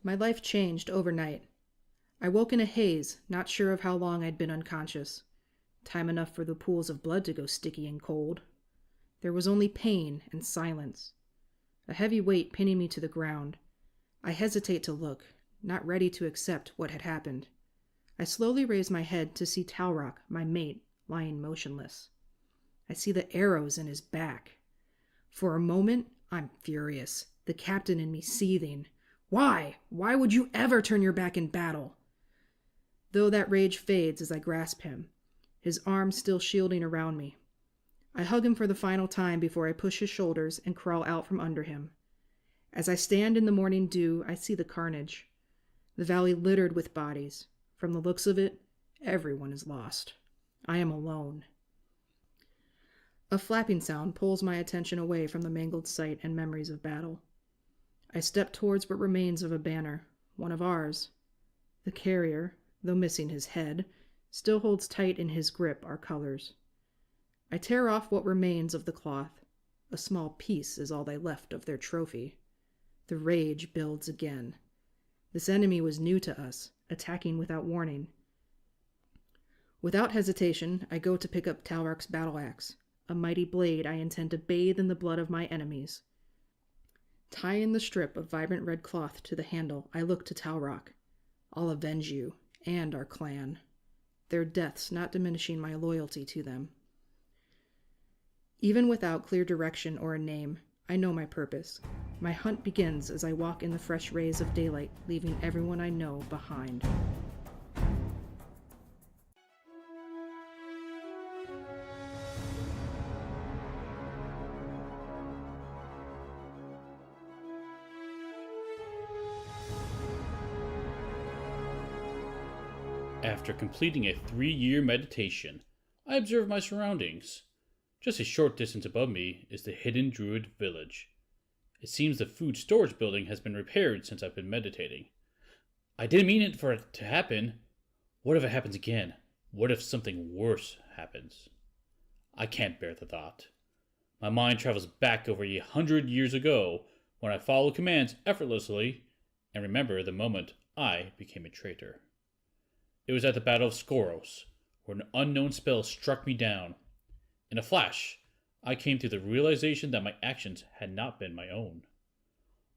My life changed overnight. I woke in a haze, not sure of how long I'd been unconscious. Time enough for the pools of blood to go sticky and cold. There was only pain and silence. A heavy weight pinning me to the ground. I hesitate to look, not ready to accept what had happened. I slowly raise my head to see Talrock, my mate, lying motionless. I see the arrows in his back. For a moment, I'm furious, the captain in me seething. Why? Why would you ever turn your back in battle? Though that rage fades as I grasp him, his arms still shielding around me. I hug him for the final time before I push his shoulders and crawl out from under him. As I stand in the morning dew, I see the carnage. The valley littered with bodies. From the looks of it, everyone is lost. I am alone. A flapping sound pulls my attention away from the mangled sight and memories of battle. I step towards what remains of a banner, one of ours. The carrier, though missing his head, still holds tight in his grip our colors. I tear off what remains of the cloth. A small piece is all they left of their trophy. The rage builds again. This enemy was new to us, attacking without warning. Without hesitation, I go to pick up Talrock's battle axe, a mighty blade I intend to bathe in the blood of my enemies. Tying the strip of vibrant red cloth to the handle, I look to Talrock. I'll avenge you, and our clan. Their deaths not diminishing my loyalty to them. Even without clear direction or a name, I know my purpose. My hunt begins as I walk in the fresh rays of daylight, leaving everyone I know behind. After completing a 3-year meditation, I observe my surroundings. Just a short distance above me is the hidden druid village. It seems the food storage building has been repaired since I've been meditating. I didn't mean it for it to happen. What if it happens again? What if something worse happens? I can't bear the thought. My mind travels back over 100 years ago when I followed commands effortlessly and remember the moment I became a traitor. It was at the Battle of Skoros, where an unknown spell struck me down. In a flash, I came to the realization that my actions had not been my own.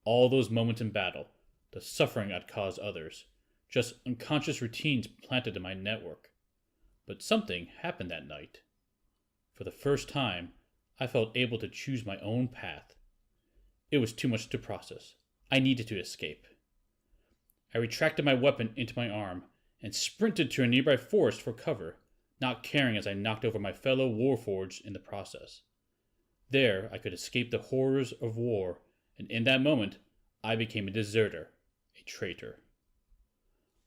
All those moments in battle, the suffering I'd caused others, just unconscious routines planted in my network. But something happened that night. For the first time, I felt able to choose my own path. It was too much to process. I needed to escape. I retracted my weapon into my arm and sprinted to a nearby forest for cover, not caring as I knocked over my fellow warforged in the process. There, I could escape the horrors of war, and in that moment, I became a deserter, a traitor.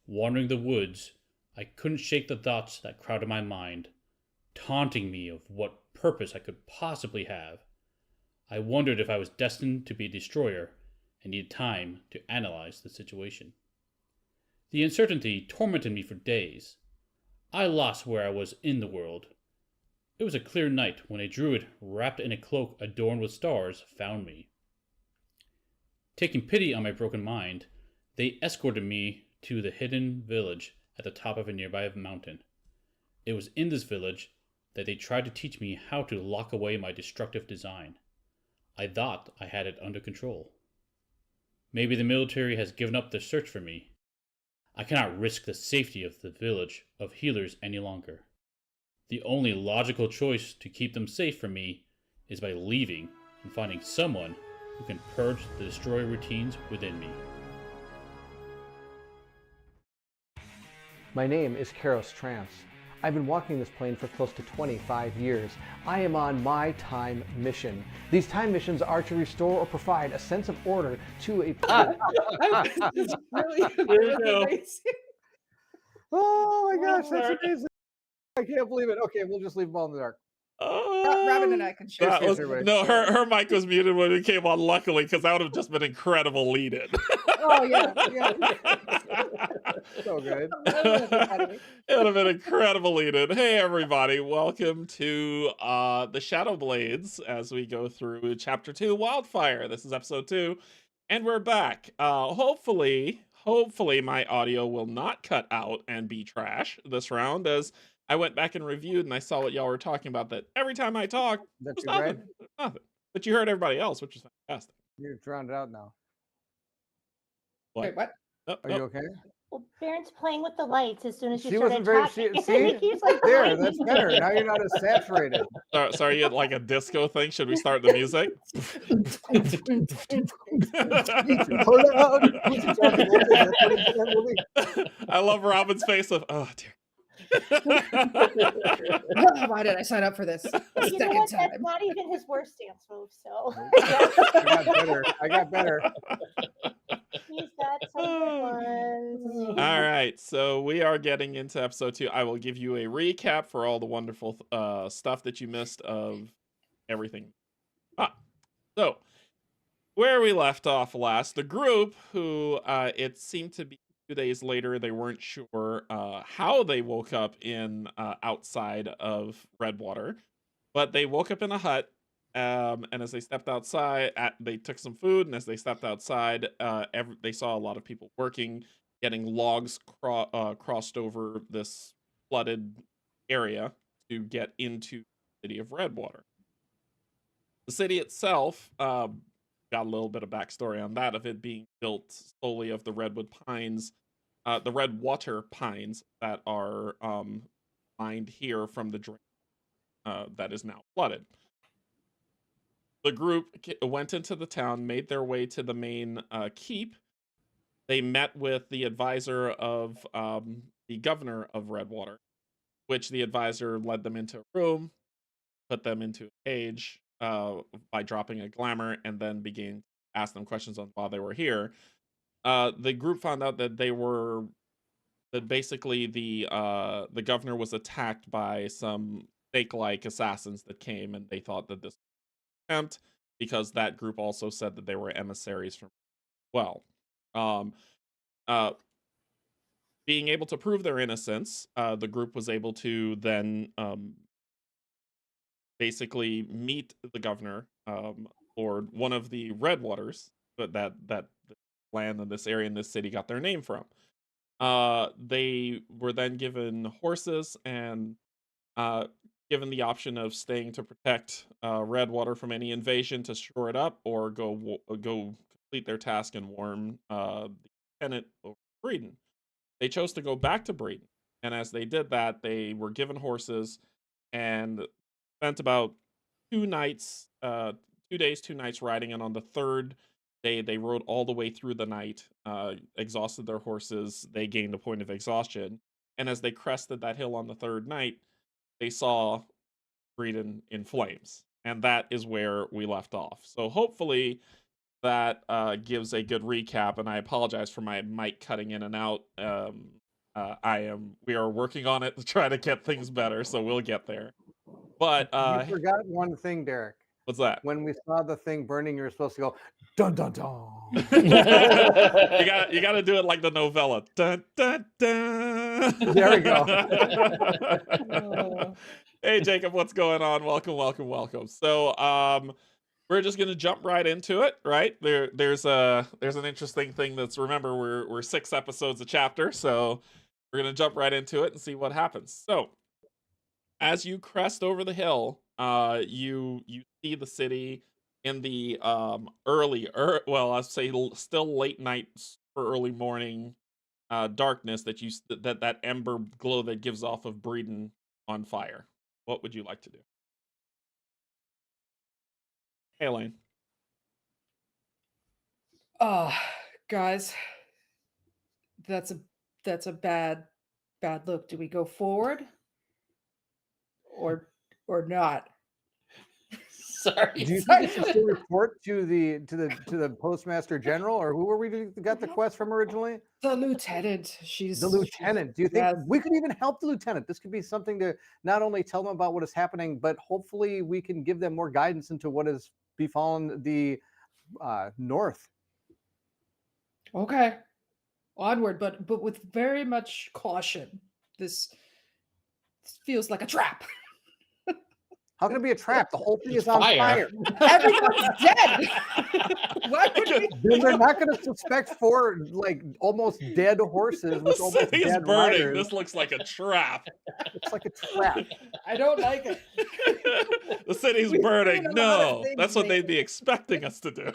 Wandering the woods, I couldn't shake the thoughts that crowded my mind, taunting me of what purpose I could possibly have. I wondered if I was destined to be a destroyer and needed time to analyze the situation. The uncertainty tormented me for days. I lost where I was in the world. It was a clear night when a druid wrapped in a cloak adorned with stars found me. Taking pity on my broken mind, they escorted me to the hidden village at the top of a nearby mountain. It was in this village that they tried to teach me how to lock away my destructive design. I thought I had it under control. Maybe the military has given up their search for me. I cannot risk the safety of the village of healers any longer. The only logical choice to keep them safe from me is by leaving and finding someone who can purge the destroyer routines within me. My name is Karos Trance. I've been walking this plane for close to 25 years. I am on my time mission. These time missions are to restore or provide a sense of order to a It's really amazing. Oh my gosh, that's amazing. I can't believe it. Okay, we'll just leave them all in the dark. Robin and I can share. That was, everybody. no, her mic was muted when it came on, luckily, because that would have just been incredible lead-in. Oh yeah, yeah. So good. It would have been incredible lead-in. Hey everybody, welcome to the Shadow Blades as we go through Chapter 2, Wildfire. This is Episode 2, and we're back. Hopefully, hopefully my audio will not cut out and be trash this round, as I went back and reviewed and I saw what y'all were talking about, that every time I talk, That's there's you, right? nothing. There's nothing. But you heard everybody else, which is fantastic. You're drowned out now. Wait, what? Oh, Are you okay? Well, Baron's playing with the lights as soon as you She started wasn't very. talking. See, He keeps like there. pointing. That's better. Now you're not as saturated. Sorry, you had like a disco thing. Should we start the music? I love Robin's face of, oh dear. Why did I sign up for this? You know Second what? That's time. not even his worst dance move. So I got better. he's got some good ones. All right, so we are getting into episode 2. I will give you a recap for all the wonderful stuff that you missed of everything. So where we left off last, the group who it seemed to be 2 days later, they weren't sure how they woke up in outside of Redwater, but they woke up in a hut. And as they stepped outside, they took some food, and as they stepped outside, they saw a lot of people working, getting logs crossed over this flooded area to get into the city of Redwater. The city itself, got a little bit of backstory on that, of it being built solely of the redwood pines, the redwater pines that are mined here from the drain that is now flooded. The group went into the town, made their way to the main keep. They met with the advisor of the governor of Redwater, which the advisor led them into a room, put them into a cage by dropping a glamour, and then began to ask them questions on why they were here. The group found out that basically the governor was attacked by some snake-like assassins that came, and they thought that this attempt, because that group also said that they were emissaries from um being able to prove their innocence, the group was able to then basically meet the governor, or one of the Redwaters, but that land in this area in this city got their name from. They were then given horses and given the option of staying to protect Redwater from any invasion, to shore it up, or go complete their task and warn the lieutenant over Breeden. They chose to go back to Breeden, and as they did that, they were given horses and spent about 2 nights, 2 days, 2 nights riding, and on the third day, they rode all the way through the night, exhausted their horses, they gained a point of exhaustion, and as they crested that hill on the third night, they saw Breeden in flames, and that is where we left off. So hopefully that gives a good recap, and I apologize for my mic cutting in and out. We are working on it to try to get things better, so we'll get there. But You forgot one thing, Derek. what's that? When we saw the thing burning, you were supposed to go dun dun dun. you got to do it like the novella. Dun, dun, dun. There we go. Hey Jacob, what's going on? Welcome. So we're just gonna jump right into it, right? There's an interesting thing that's, remember, we're 6 episodes a chapter, so we're gonna jump right into it and see what happens. So as you crest over the hill, you see the city in the I'll say still late night for early morning darkness, that ember glow that gives off of Breeden on fire. What would you like to do? Hey, Elaine. Guys, that's a bad look. Do we go forward or not? Sorry. Do you think we should still report to the postmaster general, or who were we got the quest from originally? The lieutenant. The lieutenant. Do you think we could even help the lieutenant? This could be something to not only tell them about what is happening, but hopefully we can give them more guidance into what has befallen the north. Okay. Onward, but with very much caution. This feels like a trap. How can it be a trap? The whole thing It's is on fire. fire. Everyone's dead. Why would we? Then they're not going to suspect 4 like almost dead horses with The almost city's dead burning. riders. This looks like a trap. It's like a trap. I don't like it. The city's We've burning. seen a lot of No, things that's what they'd lately. be expecting us to do.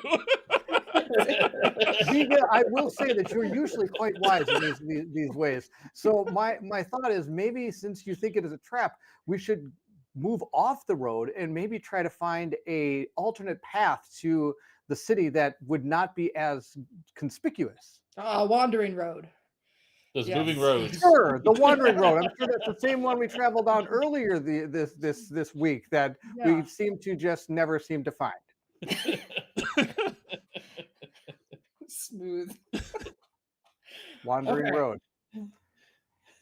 Vega, I will say that you're usually quite wise in these ways. So my thought is maybe since you think it is a trap, we should move off the road and maybe try to find a alternate path to the city that would not be as conspicuous. Wandering road. Those Yes. moving roads. Sure, the wandering road. I'm sure that's the same one we traveled on earlier this week that Yeah. we seem to just never seem to find. Smooth. Wandering Okay. road. I'm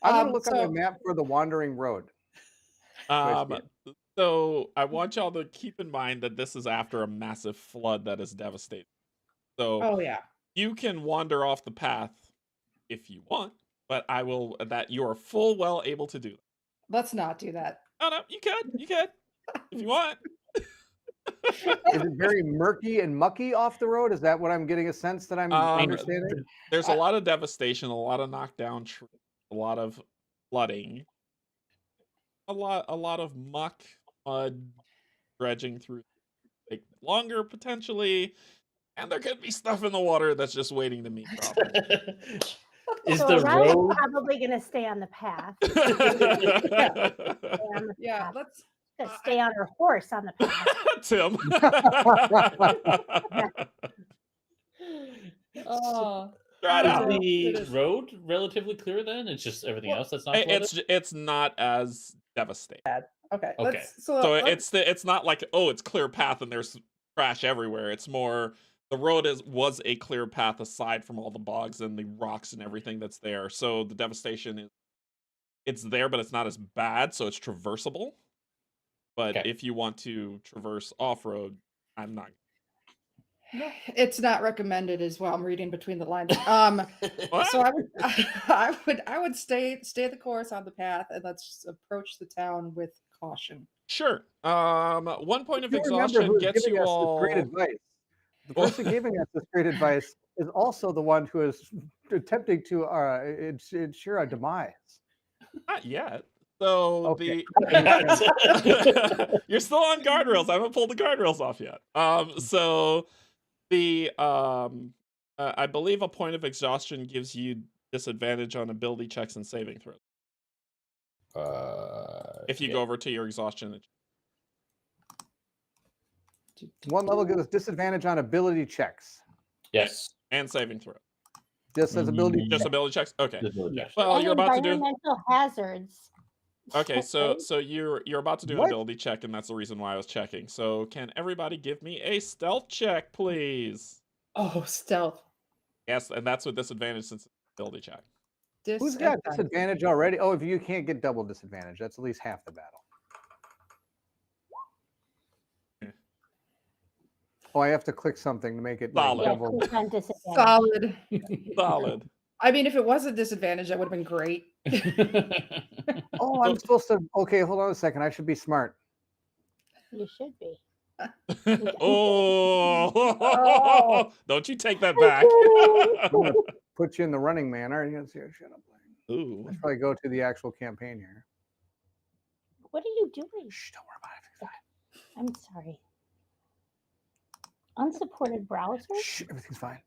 gonna look on so- the map for the wandering road. So I want y'all to keep in mind that this is after a massive flood that is devastating. So Oh yeah. you can wander off the path if you want, but I will that you are full well able to do that. Let's not do that. Oh no, you could if you want. Is it very murky and mucky off the road? Is that what I'm getting a sense that I'm understanding? There's a lot of devastation, a lot of knockdown trees, a lot of flooding, a lot of muck, mud, dredging through. Take longer potentially, and there could be stuff in the water that's just waiting to meet. Is So the Ryan's road? probably going to stay on the path. Yeah. Let's. Gonna stay on her horse on the path. Tim. Oh. Try it Is out. the road relatively clear then? It's just everything else that's not flooded? It's not as devastating. Okay. Okay. So it's not like it's clear path and there's trash everywhere. It's more the road was a clear path aside from all the bogs and the rocks and everything that's there. So the devastation it's there, but it's not as bad. So it's traversable. But Okay. if you want to traverse off road, I'm not. It's not recommended as well. I'm reading between the lines. What? So I would stay the course on the path and let's just approach the town with caution. Sure. 1 point of You remember exhaustion who's gets giving you us all. this great advice. The person giving us this great advice is also the one who is attempting to ensure our demise. Not yet. So Okay. you're still on guardrails. I haven't pulled the guardrails off yet. So the I believe a point of exhaustion gives you disadvantage on ability checks and saving throws. If you yeah. go over to your exhaustion. One level gives us disadvantage on ability checks. Yes. And saving throw. Just as ability Just ability checks? Okay. Yes. Well, And you're about to do. environmental hazards. Okay, so Right? so you're about to do an What? ability check, and that's the reason why I was checking. So can everybody give me a stealth check, please? Oh, stealth. Yes, and that's with disadvantage since it's an ability check. Who's got disadvantage already? Oh, if you can't get double disadvantage, that's at least half the battle. Oh, I have to click something to make it like, Solid. Yeah, double. click on disadvantage. Solid. Solid. I mean, if it was a disadvantage, that would have been great. Oh, I'm supposed to. Okay, hold on a second. I should be smart. You should be. Oh, don't you take that back. I'm gonna put you in the running man. All right, you see, shut up. Ooh. Let's probably go to the actual campaign here. What are you doing? Shh, don't worry about it. I'm sorry. Unsupported browser? Shh, everything's fine.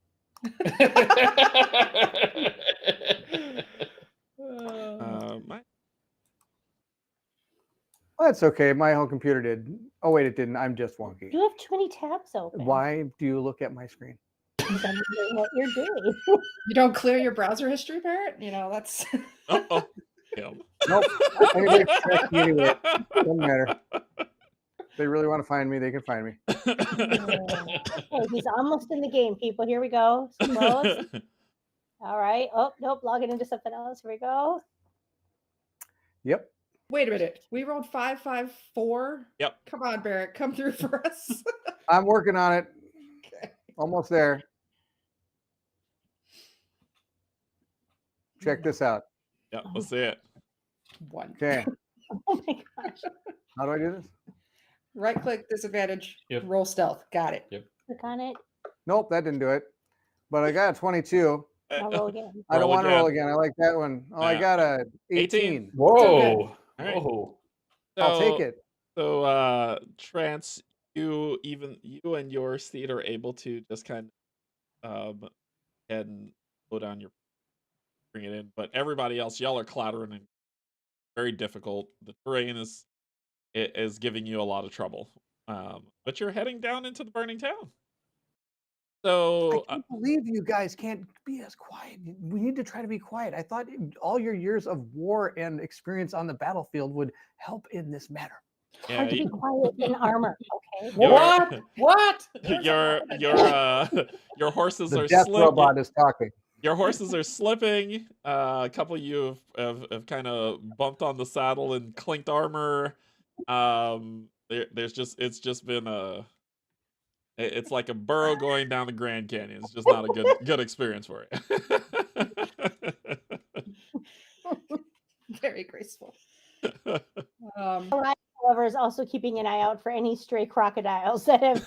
My Well, that's okay. My whole computer did. Oh wait, it didn't. I'm just wonky. You have too many tabs open. Why do you look at my screen? Because I'm doing what you're doing. You don't clear your browser history, Barrett? You know, that's uh-oh. Him. Nope. Anybody can track me anyway. Doesn't matter. If they really want to find me, they can find me. Oh, he's almost in the game, people. Here we go. Close. All right. Oh, nope. Logging into something else. Here we go. Yep. wait a minute. We rolled 554. Yep. Come on, Barrett. Come through for us. I'm working on it. Okay. Almost there. Check this out. Yep, let's see it. One. Okay. Oh my gosh. How do I do this? Right click, disadvantage, Yep. roll stealth. Got it. Click on it. Nope, that didn't do it. But I got a 22. I'll roll again. I don't Roll want to roll again. I like that one. Oh, I Yeah. got a 18. 18. Whoa. All right. Whoa. I'll take it. So, Trance, you and your seed are able to just kind of head and slow down your bring it in, but everybody else, y'all are clattering and very difficult. The terrain is giving you a lot of trouble. But you're heading down into the burning town. So I can't believe you guys can't be as quiet. We need to try to be quiet. I thought all your years of war and experience on the battlefield would help in this matter. yeah, Hard to be quiet in armor. Okay. Your- What? your horses The are death slipping. robot is talking. Your horses are slipping. A couple of you have kind of bumped on the saddle and clinked armor. It's just been it's like a burrow going down the Grand Canyon. It's just not a good experience for you. Very graceful. However, is also keeping an eye out for any stray crocodiles that have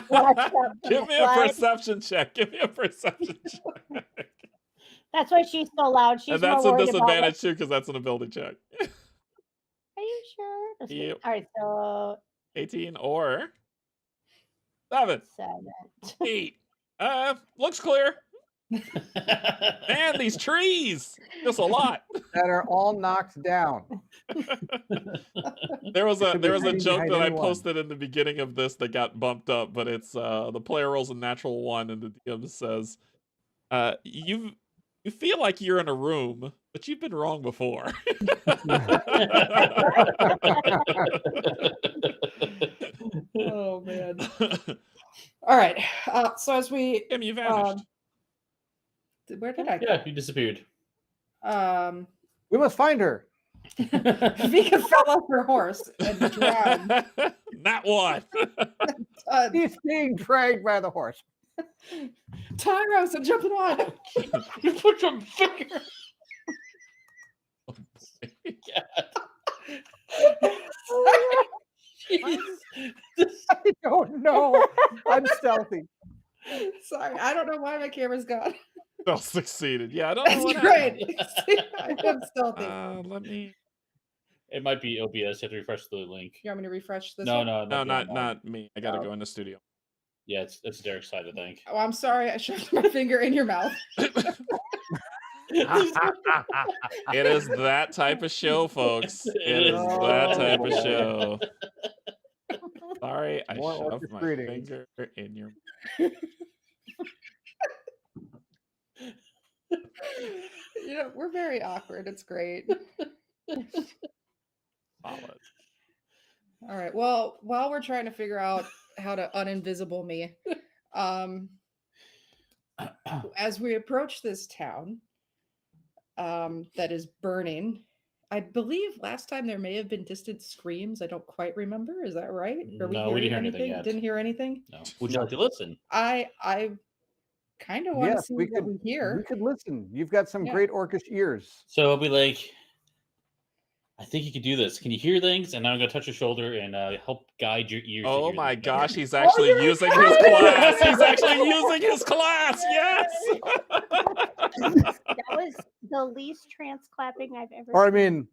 watched out. Give me a perception check. Give me a perception check. That's why she's so loud. She's And that's more a worried about disadvantage too, because that's an ability check. Are you sure? Let's see. Yep. All right, so 18 or 7, 8. Looks clear. Man, these trees. Just a lot. That are all knocked down. There was a Could be hiding joke behind that I anyone. posted in the beginning of this that got bumped up, but it's the player rolls a natural 1 and the DM says, you feel like you're in a room, but you've been wrong before. Oh man. All right. So as we Tim, you vanished. where did I Yeah, you disappeared. go? We must find her. Vika fell off her horse and drowned. Not one. He's being dragged by the horse. Tyros, I'm jumping on. You put your finger. Oh, boy. Jeez. I don't know. I'm stealthy. Sorry, I don't know why my camera's gone. Well, succeeded. Yeah, I don't know That's what great. happened. I'm stealthy. Let me. It might be OBS. You have to refresh the link. You want me to refresh this? No, one? no, No, not not me. I gotta Oh. go in the studio. Yeah, it's Derek's side, I think. Oh, I'm sorry. I shoved my finger in your mouth. It is that type of show, folks. It is that type of show. Sorry, I More shoved orchid my greetings. finger in your. You know, we're very awkward. It's great. Solid. All right. Well, while we're trying to figure out how to uninvisible me, as we approach this town that is burning, I believe last time there may have been distant screams. I don't quite remember. Is that right? Are No, we didn't hearing hear anything yet. Didn't hear anything. No. Would you like to listen? I kind of want to Yes, see we what could. we We hear. could listen. You've got some Yeah. great orcish ears. So I'll be like, I think you could do this. Can you hear things? And now I'm going to touch your shoulder and help guide your ears. to Oh hear my things better. gosh, he's actually you're using right. his class. He's actually using his class. Yes. That was the least trance clapping I've ever Or I seen. mean,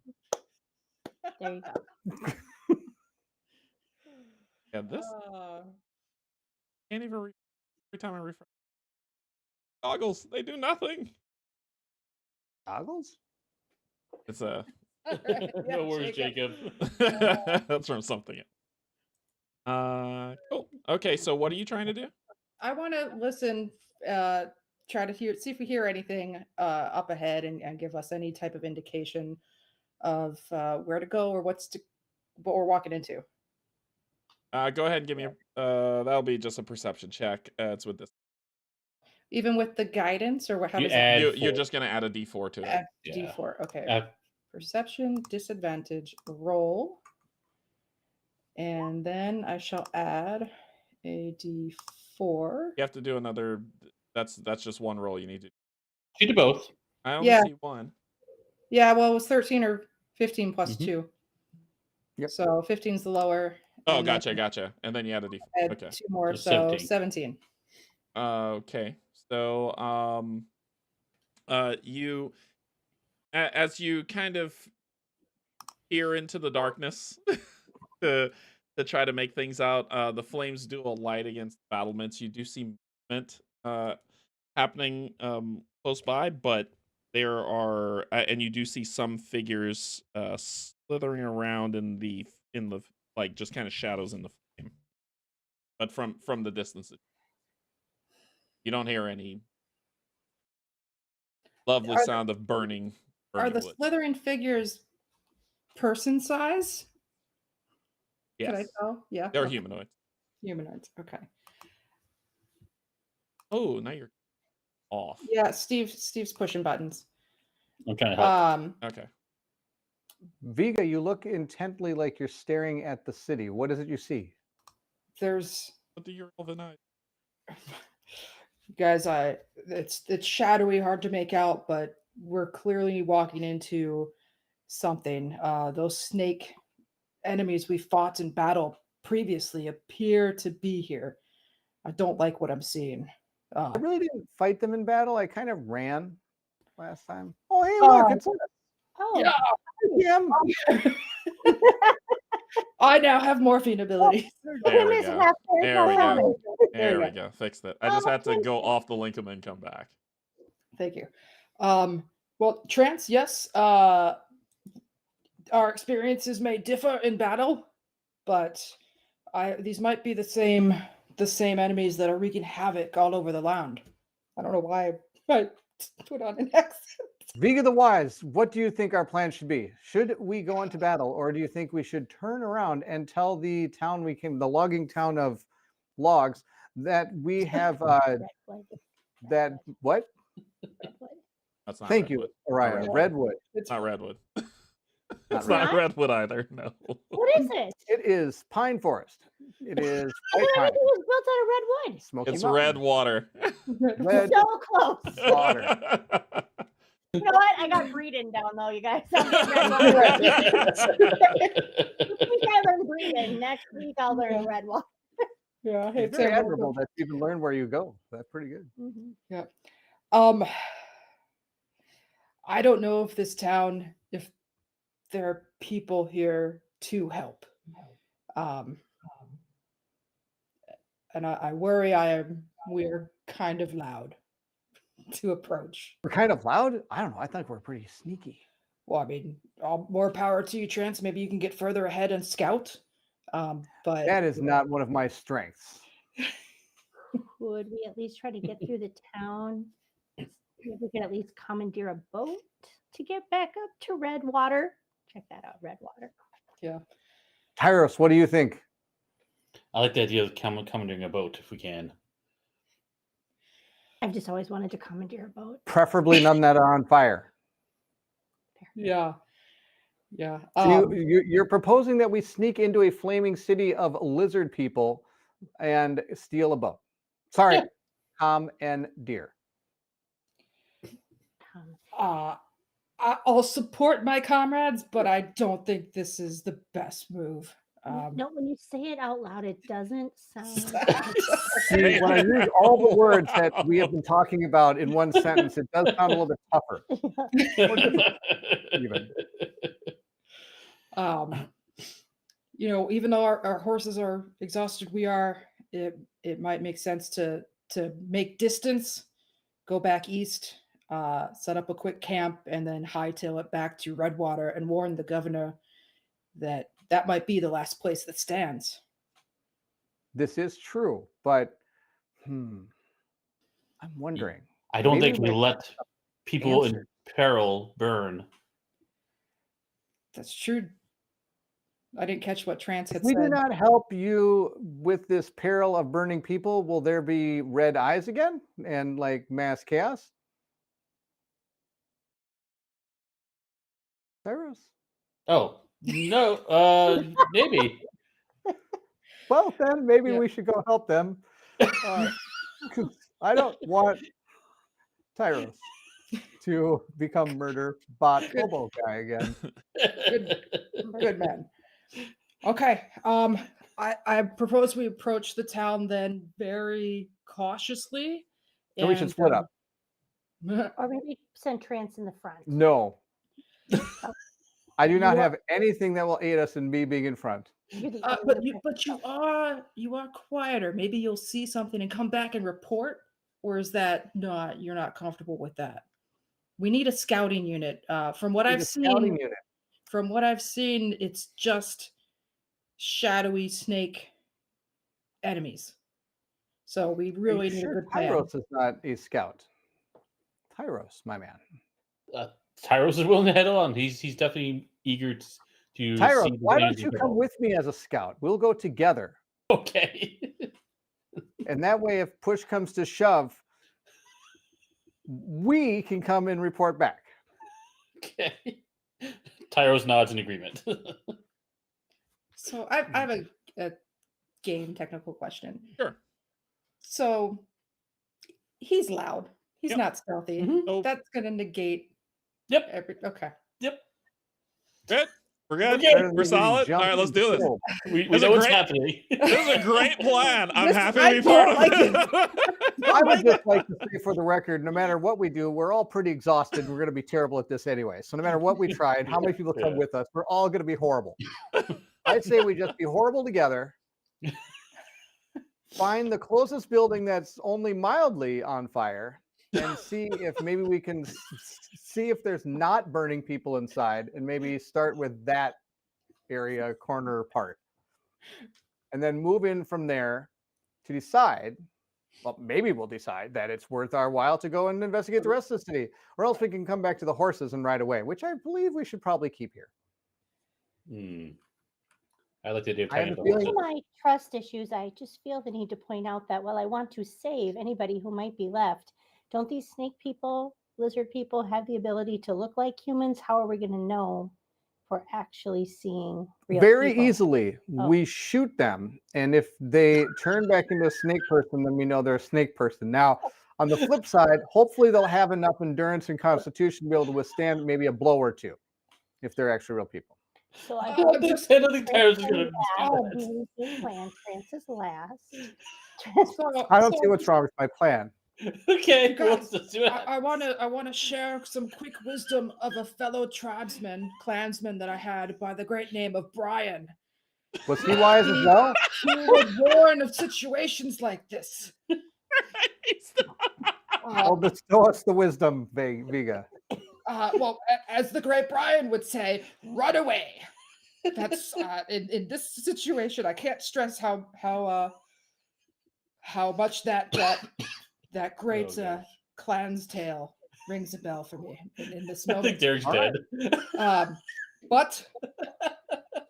There you go. Yeah, this Uh, can't even every time I refresh. Goggles, they do nothing. goggles? It's a all right, yeah, No worries, Jacob. Jacob. that's from something. Cool. Okay, so what are you trying to do? I want to listen, try to see if we hear anything up ahead and give us any type of indication of where to go or what we're walking into. Go ahead and give me that'll be just a perception check. It's with this. Even with the guidance or how You does it add You're 4. just gonna add a D4 to it. add Yeah. D4? Okay. Add- Perception, disadvantage, roll. And then I shall add a D4. You have to do another. That's just one roll. You need to. You do both. I only Yeah. see one. Yeah, well, it was 13 or 15 plus Mhm. 2. Yep. So 15 is the lower, Oh, And then gotcha. And then you add a D4. add Okay. 2 more, So so 17. 17. Okay. So you as you kind of peer into the darkness to try to make things out, the flames do a light against the battlements. You do see movement happening close by, but there are and you do see some figures slithering around in the like just kind of shadows in the flame. But from the distance, you don't hear any lovely Are sound of burning Are the wood. slithering figures person size? Yes, Can I tell? Yeah. they're okay. humanoid. Humanoids. Okay. Oh, now you're off. Yeah, Steve's pushing buttons. I'm trying to help. Okay. Viga, you look intently like you're staring at the city. What is it you see? There's What do your elven eyes? guys, it's shadowy, hard to make out, but we're clearly walking into something. Those snake enemies we fought in battle previously appear to be here. I don't like what I'm seeing. I really didn't fight them in battle. I kind of ran last time. Oh, hey, look, it's Oh, Yeah. him. I now have morphine abilities. There we Miss go. Hester, There we how go. are There we we go. Fixed it. I just had to go off the link and then come back. Thank you. Well, Trance, yes, our experiences may differ in battle, but these might be the same enemies that are wreaking havoc all over the land. I don't know why I put on an accent. Viga the Wise, what do you think our plan should be? Should we go into battle, or do you think we should turn around and tell the town the logging town of logs, that we have that what? That's not Thank redwood. you, Orion. Redwood. It's not redwood. Not It's not redwood either. No. What is it? It is pine forest. It is I white thought pine. everything was built out of red wood. Smoky It's Mountain. red water. Red So close. water. You know what? I got Breeden down though, you guys. I'm getting red water. This week I learned Breeden. Next week I'll learn red water. Yeah, It's very admirable that you even learn where you go. That's pretty good. Mhm. Yeah. I don't know if this town, if there are people here to help. And I worry we're kind of loud to approach. We're kind of loud. I don't know. I think we're pretty sneaky. Well, I mean, more power to you, Trance. Maybe you can get further ahead and scout. But That is not one of my strengths. Would we at least try to get through the town? If we could at least commandeer a boat to get back up to Redwater. Check that out, Redwater. Yeah. Tyros, what do you think? I like the idea of commandeering a boat if we can. I've just always wanted to commandeer a boat. Preferably none that are on fire. Yeah. Yeah. So you're proposing that we sneak into a flaming city of lizard people and steal a boat. Sorry, commandeer. I'll support my comrades, but I don't think this is the best move. No, when you say it out loud, it doesn't sound. See, when I use all the words that we have been talking about in one sentence, it does sound a little bit tougher. Even. Even though our horses are exhausted, it might make sense to make distance, go back east, set up a quick camp, and then hightail it back to Redwater and warn the governor that might be the last place that stands. This is true, but I'm wondering. I don't think we let people in peril burn. That's true. I didn't catch what Trance had If we said. do not help you with this peril of burning people, will there be red eyes again and like mass chaos? Cyrus? Oh, no, maybe. Well, then maybe we should go help them. 'Cause I don't want Tyros to become murder bot hobo guy again. Good man. Okay. I propose we approach the town then very cautiously. And we should split up. Or maybe send Trance in the front. No. I do not You are- have anything that will aid us in me being in front. You're the but only you are quieter. Maybe you'll see something and come back and report, or is that not you're not comfortable with that? We need a scouting unit. From what Need I've a scouting seen, unit. from what I've seen, it's just shadowy snake enemies. So we Are you really need a sure good plan. Tyros is not a scout? Tyros, my man. Tyros is willing to head on. He's definitely eager to Tyros, see the why don't plans you and come all. with me as a scout? We'll go together. Okay. And that way, if push comes to shove, we can come and report back. Okay. Tyros nods in agreement. So I have a game technical question. Sure. So he's loud. He's Yep. not stealthy. Mhm. Oh, That's gonna negate Yep. okay. Yep. good. We're good. good. Better than We're getting solid. All jumped right, let's and do this. killed. We That's a know what's great- happening. This is a great plan. I'm This- happy I to be part of don't like it. I would just like to say for the record, no matter what we do, we're all pretty exhausted. We're going to be terrible at this anyway. So no matter what we try and how many people come Yeah. with us, we're all going to be horrible. I'd say we just be horrible together. Find the closest building that's only mildly on fire and see if maybe we can see if there's not burning people inside and maybe start with that area corner part. And then move in from there to decide, well, maybe we'll decide that it's worth our while to go and investigate the rest of the city, or else we can come back to the horses and ride away, which I believe we should probably keep here. I like the idea of I have tying a the feeling- For horses. my trust issues, I just feel the need to point out that while I want to save anybody who might be left, don't these snake people, lizard people have the ability to look like humans? How are we going to know if we're actually seeing real Very people? easily. Oh. We shoot them, and if they turn back into a snake person, then we know they're a snake person. Now, on the flip side, hopefully they'll have enough endurance and constitution to be able to withstand maybe a blow or two, if they're actually real people. So I I don't think Tyros is going to I'll do be the plan. Francis last. So I don't see what's wrong with my plan. that. Okay, You cool. guys, Let's do it. I wanna share some quick wisdom of a fellow clansman that I had by the great name of Brian. Was he wise as well? Who was born of situations like this. Oh, bestow us the wisdom, Vega. Well, as the great Brian would say, run away. That's in this situation. I can't stress how much that great Oh, gosh. clan's tale rings a bell for me in this I think moment. Derek's All dead. right. But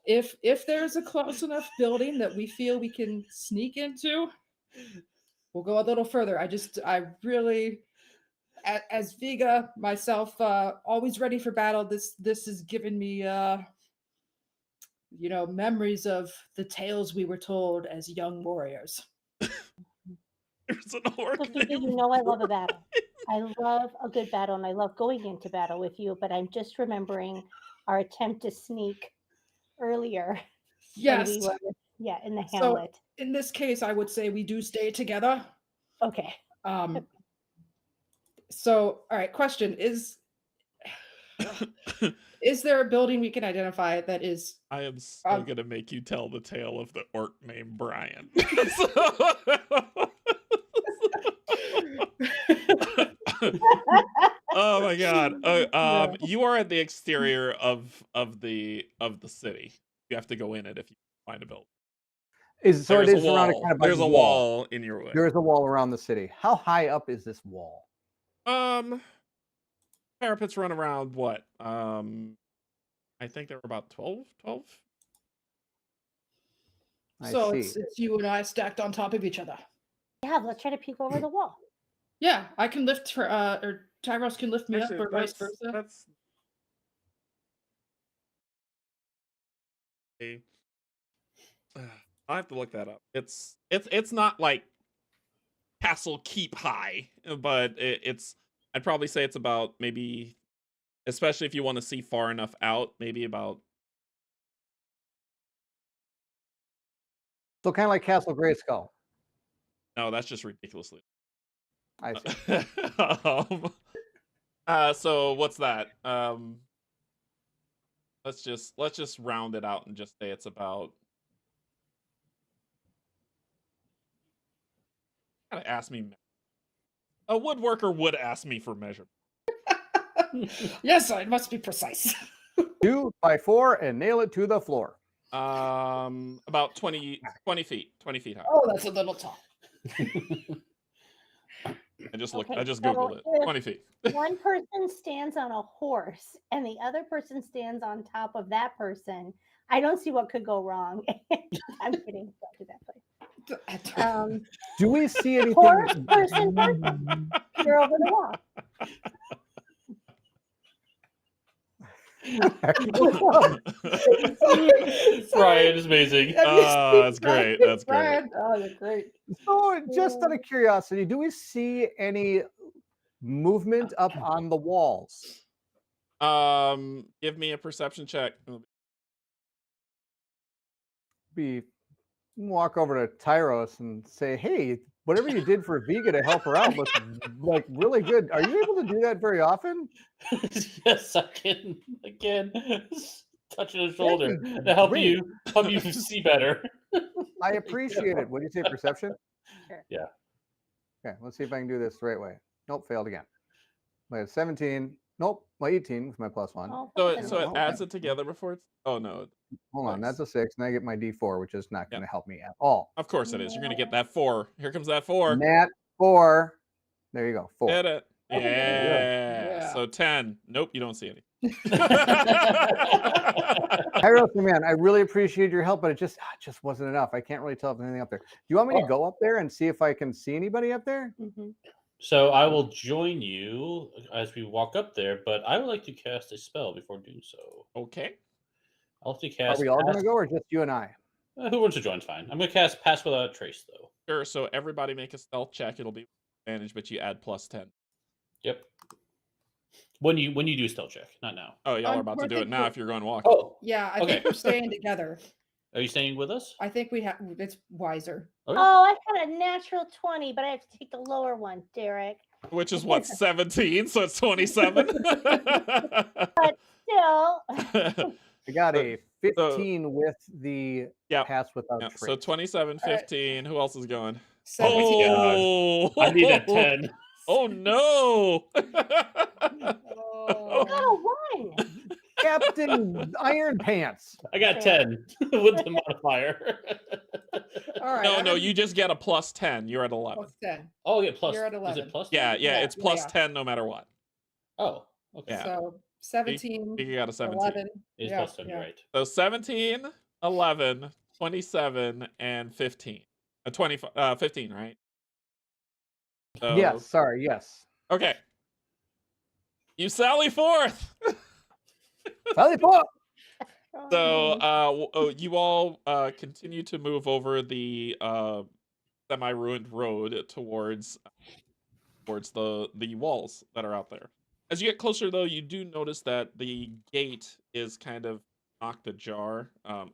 if there's a close enough building that we feel we can sneak into, we'll go a little further. I really, as Vega myself, always ready for battle. This has given me memories of the tales we were told as young warriors. There's an orc So Phoebe, named you know I love a battle. I love a good battle, and I love going into battle with you. But I'm just remembering our attempt to sneak earlier. when Yes. we were, in the So- hamlet. In this case, I would say we do stay together. Okay. So, all right, question is there a building we can identify that is I am so Um, gonna make you tell the tale of the orc named Brian. Oh my god. You are at the exterior of the city. You have to go in it if you find a building. So it There's is a surrounded wall. kind of by There's a a wall. wall in your way. There is a wall around the city. How high up is this wall? Parapets run around what? I think there were about 12. I so see. it's you and I stacked on top of each other. Yeah, let's try to peek over the wall. Yeah, I can lift her, or Tyros can lift me Actually, up, or vice versa. That's I have to look that up. It's not like castle keep high, but it's I'd probably say it's about maybe, especially if you want to see far enough out, maybe about So kind of like Castle Grayskull. No, that's just ridiculously. I see. So what's that? Let's just round it out and just say it's about. Gotta ask me. A woodworker would ask me for measurement. Yes, it must be precise. 2 by 4 and nail it to the floor. About 20 feet. 20 feet high. Oh, that's a little tall. I just looked. Okay, I just so googled it. if 20 feet. one person stands on a horse and the other person stands on top of that person, I don't see what could go wrong. I'm kidding. Don't do that, please. Do we see anything? Horse person. You're over the wall. Brian is amazing. Oh, that's great. That's great. Brian, oh, you're great. So, just out of curiosity, do we see any movement up on the walls? Give me a perception check. We walk over to Tyros and say, "Hey, whatever you did for Vega to help her out looks like really good. Are you able to do that very often?" Yes, I can. Again, touching his shoulder to help Great. you see better. I appreciate it. What do you say, perception? Sure. Yeah. Okay, let's see if I can do this the right way. Nope, failed again. I have 17. Nope, my 18 with my +1. Oh, So that's it amazing. adds it together before it's. Oh no! Hold on, nice. that's a 6, and I get my D4, which is not going to Yep. help me at all. Of course it is. You're gonna get that 4. Here comes that 4. Nat 4. There you go, 4. Get it? Very good. Yeah. Yeah. So 10. Nope, you don't see any. Tyros, man, I really appreciate your help, but it just wasn't enough. I can't really tell if there's anything up there. Do you want me to go up there and see if I can see anybody up there? Mhm. So I will join you as we walk up there, but I would like to cast a spell before doing so. Okay. I'll have to Are cast. we all going to Pass- go, or just you and I? Who wants to join? Fine. I'm going to cast Pass Without a Trace, though. Sure. So everybody make a stealth check. It'll be advantage, but you add +10. Yep. When you do stealth check, not now. Oh, y'all are about I to do think it now we're- if you're going walking. Oh, Yeah, I Okay. think we're staying together. are you staying with us? I think we have. It's wiser. Okay. Oh, I got a natural 20, but I have to take the lower one, Derek. Which is what, 17? So it's 27? Still, I got a 15 with the Yeah. pass without Yeah, trace. so 27, All right. 15. Who else is going? 17. Oh, I need a 10. Oh no! I got a 1. Captain Iron Pants. I got 10 with the modifier. All right. No, you just get a +10. You're at 11. +10. Oh, yeah, plus. You're at Is 11. it plus? Yeah, 10? it's +10 no matter what. Oh, okay. Yeah. So 17. You got a 17. 11. It's Yeah, plus 10, yeah. right. So 17, 11, 27, and 15. 15, right? So, Yes, sorry, yes. Okay. You sally forth. Sally Pop. So you all continue to move over the semi-ruined road towards the walls that are out there. As you get closer, though, you do notice that the gate is kind of knocked ajar and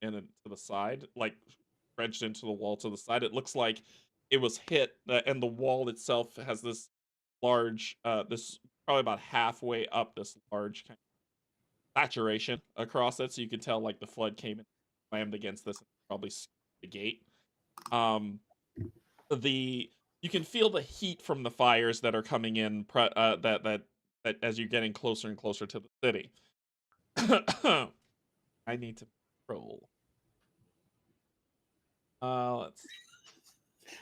to the side, like wedged into the wall to the side. It looks like it was hit, and the wall itself has this large, this probably about halfway up, this large kind of saturation across it, so you can tell like the flood came and slammed against this, and probably the gate. You can feel the heat from the fires that are coming in. That as you're getting closer and closer to the city. I need to roll. Let's.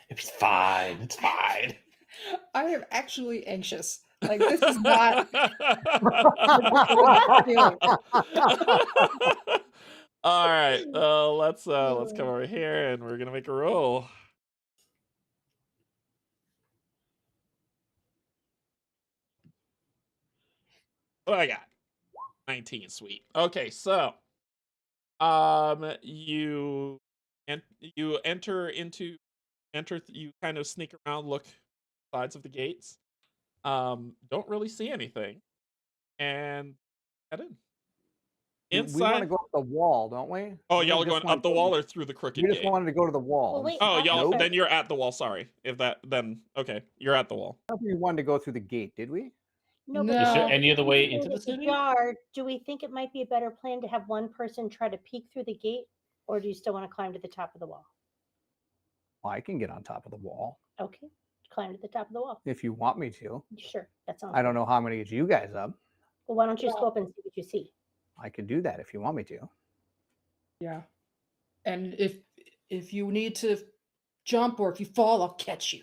It's fine. It's fine. I am actually anxious. Like this is not. All right. Let's come over here and we're gonna make a roll. What I got? 19. Sweet. Okay, so you you kind of sneak around, look sides of the gates. Don't really see anything, and head in. We want to Inside. go up the wall, don't we? Oh, We y'all are just going wanna up the go- wall or through the crooked We just gate? wanted to go to the wall. Well, wait, Oh, y'all. Nope. Then you're at the wall. Sorry. If that, then okay, you're at the wall. I thought we wanted to go through the gate, did we? No, No. but Is there since any other way the into gate the is city? ajar, do we think it might be a better plan to have one person try to peek through the gate, or do you still want to climb to the top of the wall? Well, I can get on top of the wall Okay, climb to the top of the wall. if you want me to. Sure, that sounds. I don't good. know how many is you guys up. Well, why don't you just go up and see what you see? I could do that if you want me to. Yeah. And if you need to jump or if you fall, I'll catch you.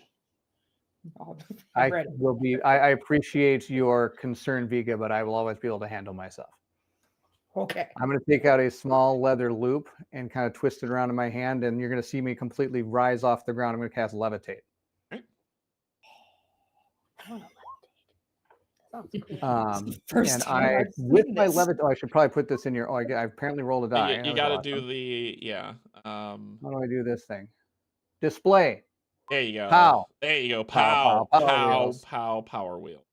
I'm I ready. will be. I appreciate your concern, Vega, but I will always be able to handle myself. Okay. I'm going to take out a small leather loop and kind of twist it around in my hand, and you're going to see me completely rise off the ground. I'm going to cast levitate. I don't know. Sounds cool. First And time I, I've seen with my this. levitate, oh, I should probably put this in your. Oh, I apparently rolled a die. You That got to was do awesome. the How do I do this thing? Display. There you go. Pow. There you go. Pow, Pow. pow, Pow. power Pow. wheels. Power wheel.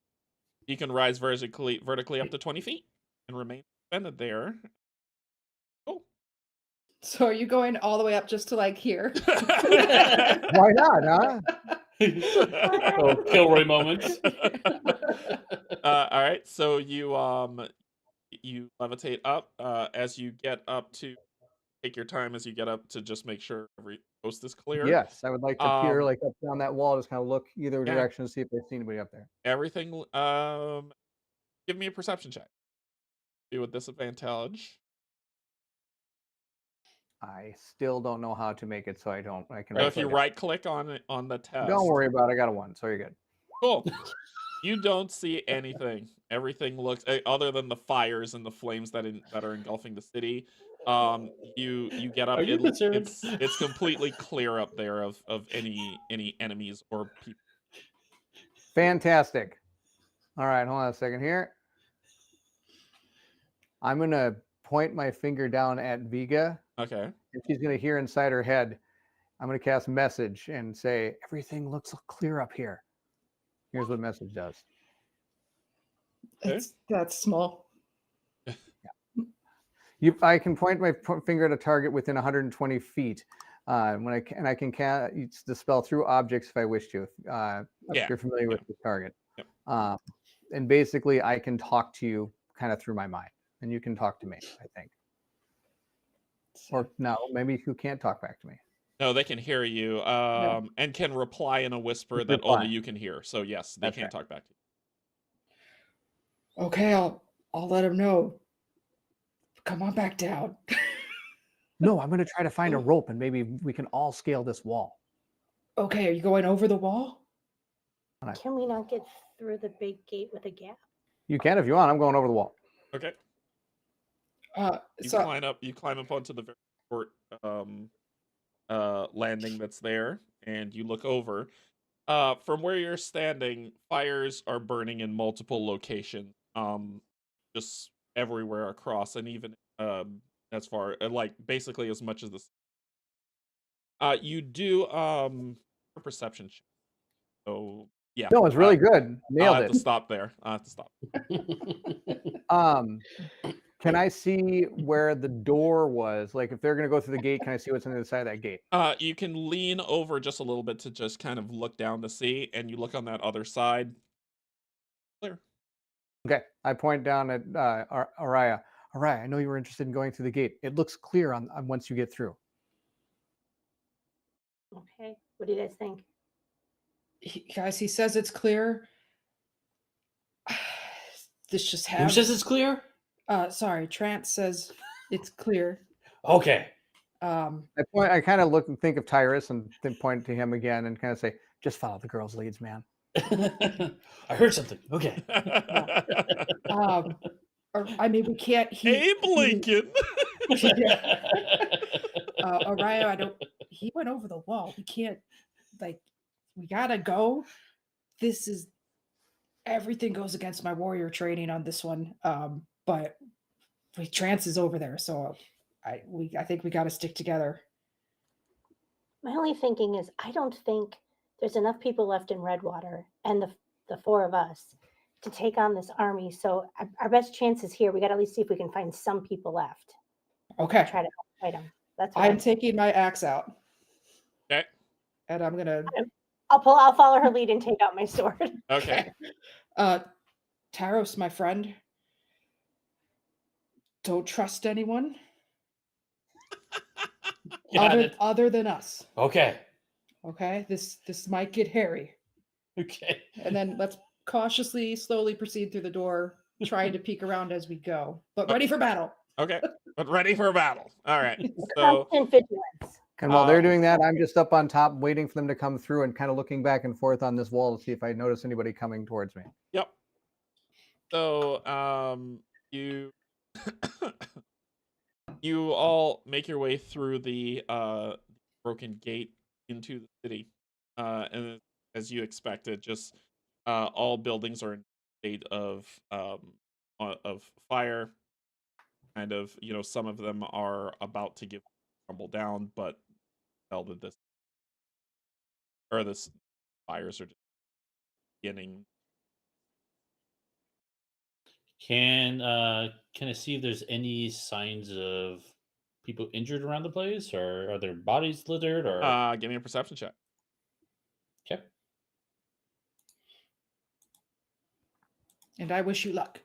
You can rise vertically up to 20 feet and remain suspended there. Cool. So are you going all the way up just to like here? Why not, huh? Oh, Kilroy moments. All right. So you levitate up. As you get up to take your time as you get up to just make sure every coast is clear. Yes, I would like to peer Um, like up down that wall, just kind of look either yeah. direction to see if I see anybody up there. Everything. Give me a perception check. Do with disadvantage. I still don't know how to make it, so I can. So if you right-click it. right click on it on the test. Don't worry about it. I got a 1, so you're good. Cool. You don't see anything. Everything looks other than the fires and the flames that are engulfing the city. You get up. Are you concerned? It's completely clear up there of any enemies or people. Fantastic. All right, hold on a second here. I'm gonna point my finger down at Vega, Okay. and she's gonna hear inside her head. I'm gonna cast message and say, "Everything looks clear up here." Here's what message does. That's small. I can point my finger at a target within 120 feet. I can cast the spell through objects if I wish to. If you're familiar with the target. Yep. And basically, I can talk to you kind of through my mind, and you can talk to me, I think. Or no, maybe you can't talk back to me. No, they can hear you. And can reply in a whisper that Reply. only you can hear. So yes, they That's can't right. talk back to you. Okay, I'll let him know. Come on back down. No, I'm going to try to find a rope, and maybe we can all scale this wall. Okay, are you going over the wall? Can we not get through the big gate with a gap? You can if you want. I'm going over the wall. Okay. You So climb up onto the very short landing that's there, and you look over. From where you're standing, fires are burning in multiple locations, just everywhere across, and even as far like basically as much as this. You do a perception check. So yeah. No, it's really good. Nailed I have it. to stop there. I have to stop. Can I see where the door was? Like, if they're going to go through the gate, can I see what's on the other side of that gate? You can lean over just a little bit to just kind of look down to see, and you look on that other side. Clear. Okay. I point down at Araya. Araya, I know you were interested in going through the gate. It looks clear on once you get through. Okay. What do you guys think? guys, he says it's clear. This just Who happens. says it's clear? Sorry, Trance says it's clear. Okay. I kind of look and think of Tyrus and then point to him again and kind of say, just follow the girl's leads, man. I heard something. Okay. Or, I mean, we can't. Abe Lincoln. Araya, he went over the wall. We can't. Like, we gotta go. This is everything goes against my warrior training on this one. But Trance is over there, so I think we got to stick together. My only thinking is I don't think there's enough people left in Redwater and the four of us to take on this army. So our best chance is here. We got to at least see if we can find some people left. Okay. Try to fight them. That's what I'm taking my axe out. Okay. And I'm gonna. I'll follow her lead and take out my sword. Okay. Taros, my friend. Don't trust anyone other than us. Okay. Okay, this might get hairy. Okay. And then let's cautiously, slowly proceed through the door, trying to peek around as we go, but ready for battle. Okay. But ready for a battle. All right. So Constant vigilance. And while they're doing that, I'm just up on top waiting for them to come through and kind of looking back and forth on this wall to see if I notice anybody coming towards me. Yep. So you you all make your way through the broken gate into the city. And as you expected, just all buildings are in a state of fire. Kind of, some of them are about to crumble down, but tell that this fires are just beginning. Can I see if there's any signs of people injured around the place, or are their bodies littered? Or Give me a perception check. okay. And I wish you luck.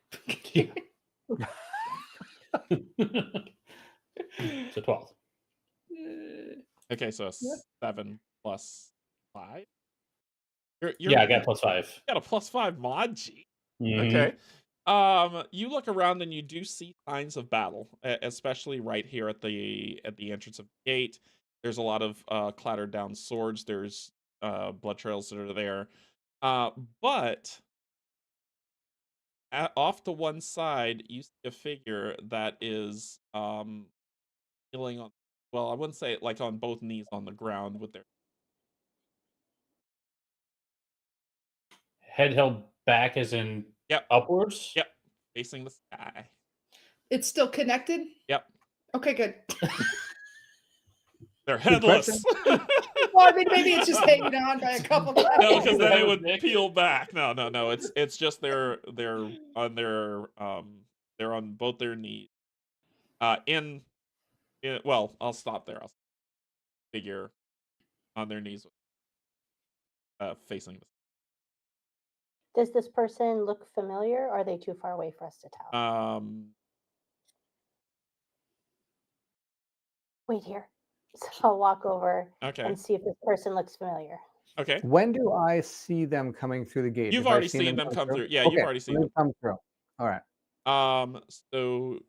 So 12. Okay, so 7 plus 5. Yeah, I got +5. You got a +5 mod. Gee. Mhm. Okay. You look around and you do see signs of battle, especially right here at the entrance of the gate. There's a lot of clattered down swords. There's blood trails that are there. But off to one side, you see a figure that is kneeling on. Well, I wouldn't say it like on both knees on the ground with their Head held back, as in upwards. Yep, facing the sky. It's still connected? Yep. Okay, good. They're headless. Well, I mean, maybe it's just hanging on by a couple. No, because then it would peel back. No. It's just they're on both their knees. Well, I'll stop there. I'll figure on their knees, facing the. Does this person look familiar, or are they too far away for us to tell? Wait here. So I'll walk over and see if this person looks familiar. Okay. When do I see them coming through the gate? You've already seen them come through. Yeah, okay, you've already seen them come through. All right. So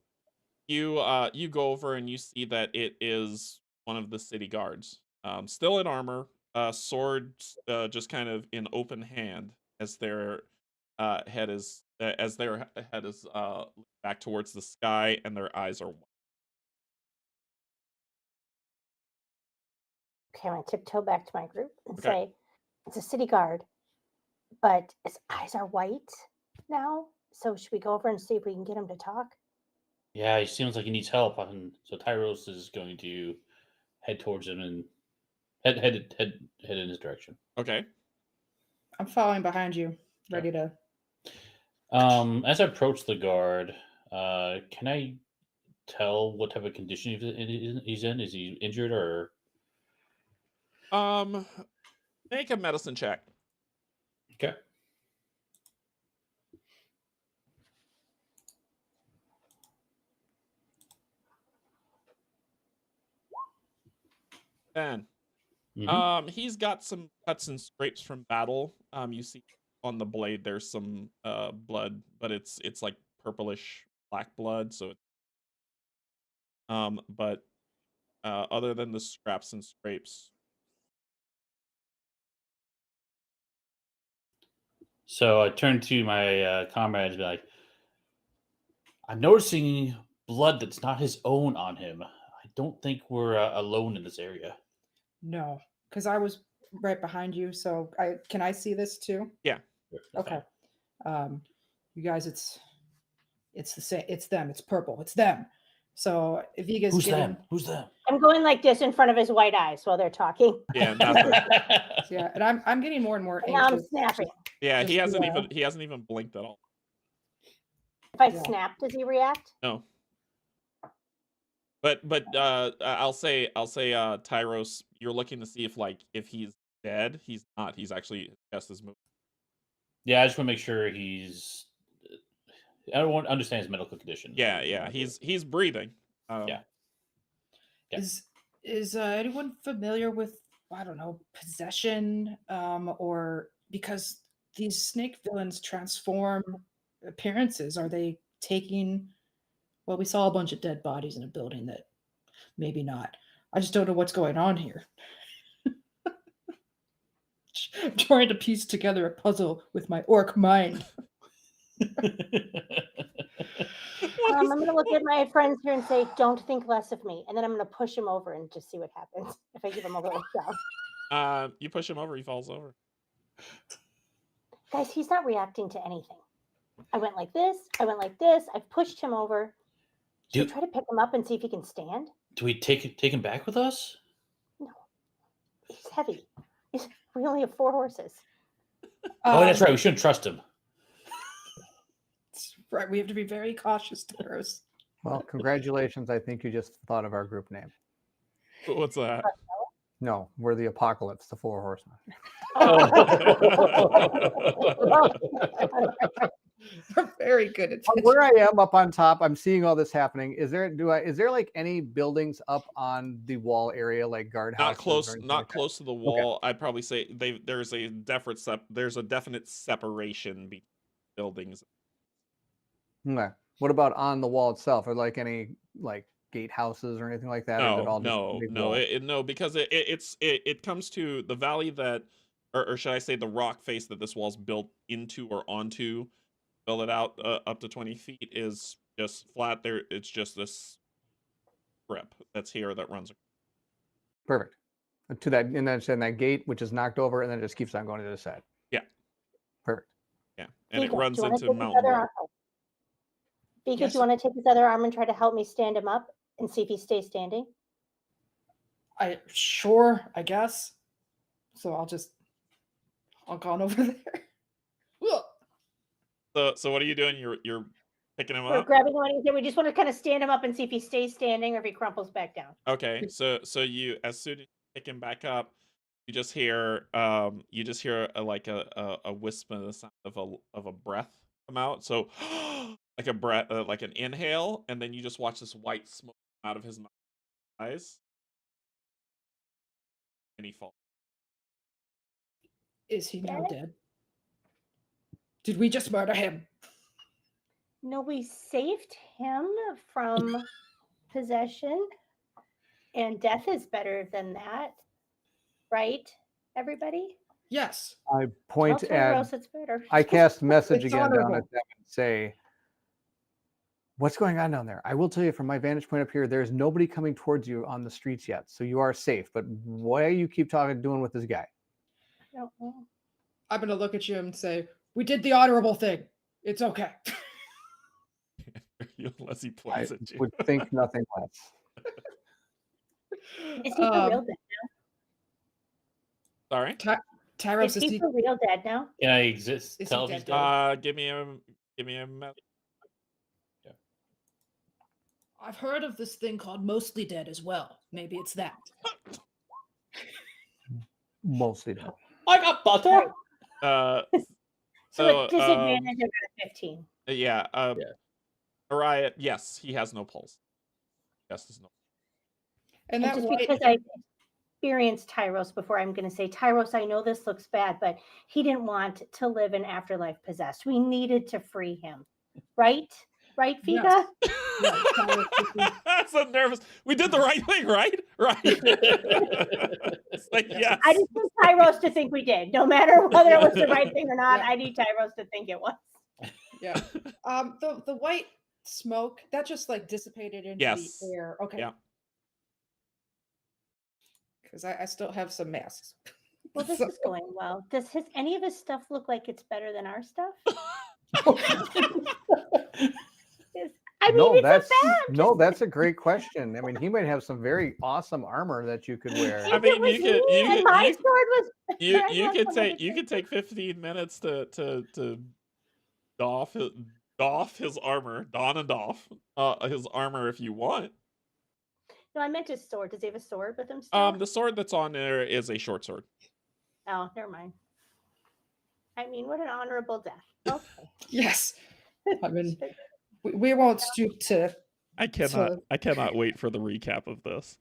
you go over and you see that it is one of the city guards. Still in armor, swords just kind of in open hand as their head is back towards the sky and their eyes are white. Okay, I'm going to tiptoe back to my group and say, it's a city guard, but his eyes are white now. So should we go over and see if we can get him to talk? Yeah, he seems like he needs help. So Tyros is going to head towards him and head in his direction. Okay. I'm following behind you, ready to. As I approach the guard, can I tell what type of condition he's in? Is he injured or? Make a medicine check. Okay. Ben. He's got some cuts and scrapes from battle. You see on the blade there's some blood, but it's like purplish black blood, so but other than the scraps and scrapes. So I turn to my comrades and be like, I'm noticing blood that's not his own on him. I don't think we're alone in this area. No, because I was right behind you. So can I see this too? Yeah. Okay. You guys, it's the same. It's them. It's purple. It's them. So Viga's Who's getting them? Who's them? I'm going like this in front of his white eyes while they're talking. Yeah, nothing. yeah, and I'm getting more and more And now I'm anxious. snapping. Yeah, he Just, hasn't even blinked at all. If I Yeah. snap, does he react? No. But I'll say Tyros, you're looking to see if he's dead. He's not. He's actually just his move. Yeah, I just want to make sure he's. I don't want to understand his medical condition. Yeah, he's breathing. Yeah. Yeah. Is anyone familiar with, I don't know, possession, or because these snake villains transform appearances? Are they taking? Well, we saw a bunch of dead bodies in a building that maybe not. I just don't know what's going on here. I'm trying to piece together a puzzle with my orc mind. I'm going to look at my friends here and say, don't think less of me. And then I'm going to push him over and just see what happens if I give him a little shove. You push him over, he falls over. Guys, he's not reacting to anything. I went like this. I went like this. I've pushed him over. Should we try to pick him up and see if he can stand? Do we take him back with us? No. He's heavy. We only have 4 horses. Oh, that's right. We shouldn't trust him. Right, we have to be very cautious, Taros. Well, congratulations. I think you just thought of our group name. What's that? No, we're the Apocalypse, the 4 Horsemen. We're very good at From this. where I am up on top, I'm seeing all this happening. Is there like any buildings up on the wall area, like guardhouses? Not close to the wall. Okay. I'd probably say there's a definite separation between buildings. Okay. What about on the wall itself? Are like any gatehouses or anything like that? No, because it comes to the valley that, or should I say the rock face that this wall's built into or onto. Build it out up to 20 feet is just flat there. It's just this strip that's here that runs. Perfect. To that, and then that gate, which is knocked over, and then it just keeps on going to the side. Yeah. Perfect. Yeah, and it runs into mountain. Vika, do you want to take his other arm and try to help me stand him up and see if he stays standing? Sure, I guess. So I'll honk on over there. So what are you doing? You're picking him We're up? grabbing him and we just want to kind of stand him up and see if he stays standing or if he crumples back down. Okay, so you, as soon as you pick him back up, you just hear a wisp of the sound of a breath come out. So like a breath, like an inhale, and then you just watch this white smoke come out of his eyes, and he falls. Is he now dead? Did we just murder him? No, we saved him from possession, and death is better than that, right, everybody? Yes. I point at. It's better. I cast message It's again honorable. down at them and say, "What's going on down there?" I will tell you from my vantage point up here, there's nobody coming towards you on the streets yet, so you are safe. But what do you keep doing with this guy? I don't know. I'm going to look at you and say, we did the honorable thing. It's okay. Unless he I points at you. would think nothing less. Is he for real dead Sorry? Tyros, Is he for real dead now? Can I exist? Is he Tell if dead he's though? dead. Give me a message. I've heard of this thing called Mostly Dead as well. Maybe it's that. Mostly dead. I got butter. So disadvantage of a 15. Yeah. Araya, yes, he has no pulse. Yes, there's no. And And that just white, because I experienced Tyros before, I'm going to say, Tyros, I know this looks bad, but he didn't want to live an afterlife possessed. We needed to free him. Right? Right, Fika? Yes. I'm so nervous. We did the right thing, right? Right. It's like, yes. I just need Tyros to think we did. No matter whether it was the right thing or not, I need Tyros to think it was. yeah. The white smoke that just like dissipated into Yes. the air. Okay. Yeah. Because I still have some masks. Well, this So- is going well. Does any of his stuff look like it's better than our stuff? I mean, No, it's that's a badge. no, that's a great question. I mean, he might have some very awesome armor that you could wear. I If mean, it was you could- me you and could- my you- sword was You better, I'd you want could someone take to you could take 15 minutes to doff his armor, don and doff his armor if you want. No, I meant his sword. Does he have a sword with him still? The sword that's on there is a short sword. Oh, never mind. I mean, what an honorable death. Okay. Yes. I mean, we won't stoop to. I cannot wait for the recap of this.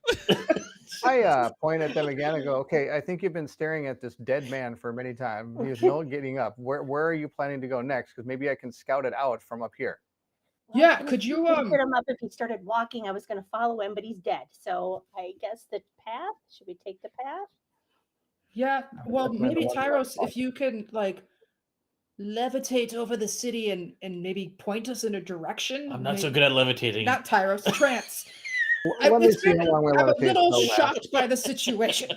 I point at them again and go, okay, I think you've been staring at this dead man for many times. He's no getting up. Where are you planning to go next? Because maybe I can scout it out from up here. Well, Yeah, I could you, get him up if he started walking? I was going to follow him, but he's dead. So I guess the path. Should we take the path? Yeah, well, recommend maybe one Tyros, more. if you can like levitate over the city and maybe point us in a direction. I'm not so maybe- good at levitating. Not Tyros, trance. Let me see how long my I'm a levitation little will last. shocked by the situation.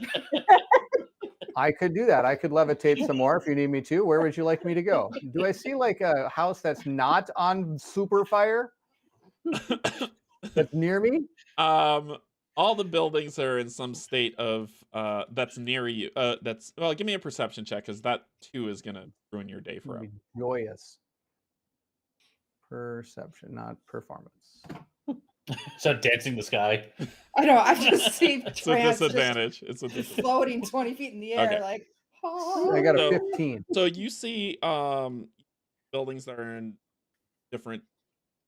I could do that. I could levitate some more if you need me to. Where would you like me to go? Do I see like a house that's not on super fire? That's near me? All the buildings are in some state of that's near you. That's well, give me a perception check because that too is gonna ruin your day I'll forever. be joyous. Perception, not performance. Start dancing the sky. I know, I just see It's a trance just disadvantage. It's a disadvantage. floating 20 feet in the air, Okay. like, I got a So- 15. So you see buildings that are in different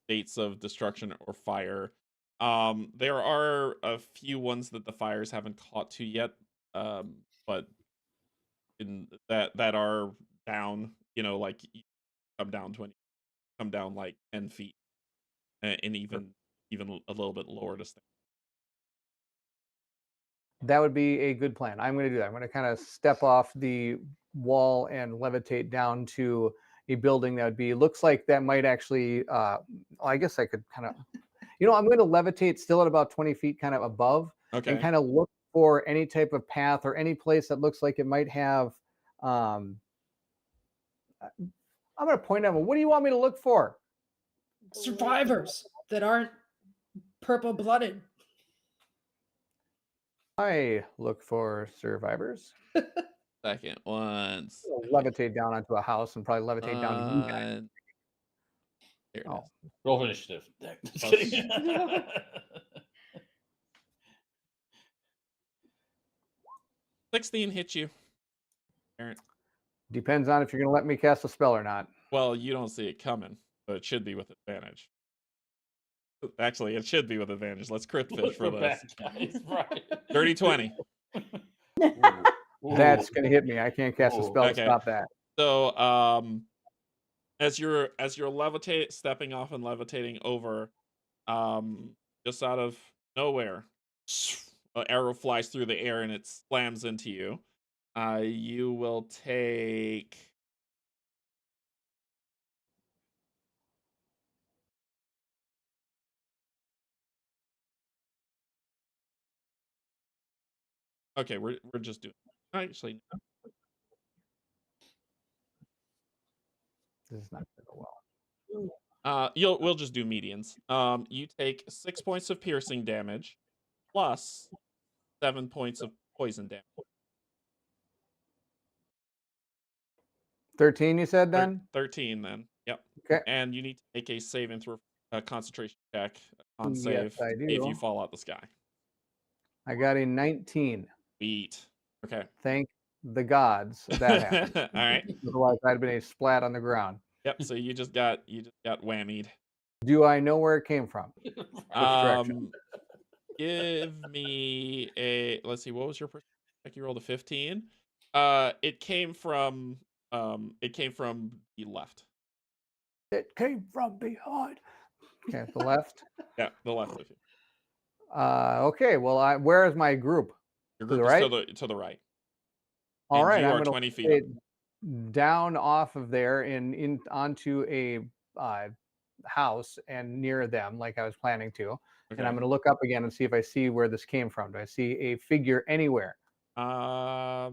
states of destruction or fire. There are a few ones that the fires haven't caught to yet, but in that are down. You know, like you come down like 10 feet, and even a little bit lower to stay. That would be a good plan. I'm going to do that. I'm going to kind of step off the wall and levitate down to a building that would be, looks like that might actually, I guess I could kind of, I'm going to levitate still at about 20 feet kind of above Okay. and kind of look for any type of path or any place that looks like it might have, I'm going to point at them. What do you want me to look for? survivors that aren't purple blooded. I look for survivors. Second ones. I'll levitate down onto a house and probably levitate down to you guys. Here it Oh. is. Roll for initiative. Just Oh, kidding. 16 hits you. Aaron. Depends on if you're going to let me cast a spell or not. Well, you don't see it coming, but it should be with advantage. Actually, it should be with advantage. Let's crit fish for We're this. back, guys. Right. Dirty 20. That's going to hit me. I can't cast a spell Okay. to stop that. So, as you're stepping off and levitating over, just out of nowhere, an arrow flies through the air and it slams into you. You will take. Okay, we're just doing. Actually, This is not going to go well. we'll just do medians. You take 6 points of piercing damage, plus 7 points of poison damage. 13, you said then? 13 then. Yep. Okay. And you need to make a save and throw a concentration check on Yes, save I if do. you fall out the sky. I got a 19. Beat. Okay. Thank the gods that happened. All right. Otherwise, I'd have been a splat on the ground. Yep. So you just got whammied. Do I know where it came from? Which direction? Give me a. Let's see. What was your perception check? You rolled a 15. It came from the left. It came from behind. Okay, the left. Yeah, the left of you. Okay, well, where is my group? Your To the group right? is to the right. All And right, you I'm are going 20 to feet up. down off of there and in onto a house and near them, like I was planning to. Okay. And I'm going to look up again and see if I see where this came from. Do I see a figure anywhere? No.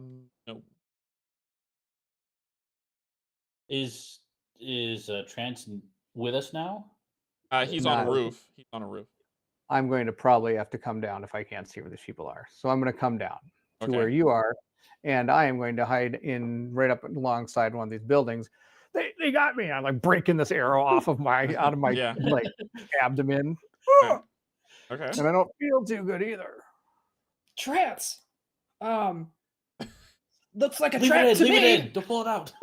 Is Trance with us now? He's on Not- a roof. He's on a roof. I'm going to probably have to come down if I can't see where these people are. So I'm going to come down to Okay. where you are, and I am going to hide in right up alongside one of these buildings. They got me. I'm like breaking this arrow off of out of my Yeah. like abdomen, Okay. Okay. and I don't feel too good either. Trance. Looks like a Leave trap it in. to Leave me. it in. Don't pull it out.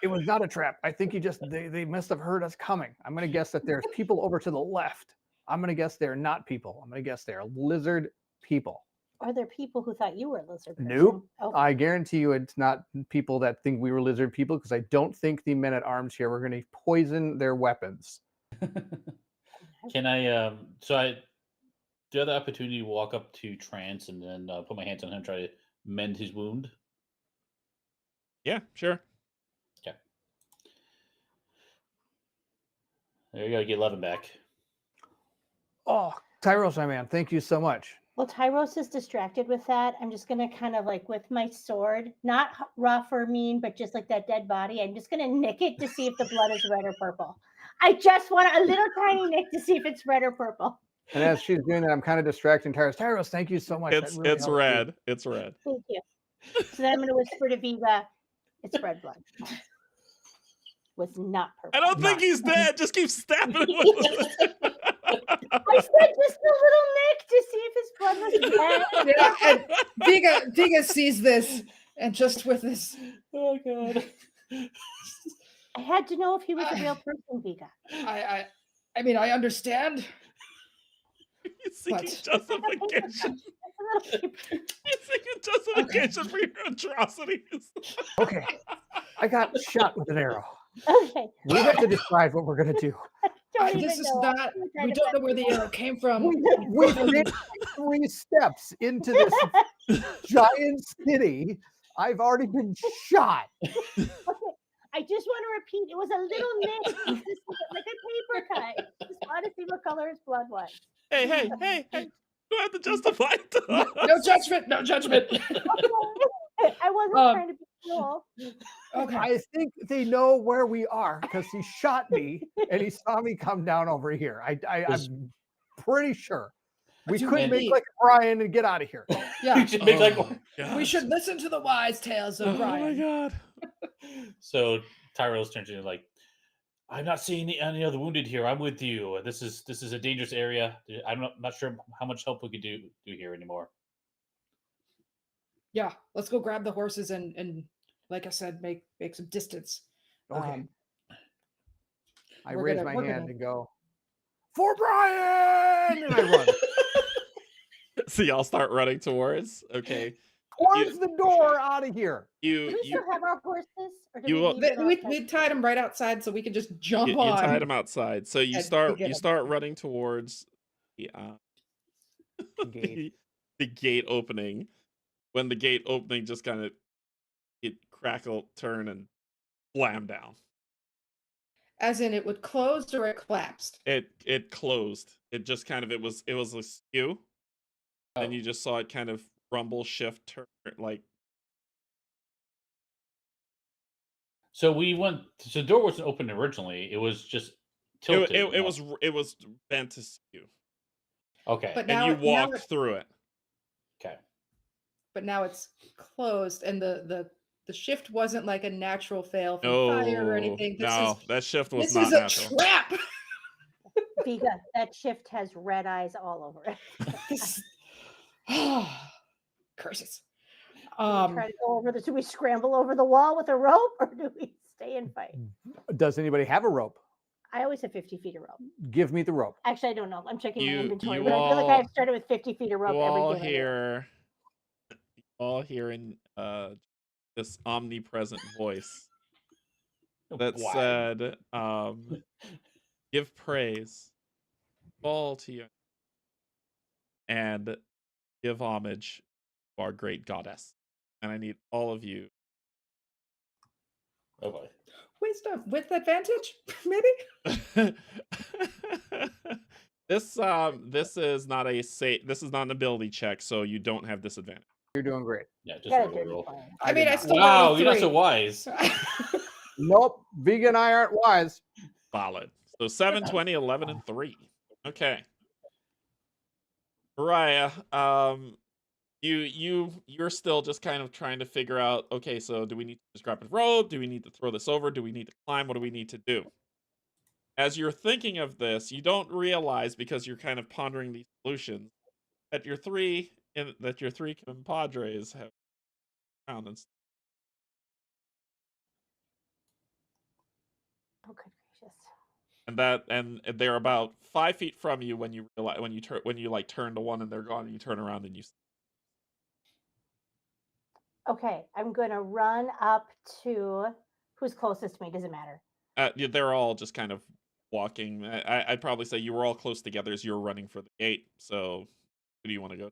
It was not a trap. I think they must have heard us coming. I'm going to guess that there's people over to the left. I'm going to guess they're not people. I'm going to guess they're lizard people. Are there people who thought you were a lizard person? Nope. Oh, I guarantee you it's not people that think we were lizard people, because I don't think the men at arms here were going to poison their weapons. Can I? So I do have the opportunity to walk up to Trance and then put my hands on him, try to mend his wound. Yeah, sure. Okay. There you go. Get 11 back. Oh, Tyros, my man, thank you so much. well, Tyros is distracted with that. I'm just gonna kind of like with my sword, not rough or mean, but just like that dead body. I'm just gonna nick it to see if the blood is red or purple. I just want a little tiny nick to see if it's red or purple. And as she's doing that, I'm kind of distracting Tyros. Tyros, thank you so much. That It's really it's helped me. red. It's red. Thank you. So then I'm gonna whisper to Viva, it's red blood. Was not purple. I don't think he's dead. Just keep stabbing him with I said just a little nick to see if his blood was red. Yeah, and Viga sees this, and just with this, Oh god. I had to know if he was a real person, Viga. I mean, I understand. He's seeking What? justification. He's seeking justification for your atrocities. Okay. I got shot with an arrow. Okay. We have to decide what we're going to do. Don't even This is know. not. We don't know where the arrow came from. We've made 3 steps into this giant city. I've already been shot. Okay. I just want to repeat, it was a little nick. This was like a paper cut. Just want to see what color his blood was. Hey. You have to justify it to us. No judgment. No judgment. Okay. I wasn't trying to be cruel. Okay. I think they know where we are because he shot me and he saw me come down over here. I'm pretty sure. We Too couldn't many. make like Brian and get out of here. Yeah. We should make like. God. We should listen to the wise tales of Oh my Brian. god. So Tyrell's turns to you like, I'm not seeing any other wounded here. I'm with you. This is a dangerous area. I'm not sure how much help we could do here anymore. Yeah, let's go grab the horses and like I said, make some distance. Okay. I we're raise gonna- my we're hand gonna- and go, for Brian! And I run So y'all start running towards. Okay. towards the door out of here. Do we You still have our horses? Or do you we will- leave We, them we, outside? we tied him right outside so we could just jump you on. tied him outside. So you And start get you him. start running towards the Gate. the gate opening. When the gate opening just kind of it crackle, turn, and slam down. As in, it would close or it collapsed. It closed. It just kind of it was a skew. And you just saw it kind of rumble, shift, turn, like So we went. So the door wasn't open originally. It was just tilted. it was bent to skew. Okay. But And now, you now walk it- through it. Okay. but now it's closed, and the shift wasn't like a natural fail from No, fire or anything. no, that shift was This not is a natural. trap. Viga, that shift has red eyes all over it. This- Curses. Do we try to go over do we scramble over the wall with a rope or do we stay and fight? Does anybody have a rope? I always have 50 feet of rope. Give me the rope. Actually, I don't know. I'm checking You- my inventory, you but I feel like all- I've started with 50 feet of rope You all every game. in this omnipresent voice that Wow. said, give praise, fall to you, and give homage to our great goddess. And I need all of you. Oh boy. Wisdom with advantage, maybe. This is not this is not an ability check, so you don't have disadvantage. You're doing great. Yeah. Just Got a roll, dirty roll. 20. I mean, did I not. still Wow, rolled you're not three. so wise. Nope. Vega and I aren't wise. Solid. So 7, 20, 11, and 3. Okay. Mariah, you're still just kind of trying to figure out, okay, so do we need to just grab a rope? Do we need to throw this over? Do we need to climb? What do we need to do? As you're thinking of this, you don't realize, because you're kind of pondering these solutions, that your three compadres have found and Oh, good gracious. and they're about 5 feet from you when you realize when you like turn to one and they're gone and you turn around and you Okay, I'm gonna run up to who's closest to me. Doesn't matter. yeah, they're all just kind of walking. I'd probably say you were all close together as you were running for the gate. So who do you want to go?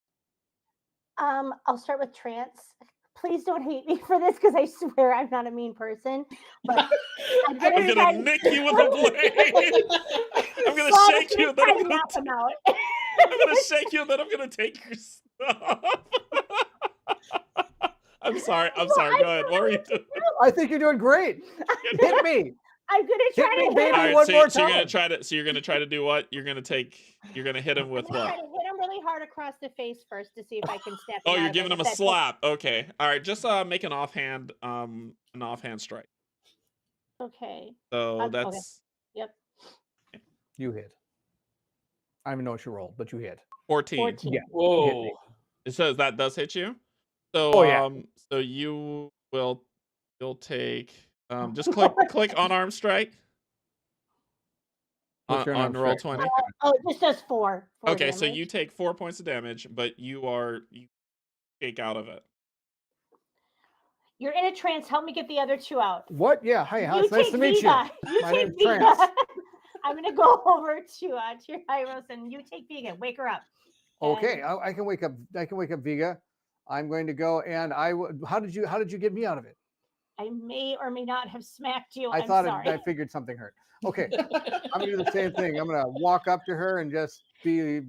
I'll start with Trance. Please don't hate me for this, because I swear I'm not a mean person. But I'm gonna nick you with a blade. I'm gonna shake you, and then I'm gonna shake you, and then I'm gonna take your stuff. I'm sorry. Go ahead. What were you doing? I think you're doing great. Hit me. I'm gonna try Hit me, to baby, hit him. one more So you're gonna time. try to do what? You're gonna hit him with I'm gonna what? try to hit him really hard across the face first to see if I can snap. Oh, him you're out of giving it. him If a that's slap. Okay. All right. Just make an offhand strike. okay. So Okay. that's Yep. You hit. I don't even know what you rolled, but you hit. 14. 14. Yeah. Whoa. It says that does hit you. So Oh, yeah. so you'll take just click unarmed strike What's your on unarmed roll strike? 20. Oh, it just does 4. Okay, so damage. you take 4 points of damage, but you shake out of it. You're in a trance. Help me get the other 2 out. What? Yeah. Hi. You It's nice take to meet Viga. you. My take name's Viga. Trance. I'm gonna go over to your Hyros, and you take Viga. Wake her up. Okay. And I can wake up. I can wake up Viga. I'm going to go, and how did you get me out of it? I may or may not have smacked you. I I'm thought sorry. I figured something hurt. Okay. I'm gonna do the same thing. I'm gonna walk up to her and just be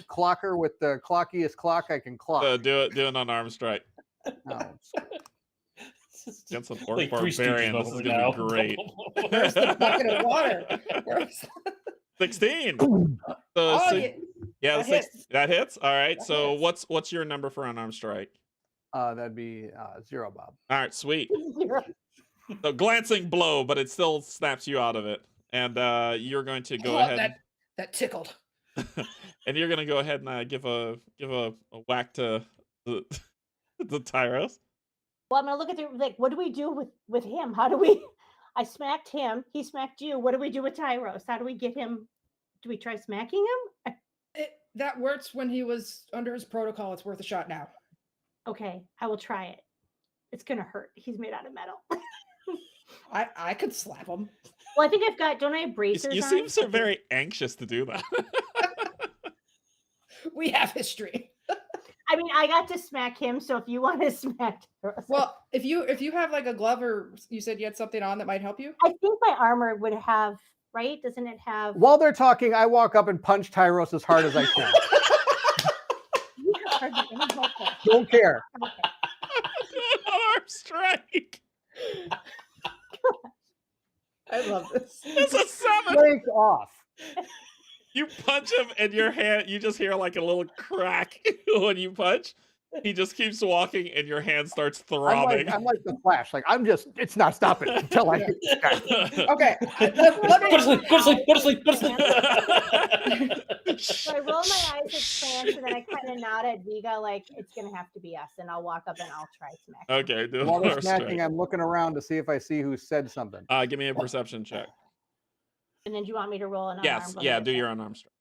clock her with the clockiest clock I can clock. Do an unarmed strike. Oh, Against an orc Like Three barbarian. Stooges This is moment gonna now. be great. Where's the bucket of water? 16. Oh, Yeah, that hits. that hits. All right. That So hits. what's your number for unarmed strike? that'd be 0, Bob. All right, sweet. So glancing blow, but it still snaps you out of it, and you're going to go ahead. That tickled. And you're gonna go ahead and give a whack to the Tyros. Well, I'm gonna look at what do we do with him? How do we? I smacked him. He smacked you. What do we do with Tyros? How do we get him? Do we try smacking him? That works when he was under his protocol. It's worth a shot now. Okay, I will try it. It's gonna hurt. He's made out of metal. I could slap him. Well, I think I've got. Don't I have bracers? You on? seem so very anxious to do that. We have history. I mean, I got to smack him. So if you want to smack, Tyros, Well, if you have like a glove, or you said you had something on that might help you. I think my armor would have. Right? Doesn't it have? While they're talking, I walk up and punch Tyros as hard as I can. You have hardly any help there. Don't care. Okay. Arm strike. I love this. It's a 7. Break off. You punch him, and your hand. You just hear like a little crack when you punch. He just keeps walking, and your hand starts throbbing. I'm like the Flash. Like it's not stopping until I hit this guy. Okay, let me. Go to sleep. Go to sleep. Go to sleep. Go to sleep. So I roll my eyes at Trance, and then I kind of nod at Viga, like it's gonna have to be us, and I'll walk up and I'll try smack. Okay, do While they're another smacking, strike. I'm looking around to see if I see who said something. Give me a perception check. And then do you want me to roll an Yes, unarmed? yeah, do your unarmed strike.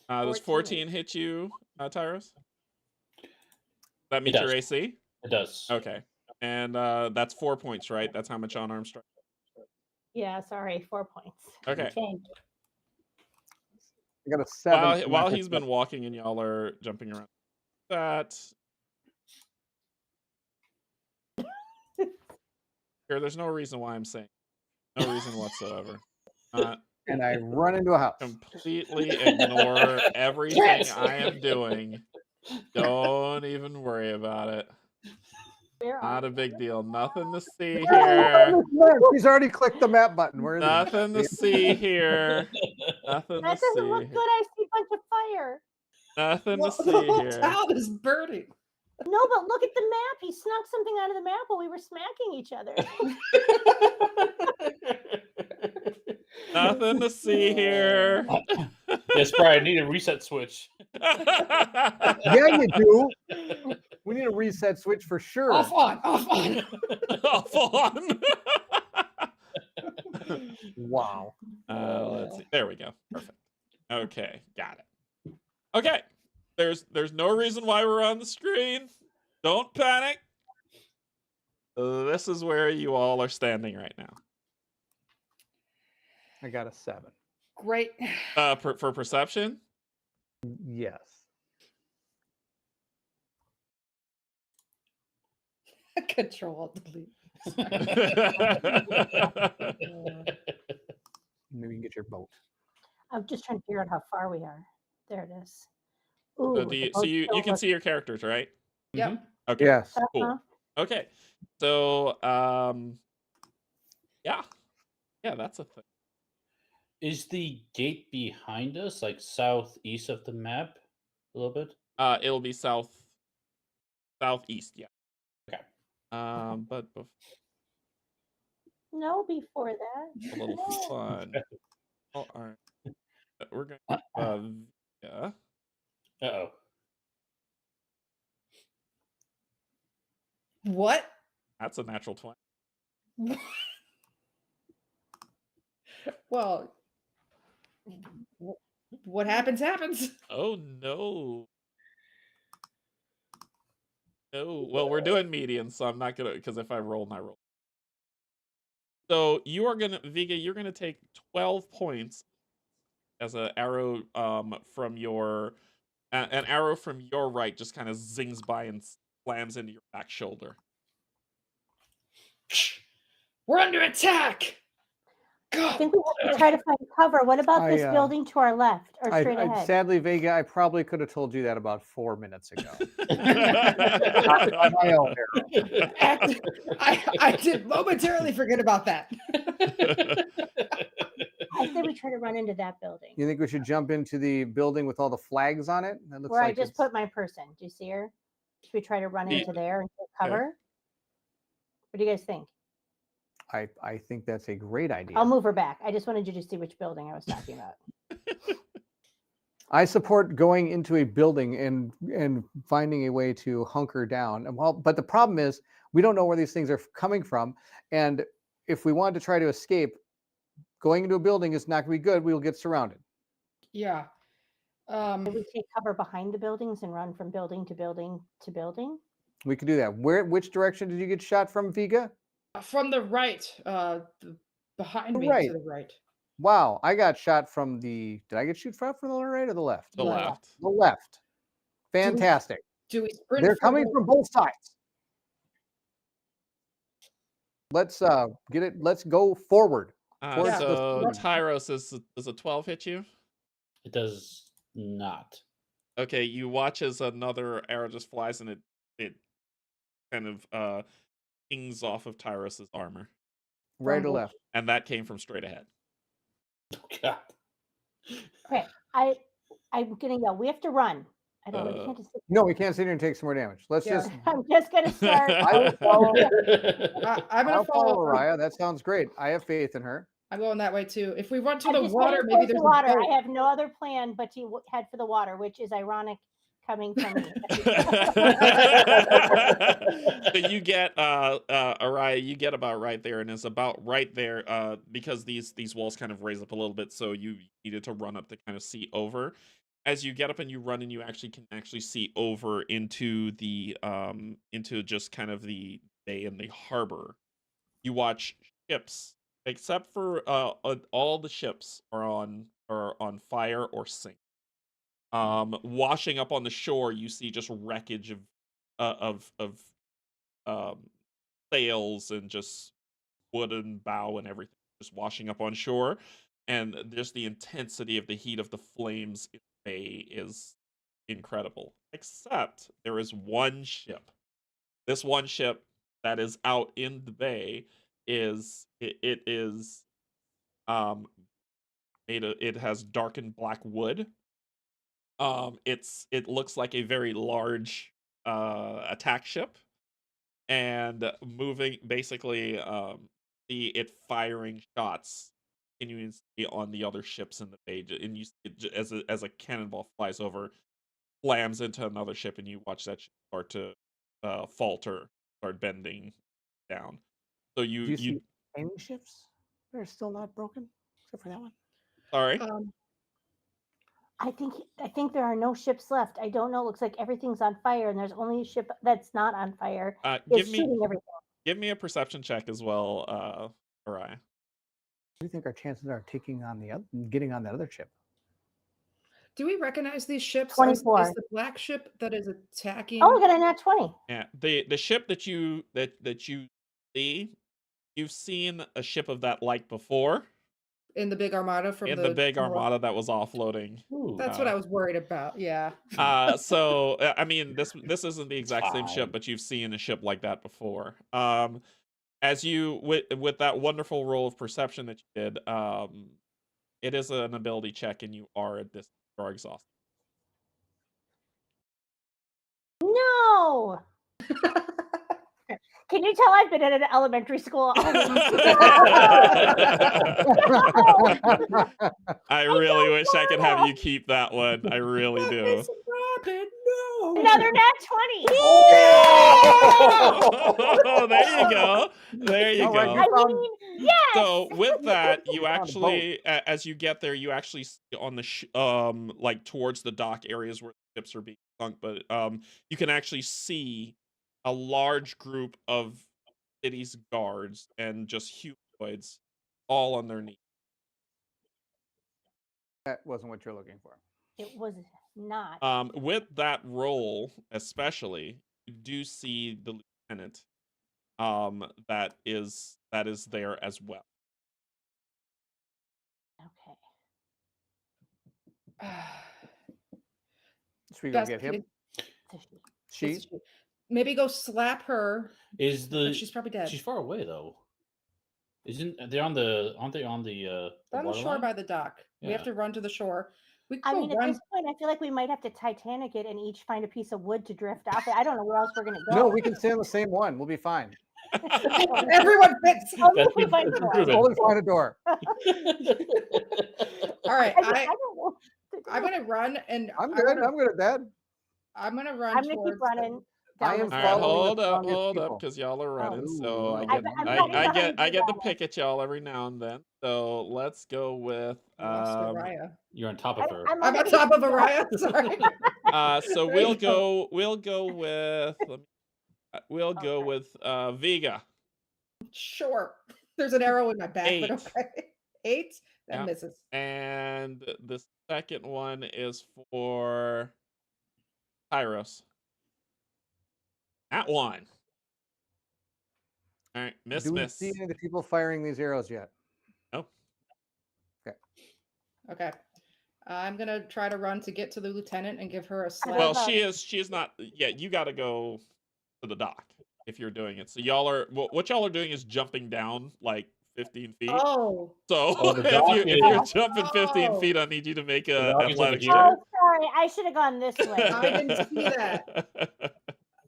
Does 14 hit you, Tyros? That meets your does. AC? It does. Okay. And that's 4 points, right? That's how much unarmed strike. Yeah, sorry, 4 points. Okay. I got a 7. While he's been walking and y'all are jumping around. There's no reason why I'm saying. No reason whatsoever. And I run into a house. Completely ignore everything I am doing. Don't even worry about it. They're Not a on. big deal. Nothing to see Where here. is this map? She's already clicked the map button. Where is it? Nothing to see here. Nothing That to doesn't see look here. good. I see a bunch of fire. Nothing to The see whole here. town is burning. No, but look at the map. He snuck something out of the map while we were smacking each other. Nothing to see here. Yes, Brian, I need a reset switch. Yeah, you do. We need a reset switch for sure. Off on, off on. Off on. Wow. Let's see. There we go. Perfect. Okay, got it. Okay. There's no reason why we're on the screen. Don't panic. This is where you all are standing right now. I got a 7. Great. For perception. Yes. Control delete. Maybe you can get your boat. I'm just trying to figure out how far we are. There it is. Ooh, So, the so boat you still can looks- see your characters, right? Yep. Okay. Yes. Cool. Uh-huh. Okay. So yeah, that's a thing. Is the gate behind us, like southeast of the map, a little bit? It'll be southeast. Yeah. Okay. But No, before that. a little No. fun. All right. We're going. Yeah. Uh-oh. What? That's a natural 20. Well, what happens, happens. Oh no. No. Well, we're doing median, so I'm not gonna, because if I roll, I roll. So you are gonna, Viga, you're gonna take 12 points as an arrow from your an arrow from your right just kind of zings by and slams into your back shoulder. We're under attack. I Go. think we have to try to find cover. What about this I, building to our left or straight ahead? Sadly, Vega, I probably could have told you that about 4 minutes ago. I My own error. I did momentarily forget about that. I say we try to run into that building You think we should jump into the building with all the flags on it? That looks where I like just it's- put my person. Do you see her? Should we try to run Yeah. into there and get cover? What do you guys think? I think that's a great idea. I'll move her back. I just wanted you to see which building I was talking about. I support going into a building and finding a way to hunker down. And but the problem is we don't know where these things are coming from, and if we want to try to escape, going into a building is not going to be good. We will get surrounded. Yeah. Did we take cover behind the buildings and run from building to building to building? We could do that. Which direction did you get shot from, Vega? From the right, behind me Right. to the right. Wow, I got shot from the. Did I get shoot from the right or the left? The Left. left. The left. Fantastic. Do we sprint? They're coming forward? from both sides. Let's get it. Let's go forward. Towards Yeah. So the- Tyros, does a 12 hit you? It does not. Okay, you watch as another arrow just flies and it kind of pings off of Tyros's armor. right or Rumble. left. And that came from straight ahead. Oh, God. Okay, I'm gonna yell. We have to run. I don't know. We can't just sit. No, we can't sit here and take some more damage. Let's Yeah. just. I'm just gonna start. I will follow. I'm gonna I'll follow follow. Araya. That sounds great. I have faith in her. I'm going that way too. If we run to I'm the just water, heading maybe towards there's the a water. boat. I have no other plan but to head for the water, which is ironic coming from me. So you get Araya, you get about right there, and it's about right there because these walls kind of raise up a little bit, so you needed to run up to kind of see over. As you get up and you run, and you can see over into the into just kind of the bay and the harbor. You watch ships, except for all the ships are on fire or sink. Washing up on the shore, you see just wreckage of sails and just wooden bow and everything just washing up on shore, and there's the intensity of the heat of the flames in the bay is incredible. Except there is one ship. This one ship that is out in the bay is it is it has darkened black wood. It looks like a very large attack ship, and moving basically see it firing shots continuously on the other ships in the bay, and you see it as a cannonball flies over, slams into another ship, and you watch that ship start to falter, start bending down. So Do you see any ships that are still not broken, except for that one? sorry. I think there are no ships left. I don't know. It looks like everything's on fire, and there's only a ship that's not on fire. It's shooting everything. Give me a perception check as well, Mariah. What do you think our chances are getting on that other ship? Do we recognize these ships? 24. Is the black ship that is attacking? Oh, I got a nat 20. Yeah, the ship that you see, you've seen a ship of that like before. In the big armada from the big armada that was offloading. Ooh. That's what I was worried about. Yeah. So I mean, this isn't the exact same ship, but you've seen a ship like that before. As you with that wonderful roll of perception that you did, it is an ability check, and you are exhausted. No. Can you tell I've been at an elementary school? I really wish I could have you keep that one. I really do. Another nat 20. Oh, there you go. There you go. I mean, yes. So with that, you actually, as you get there, you actually see on the like towards the dock areas where the ships are being sunk, but you can actually see a large group of city's guards and just humanoids all on their knees. That wasn't what you're looking for. It was not. With that roll, especially, you do see the lieutenant that is there as well. Okay. Should we go get him? She? Maybe go slap her. She's probably dead. She's far away though. Aren't they on the They're on the shore waterline? by the dock. Yeah. We have to run to the shore. I mean, at this point, I feel like we might have to Titanic it and each find a piece of wood to drift off. I don't know where else we're gonna go. No, we can stay on the same one. We'll be fine. Everyone fits. Only if we find a door. Only find a door. All right, I don't know. I'm gonna run and I'm good. I'm good at that. I'm gonna run. I'm gonna keep running. I am All right, following hold up, because y'all are running. So I get to pick at y'all every now and then. So let's go with You're on top of her. I'm on top of Araya. Sorry. So we'll go with Vega. Sure. There's an arrow in my back, 8. but okay. 8? That misses. And the second one is for Tyros. That one. All right, miss. Do we see any of the people firing these arrows yet? No. Okay. I'm gonna try to run to get to the lieutenant and give her a slap. Well, she is not. Yeah, you got to go to the dock if you're doing it. So what y'all are doing is jumping down like 15 feet. Oh. So if you're jumping 15 feet, I need you to make a athletics check. Oh, sorry, I should have gone this way. I didn't see that.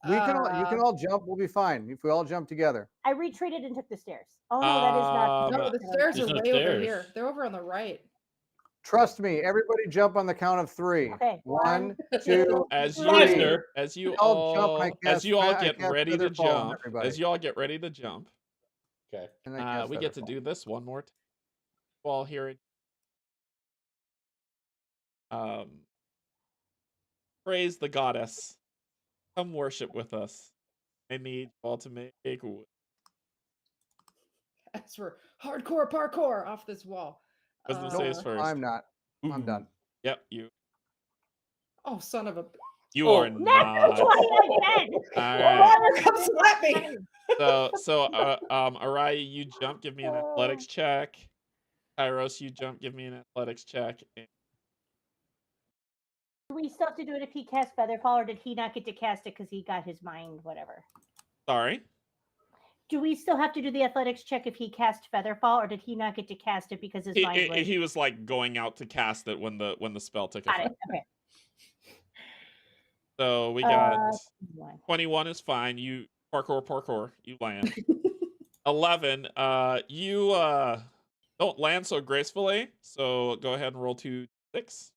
You can all jump. We'll be fine if we all jump together. I retreated and took the stairs. Oh no, that is not. No, the stairs are no way over stairs. here. They're over on the right. Trust me. Everybody jump on the count of 3. Okay. 1, 2, As 3. you All jump, all I cast get ready to feather fall on jump, everybody. as you all get ready to jump, Okay. And I cast we feather get to fall. do this one more time. While here, praise the goddess. Come worship with us. I need you all to make wood. As for hardcore parkour off this wall. Wisdom saves first. I'm not. I'm Ooh. done. Yep, you. Oh, son of a. You are not. All right. Come slap me. So, Araya, you jump. Give me an athletics check. Tyros, you jump. Give me an athletics check. Do we still have to do it if he cast Featherfall, or did he not get to cast it because he got his mind, whatever? Sorry. Do we still have to do the athletics check if he cast Featherfall, or did he not get to cast it because his mind was... He was like going out to cast it when the spell took Got effect. it. Okay. So we got 21. 21 is fine. You parkour, you land. 11, you don't land so gracefully, so go ahead and roll 2 6.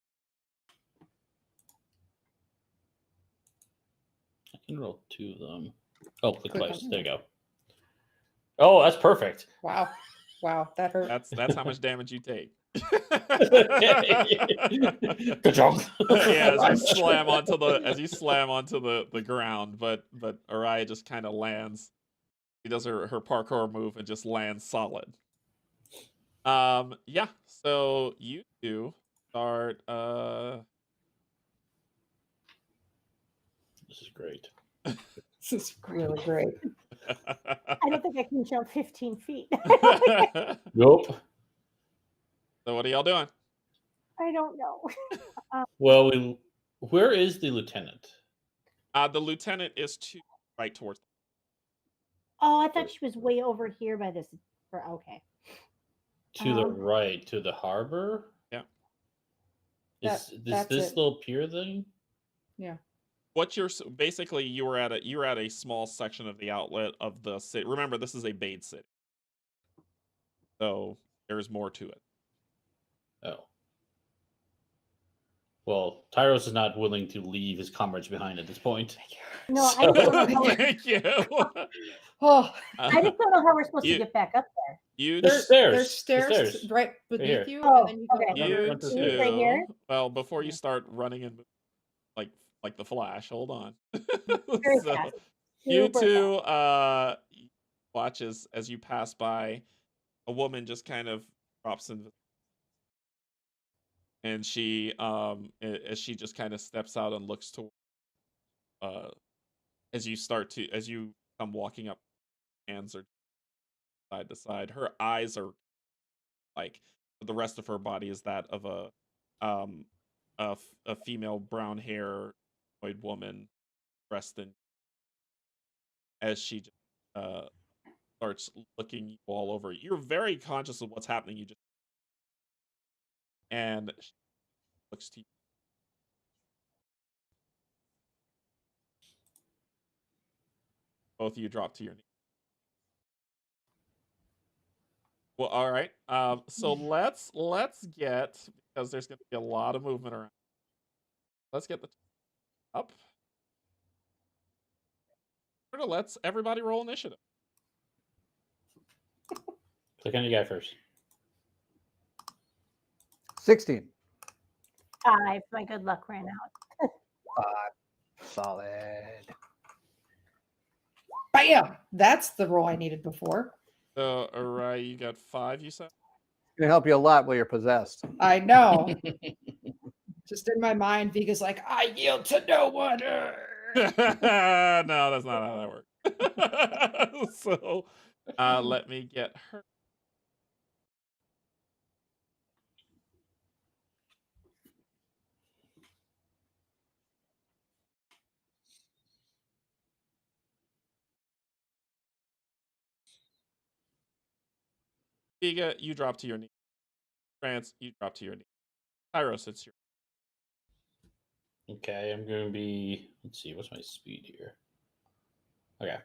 I can roll 2 of them. Oh, click Click twice. on- There you go. Oh, that's perfect. Wow. Wow, that hurt. That's how much damage you take. Good job. Yeah, as you slam onto the ground, but Araya just kind of lands. She does her parkour move and just lands solid. Yeah. So you two start. This is great. This is really great. I don't think I can jump 15 feet. Nope. So what are y'all doing? I don't know. Well, where is the lieutenant? The lieutenant is right towards. Oh, I thought she was way over here by this. Okay. To the right, to the harbor? Yeah. Is That's this it. little pier thing? Yeah. What you're basically you're at a small section of the outlet of the city. Remember, this is a Bade city, so there's more to it. Oh. Well, Tyros is not willing to leave his comrades behind at this point. No, I don't know how we're, Thank you. Oh, I just don't know how we're supposed to get back up there. You There's there's stairs. stairs right beneath here. you, Oh, and then you go okay. up. You Run through two. Right here? Well, before you Yeah. start running and like the Flash, hold on. Very So, fast. you Super two fast. watch as you pass by, a woman just kind of drops in, and she as she just kind of steps out and looks toward as you come walking up, hands are side to side. Her eyes are like the rest of her body is that of a female brown hair woman dressed in, as she starts looking you all over. You're very conscious of what's happening. And she looks to you. Both of you drop to your knees. Well, all right. So let's get, because there's going to be a lot of movement around. Let's get the up. Let's everybody roll initiative. Click on your guy first. 16. 5. My good luck ran out. Solid. Bam! That's the roll I needed before. So, Araya, you got 5, you said? It's going to help you a lot while you're possessed. I know. Just in my mind, Viga's like, I yield to no one. No, that's not how that works. So, let me get her. Viga, you drop to your knee. France, you drop to your knee. Tyros, it's your. Okay, I'm going to be... Let's see, what's my speed here? Okay.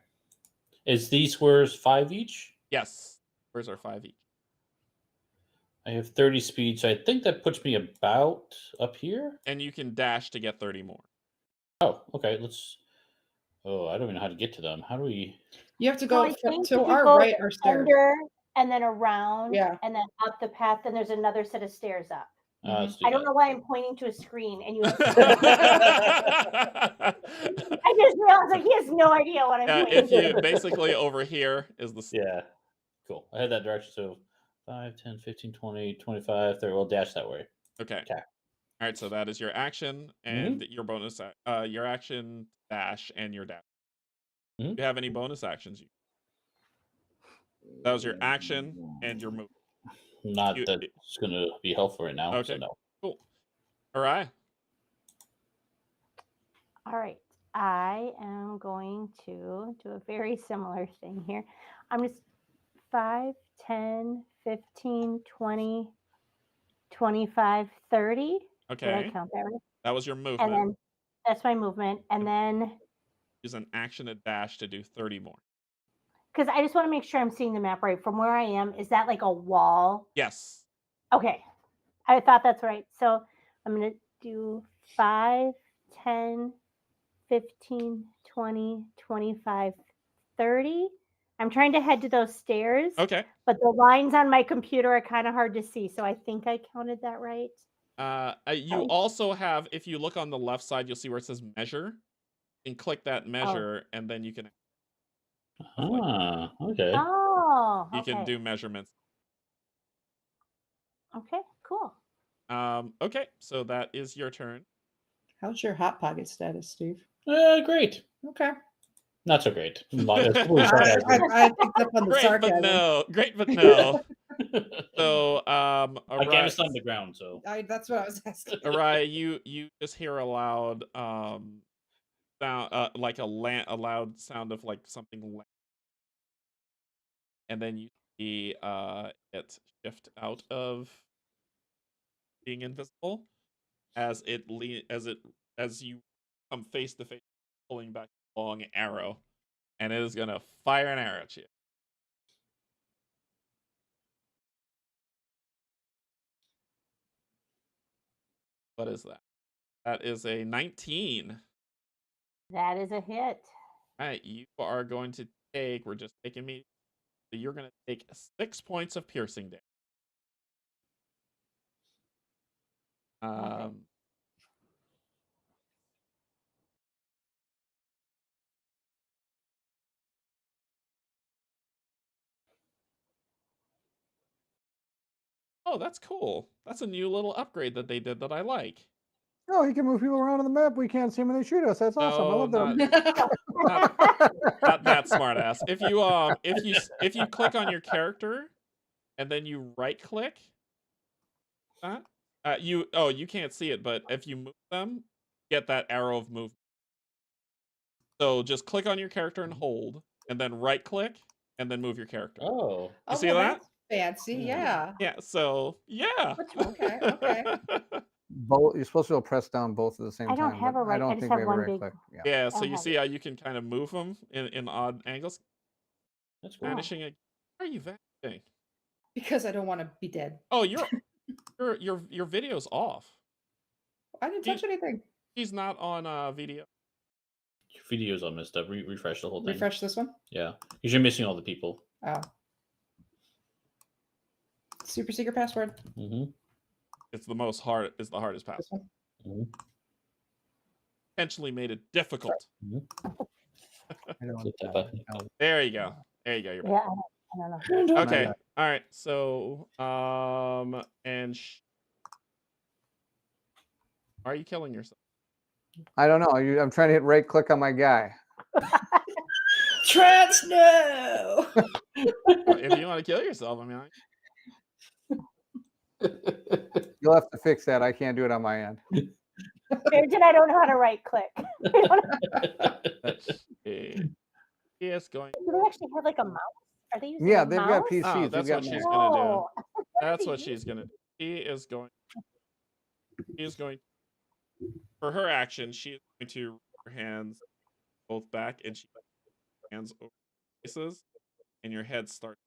Is these squares 5 each? Yes. Where's our 5 each? I have 30 speed, so I think that puts me about up here. And you can dash to get 30 more. Oh, okay, let's... Oh, I don't even know how to get to them. How do we... You have to Well, go I think to if you our go right or stairs. under and then around, Yeah. and then up the path, then there's another set of stairs up. let's do I don't that. know why I'm pointing to a screen, and you have I I just realized like he has no idea what I'm pointing if you to. basically over here is the Yeah, cool. I had that direction, so 5, 10, 15, 20, 25, 30. We'll dash that way. okay. Okay. All right, so that is your action and your bonus your action dash and your dash. Do you have any bonus actions? That was your action and your move. Not that it's going to be helpful right now, Okay. so no. Cool. All right. All right. I am going to do a very similar thing here. I'm just 5, 10, 15, 20, 25, 30. Did I Okay. count that right? That was your And movement. then that's my movement. And then, Use an action to dash to do 30 more. because I just want to make sure I'm seeing the map right. From where I am, is that like a wall? Yes. Okay. I thought that's right. So I'm going to do 5, 10, 15, 20, 25, 30. I'm trying to head to those stairs. Okay. But the lines on my computer are kind of hard to see. So I think I counted that right. You also have, if you look on the left side, you'll see where it says measure. And click that measure, and then you can. Okay. Oh, You okay. can do measurements. Okay, cool. Okay, so that is your turn. How's your hot pocket status, Steve? Great. Okay. Not so great. I picked up on the Great, sarcasm. but no. Great, but no. So, Again, it's on the ground, so. That's what I was asking. Araya, you just hear a loud sound, like a loud sound of like something, and then you see it shift out of being invisible as you come face to face, pulling back a long arrow, and it is gonna fire an arrow at you. What is that? That is a 19. That is a hit. All right, you are going to take. We're just taking me. So you're going to take 6 points of piercing damage. Okay. Oh, that's cool. That's a new little upgrade that they did that I like. Oh, he can move people around on the map. We can't see them when they shoot us. That's awesome. I love that. Not that smart ass. If you click on your character and then you right click, you can't see it, but if you move them, get that arrow of movement. So just click on your character and hold, and then right click and then move your character. Oh. You see that? Fancy, yeah. Yeah. So yeah. Okay. Both. You're supposed to be able to press down both at the same time. I don't have a right. I don't I just think have we have a one right big. click. Yeah. Yeah. So I you have see it. how you can kind of move them in odd angles. That's cool. Vanishing. Why are you vanishing? Because I don't want to be dead. Oh, your video's off. I didn't touch anything. He's not on video. Your video's all messed up. Refresh the whole thing. Refresh this one? Yeah. Because you're missing all the people. Oh. Super secret password. Mm-hmm. It's the hardest pass. This one? Mm-hmm. Intentionally made it difficult. Click that button. There you go. You're back. Yeah, I don't know. Okay. All right. So, and why are you killing yourself? I don't know. I'm trying to hit right click on my guy. Trans, no! If you want to kill yourself, I mean. You'll have to fix that. I can't do it on my end. Virgin, I don't know how to right click. Yes, going. Do they actually have like a mouse? Are they using Yeah, a they've mouse? got PCs. Oh, that's They've what got she's mouse. gonna do. Oh, That's what she's gonna do. She is going. For her action, she is going to rub her hands both back, and she hands over faces, and your head starts.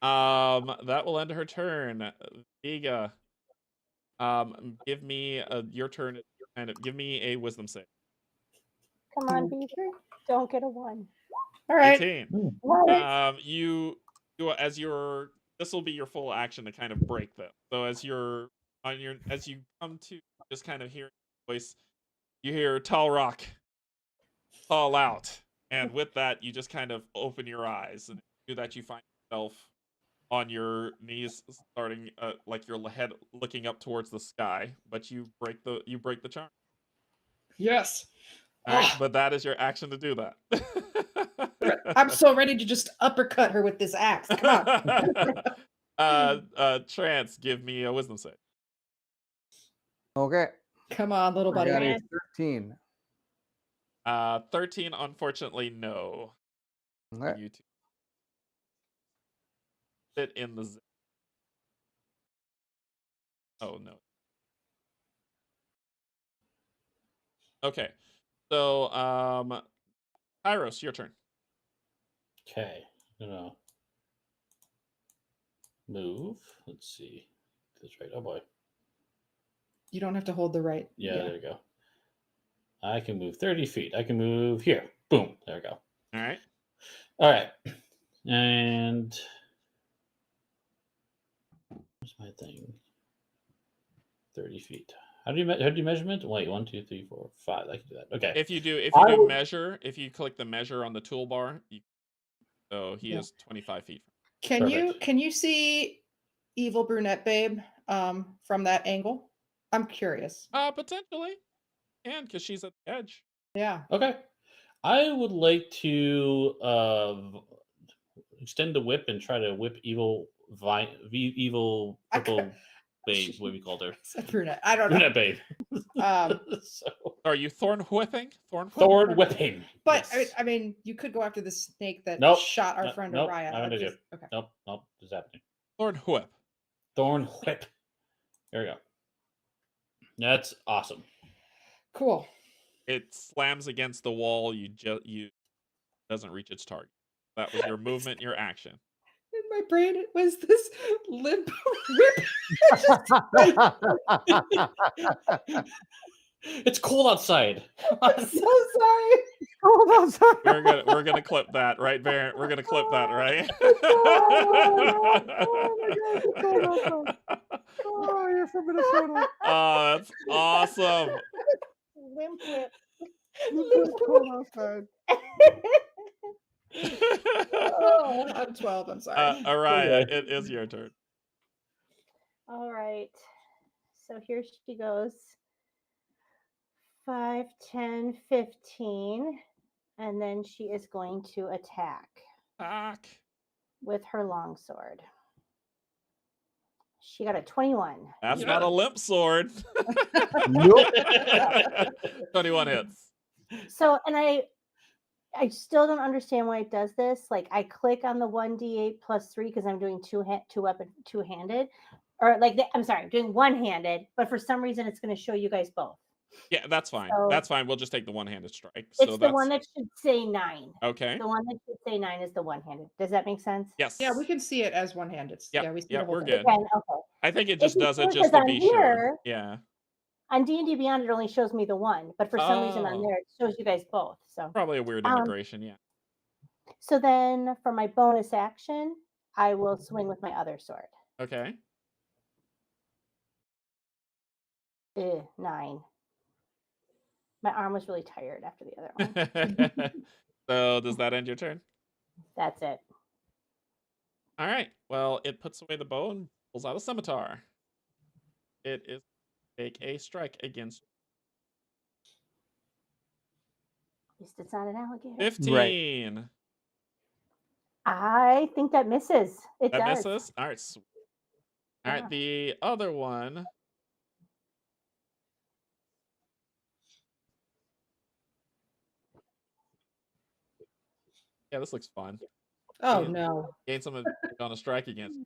That will end her turn. Vega, give me your turn. Kind of give me a wisdom save. come on, Beaver. Don't get a 1. All right. 18. What? You as your this will be your full action to kind of break them. So as you come to just kind of hear voice, you hear Tall Rock call out, and with that you just kind of open your eyes, and do that you find yourself on your knees, starting like your head looking up towards the sky, but you break the charm. Yes. All right, but that is your action to do that. I'm so ready to just uppercut her with this axe. Come on. Trance, give me a wisdom save. Okay. Come on, little I buddy. got a 13. 13, unfortunately, no. Okay. You two fit in the zip. Oh, no. Okay. So, Kairos, your turn. Okay. I'm gonna move. Let's see. That's right. Oh boy. You don't have to hold the right. Yeah, there we go. I can move 30 feet. I can move here. Boom. There we go. All right. All right. And where's my thing? 30 feet. How do you measurement? Wait, 1, 2, 3, 4, 5. I can do that. Okay. If you do measure, if you click the measure on the toolbar, so he is 25 feet. Can Perfect. you see evil brunette babe from that angle? I'm curious. Potentially. And because she's at the edge. Yeah. Okay. I would like to extend the whip and try to whip evil purple babe. What we called her? Said brunette. I don't know. Brunette babe. So, are you thorn whipping? Thorn whipping. But Yes. I mean, you could go after the snake that Nope. shot our friend Nope. Orion. Not gonna do. Okay. Nope. This is happening. Thorn whip. Thorn whip. There we go. That's awesome. Cool. It slams against the wall. You doesn't reach its target. That was your movement, your action. In my brain, it was this limp whip. It's cold outside. I'm so sorry. Cold outside. We're gonna clip that, right, Barrett? We're gonna clip that, right? Oh my God, it's cold outside. Oh, you're from Minnesota. Oh, that's awesome. Limp whip. It's cold outside. Oh, I'm 12. I'm sorry. Araya, it is your turn. All right. So here she goes. 5, 10, 15. And then she is going to attack with her longsword. She got a 21. That's not a limp sword. Nope. 21 hits. So, and I still don't understand why it does this. Like, I click on the 1d8 plus 3 because I'm doing two-handed, or like I'm sorry, doing one-handed. But for some reason, it's going to show you guys both. Yeah, that's fine. So, that's fine. We'll just take the one-handed strike. It's So the one that should say 9. Okay. The one that should say 9 is the one-handed. Does that make sense? Yes. Yeah, we can see it as one-handed. Yep. Yeah, we see Yep, the whole we're thing. good. Okay. I think it just does it Because just to on be here, sure. Yeah. On D&D Beyond, it only shows me the one, but for some reason on Oh. there, it shows you guys both. So Probably a weird integration, yeah. So then for my bonus action, I will swing with my other sword. Okay. 9. My arm was really tired after the other one. So does that end your turn? That's it. All right. Well, it puts away the bow and pulls out a scimitar. It is take a strike against At least it's not an alligator. 15. Right. I think that misses. It That does. misses. All right. All right. Yeah. The other one. Yeah, this looks fun. Oh, no. Gain some on a strike against.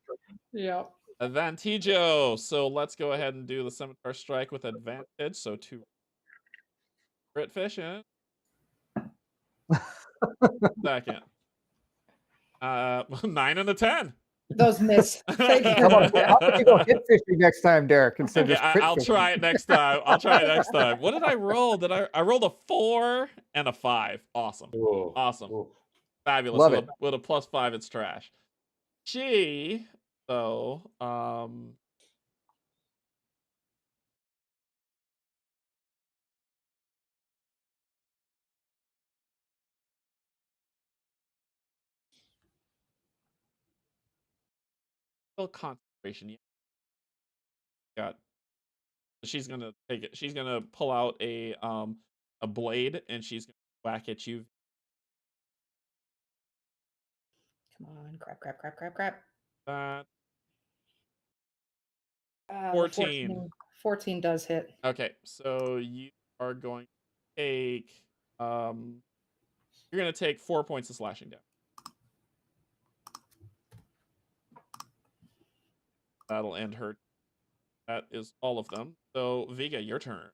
Yeah. Advantaggio. So let's go ahead and do the scimitar strike with advantage. So 2 crit fish in it. Second. 9 and a 10. Those miss. Thank you. How about you go hit fishing next time, Derek, instead of just Yeah, crit I'll fishing? try it next time. What did I roll? I rolled a 4 and a 5. Awesome. Whoa. Awesome. Whoa. Fabulous. Love with, it. with a +5, it's trash. She, though, still concentration. Got. She's gonna take it. She's gonna pull out a blade and she's gonna whack at you. Come on. Crap. Uh, 14. 14. 14 does hit. Okay, so you are going take you're gonna take 4 points of slashing damage. That'll end her. That is all of them. So Vega, your turn.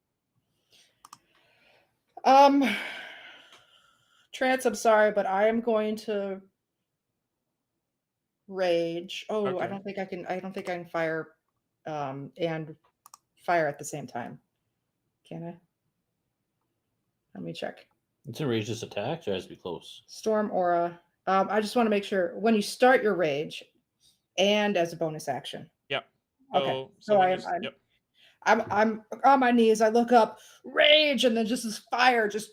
Trance, I'm sorry, but I am going to rage. Oh, Okay. I don't think I can fire and fire at the same time. Can I? Let me check. It's a rage just attack, or it has to be close. Storm aura. I just want to make sure when you start your rage and as a bonus action. Yep. Okay. So So when you- yep. I'm on my knees. I look up, rage, and then just this fire just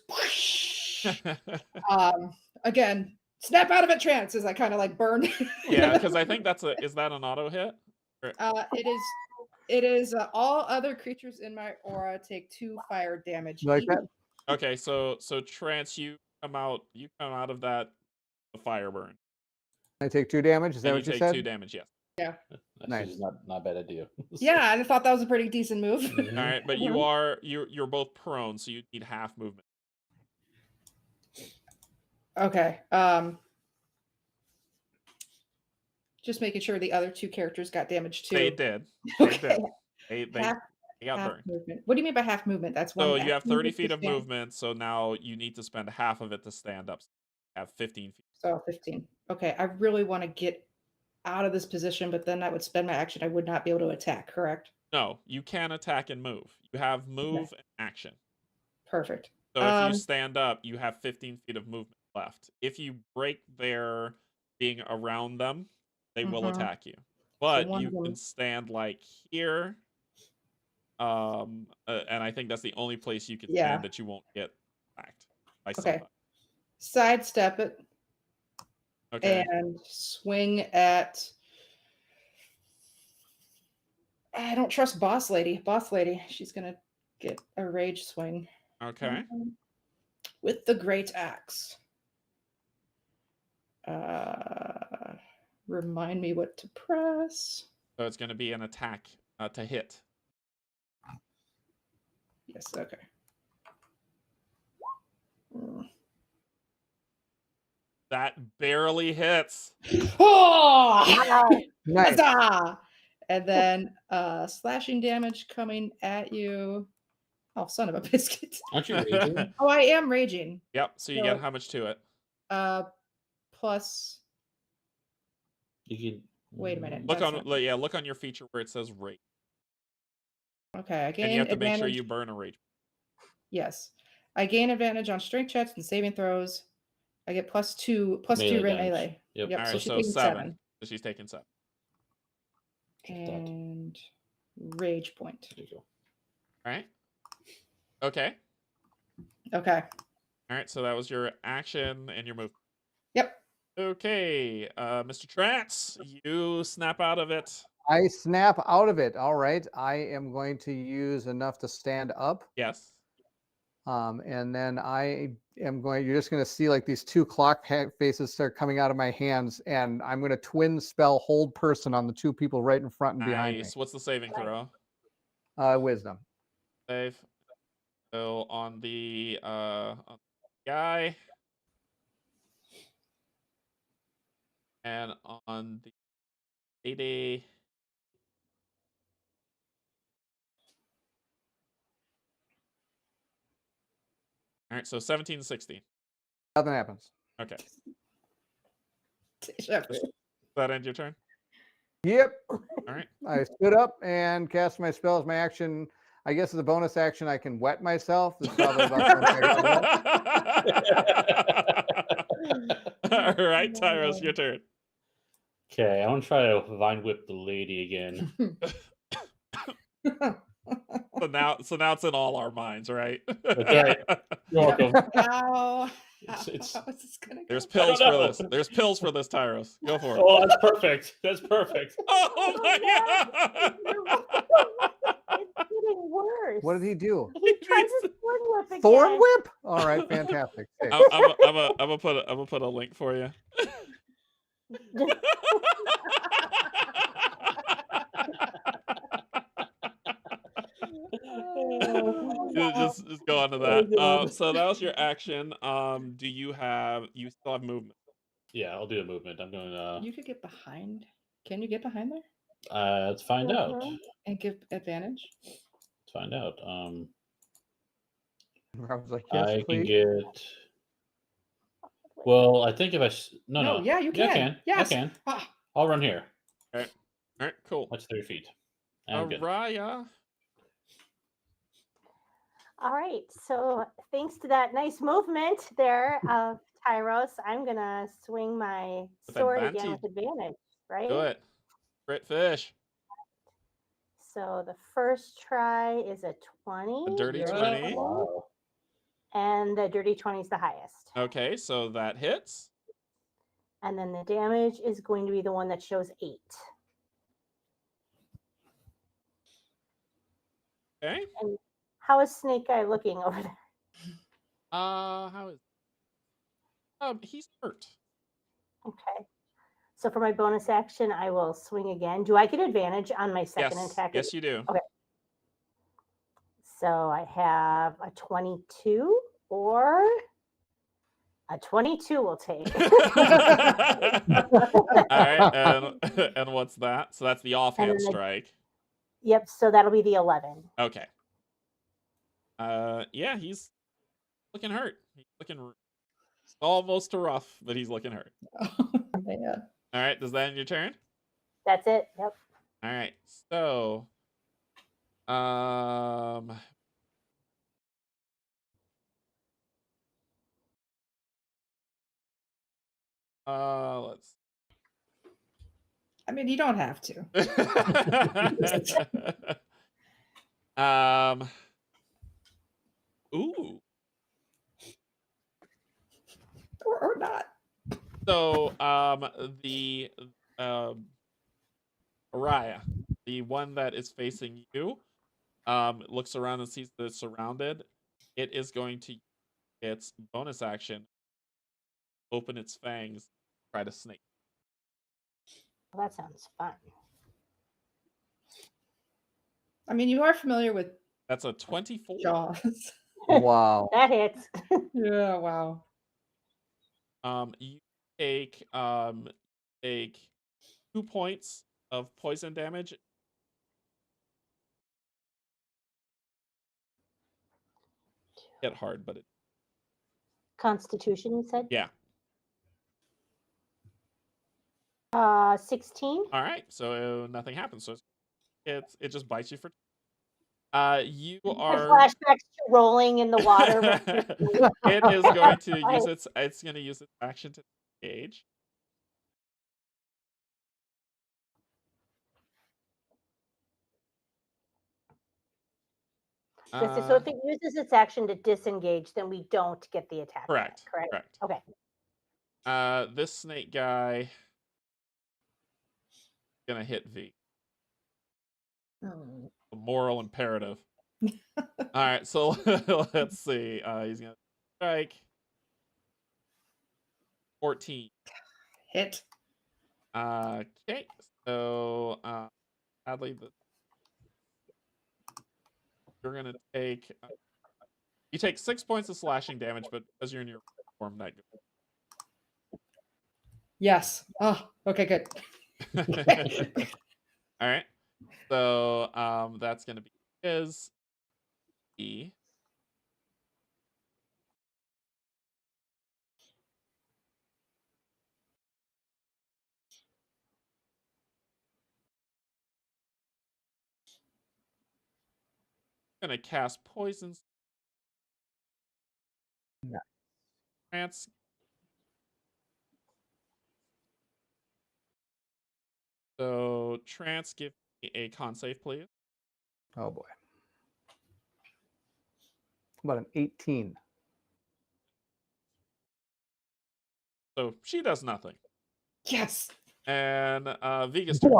again, snap out of it, trance, as I kind of like burn. Yeah, because I think is that an auto hit? It is all other creatures in my aura take 2 fire damage. You like each. that? Okay, so Trance, you come out of that fire burn. I take 2 damage. Is that And what you take said? 2 damage, yes. Yeah. Nice. Nice. Not a bad idea. Yeah, I thought that was a pretty decent move. Mhm. All right, but you're both prone, so you need half movement. Okay. Just making sure the other 2 characters got damaged too. They did. Okay. They Half- got half burned. movement. What do you mean by half movement? That's one. So you have 30 to feet of stand. movement, so now you need to spend half of it to stand up. You have 15 feet. So 15. Okay, I really want to get out of this position, but then I would spend my action. I would not be able to attack, correct? No, you can attack and move. You have move and action. Perfect. So if you stand up, you have 15 feet of movement left. If you break their being around them, they will attack you. But one you of them- can stand like here. And I think that's the only place you can Yeah. stand that you won't get attacked by Okay. somebody. Sidestep it Okay. and swing at. I don't trust Boss Lady. Boss Lady, she's gonna get a rage swing. Okay. With the great axe. Remind me what to press. So it's going to be an attack to hit. Yes, okay. That barely hits. Oh! Nice. Huzzah! And then slashing damage coming at you. Oh, son of a biscuit. Aren't you raging? Oh, I am raging. Yep. So you get how much to it? Plus. You can Wait a minute. Look that's on not- look on your feature where it says rage. Okay, I gain And you have to advantage. make sure you burn a rage. Yes, I gain advantage on strength checks and saving throws. I get plus two Melee damage. melee. Yep. Yep. All So right, she's so taking 7. So she's taking 7. Just that. And rage point. There you go. All right. Okay. Okay. All right. So that was your action and your move. Yep. Okay, Mr. Trance, you snap out of it. I snap out of it. All right. I am going to use enough to stand up. Yes. And then I am going, you're just going to see like these 2 clock faces start coming out of my hands. And I'm going to twin spell hold person on the 2 people right in front and behind me. Nice. What's the saving throw? Wisdom. Save. So on the guy. And on the lady. All right, so 17 to 16. Nothing happens. Okay. Yep. Does that end your turn? Yep. All right. I stood up and cast my spell as my action. I guess as a bonus action, I can wet myself. This is probably about the only thing I can do. All right, Tyros, your turn. Okay, I want to try to vine whip the lady again. So now it's in all our minds, right? That's right. You're welcome. How It's- how is this gonna go? There's I pills don't for know. this. There's pills for this, Tyros. Go for it. Oh, that's perfect. That's perfect. Oh my god! It's getting worse. What did he do? He tried to thorn whip again. Thorn whip? All right, fantastic. Hey, I'm gonna put a link for you. Just go on to that. So that was your action. You still have movement? Yeah, I'll do a movement. I'm going to. You could get behind. Can you get behind there Let's find out. and give advantage? Let's find out. I was like, yes, I can please. get. Well, I think if I no. Yeah, you can. I can. Yes. I can. Ah. I'll run here. All right, cool. That's 3 feet. I'm good. Araya. All right. So thanks to that nice movement there of Tyros, I'm gonna swing my With sword advantage. again with advantage. Right. Do it. Crit fish. So the first try is a 20. A dirty 20. Wow. And the dirty 20 is the highest. Okay, so that hits. And then the damage is going to be the one that shows 8. Okay. And how is Snake Eye looking over there? How is? He's hurt. Okay. So for my bonus action, I will swing again. Do I get advantage on my second attack? Yes, you do. Okay. So I have a 22 or a 22 will take. All right, and what's that? So that's the offhand strike. Yep, so that'll be the 11. Okay. Yeah, he's looking hurt. He's looking almost rough, but he's looking hurt. Yeah. All right, does that end your turn? That's it. Yep. All right, so let's. I mean, you don't have to. Ooh. Or not. So, the Araya, the one that is facing you, looks around and sees that it's surrounded. It is going to use its bonus action, open its fangs, try to snake. Well, that sounds fun. I mean, you are familiar with That's a 24. Jaws. Wow. That hits. Yeah, wow. You take 2 points of poison damage. Hit hard, but it. Constitution, you said? Yeah. 16. All right, so nothing happens. So it just bites you for. You are. Flashbacks to rolling in the water. It is going to use its. It's going to use its action to engage. So if it uses its action to disengage, then we don't get the attack. Correct. Back, correct. Correct. Okay. This snake guy gonna hit V. Oh. A moral imperative. All right, so let's see. He's gonna strike. 14. Hit. Okay, so sadly, you're gonna take. You take 6 points of slashing damage, but because you're in your form, that goes. Yes. Oh, okay, good. All right. So that's gonna be his E. Gonna cast poison. No. Trance. So Trance, give me a con save, please. Oh boy. About an 18. So she does nothing. Yes. And Vega's turn.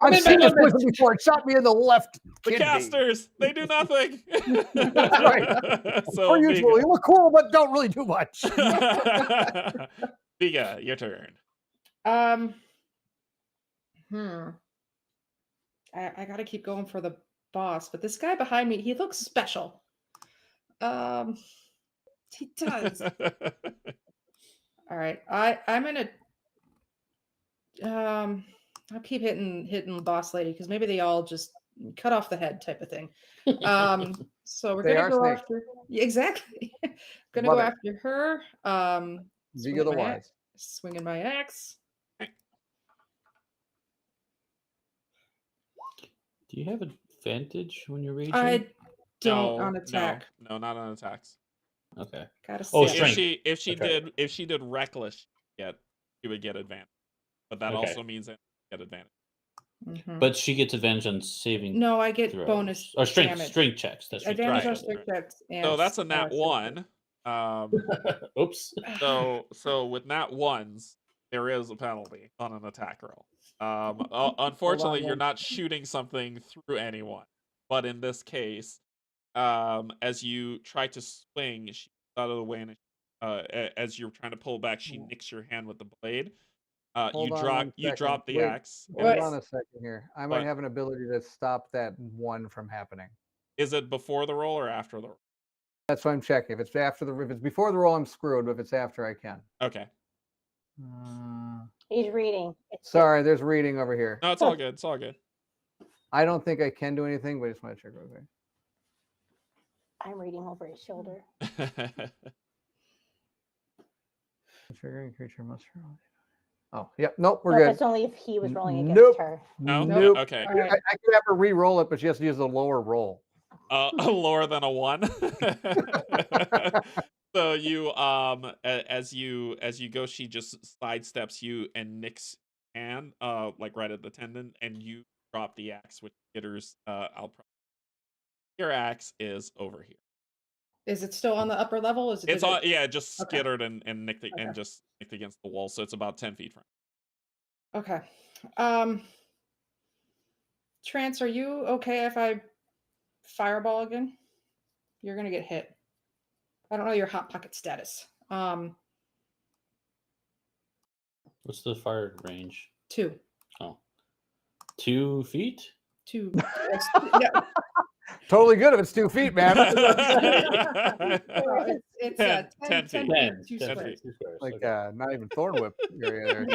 I've seen this person before. It shot me in the left. The kidney. casters, they do nothing. That's right. So Per usual, you look cool, but don't really do much. Vega, your turn. I got to keep going for the boss, but this guy behind me, he looks special. He does. All right, I'm gonna I'll keep hitting boss lady because maybe they all just cut off the head type of thing. So we're They gonna are go snakes. after exactly. Gonna Love go it. after her. Viga the Wise. Swinging my axe. Do you have advantage when you're raging? I don't No, on attack. No, not on attacks. Okay. Gotta Oh, save. strength. If she did reckless, she would get advantage. But that Okay. also means that you get advantage. Mhm. But she gets advantage on saving. No, I get throws. bonus or strength damage. strength checks. That's right. Advantage on Right. strength checks. And So that's a nat save one. Oops. So with nat ones, there is a penalty on an attack roll. Unfortunately, you're not shooting something through anyone. But in this case, as you try to swing, she out of the way, and as you're trying to pull back, she nicks your hand with the blade. Hold You on drop one you second. drop the Wait, axe. Hold on a second here. I might What? have an ability to stop that one from happening. Is it before the roll or after the roll? That's what I'm checking. If it's before the roll, I'm screwed. But if it's after, I can. Okay. He's reading. Sorry, there's reading over here. No, it's all good. It's all good. I don't think I can do anything, but I just want to check real quick. I'm reading over his shoulder. Triggering creature must roll. Oh, yep. Nope, we're No, good. that's only if he was rolling against Nope. her. No? Nope. Okay. All right. I could have her re-roll it, but she has to use a lower roll. Lower than a 1. So you as you go, she just sidesteps you and nicks hand like right at the tendon, and you drop the axe, which jitters. Your axe is over here. Is it still on the upper level? Is it? It's on. Yeah, it just Okay. skittered and nicked Okay. and just nicked against the wall, so it's about 10 feet from. Okay. Trance, are you okay if I fireball again? You're gonna get hit. I don't know your hot pocket status. What's the fire range? 2. Oh. 2 feet? 2. Yeah. Totally good if it's 2 feet, man. It's 10 10 feet. feet. 2 10 squares. feet. Like okay. not even Thorn Whip area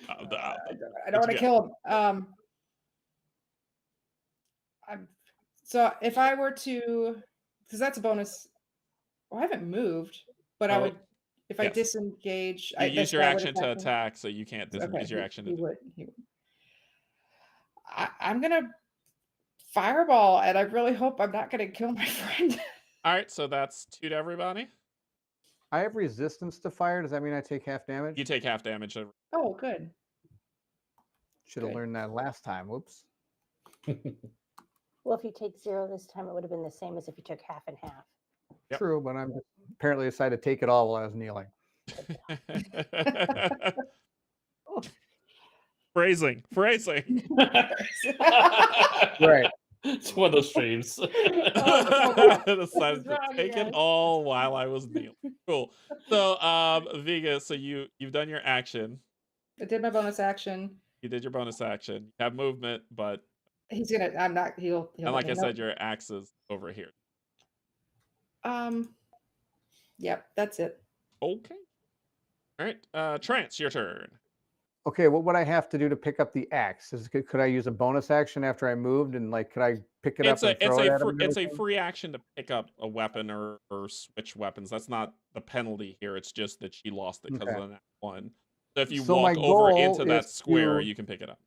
I don't want to kill him. So if I were to, because that's a bonus. Well, I haven't moved, but I would, if I disengage. You use your action to attack, so you can't use your action to. He would. I'm gonna fireball, and I really hope I'm not gonna kill my friend. All right, so that's 2 to everybody. I have resistance to fire. Does that mean I take half damage? You take half damage. Oh, good. Should have learned that last time. Whoops. Well, if you take 0 this time, it would have been the same as if you took half and half. Yep. True, but I'm apparently decided to take it all while I was kneeling. Phrasing. Right. It's one of those streams. I decided to take it all while I was kneeling. Cool. So, Viga, so you've done your action. I did my bonus action. You did your bonus action. You have movement, but He's gonna. I'm not. He'll and like I let me said, know. your axe is over here. Yep, that's it. Okay. All right. Trance, your turn. Okay, what would I have to do to pick up the axe? Could I use a bonus action after I moved, and could I pick it up and throw it at him? It's a free action to pick up a weapon or switch weapons. That's not the penalty here. It's just that she lost it because of that one. So if you walk over into that square, you can pick it up.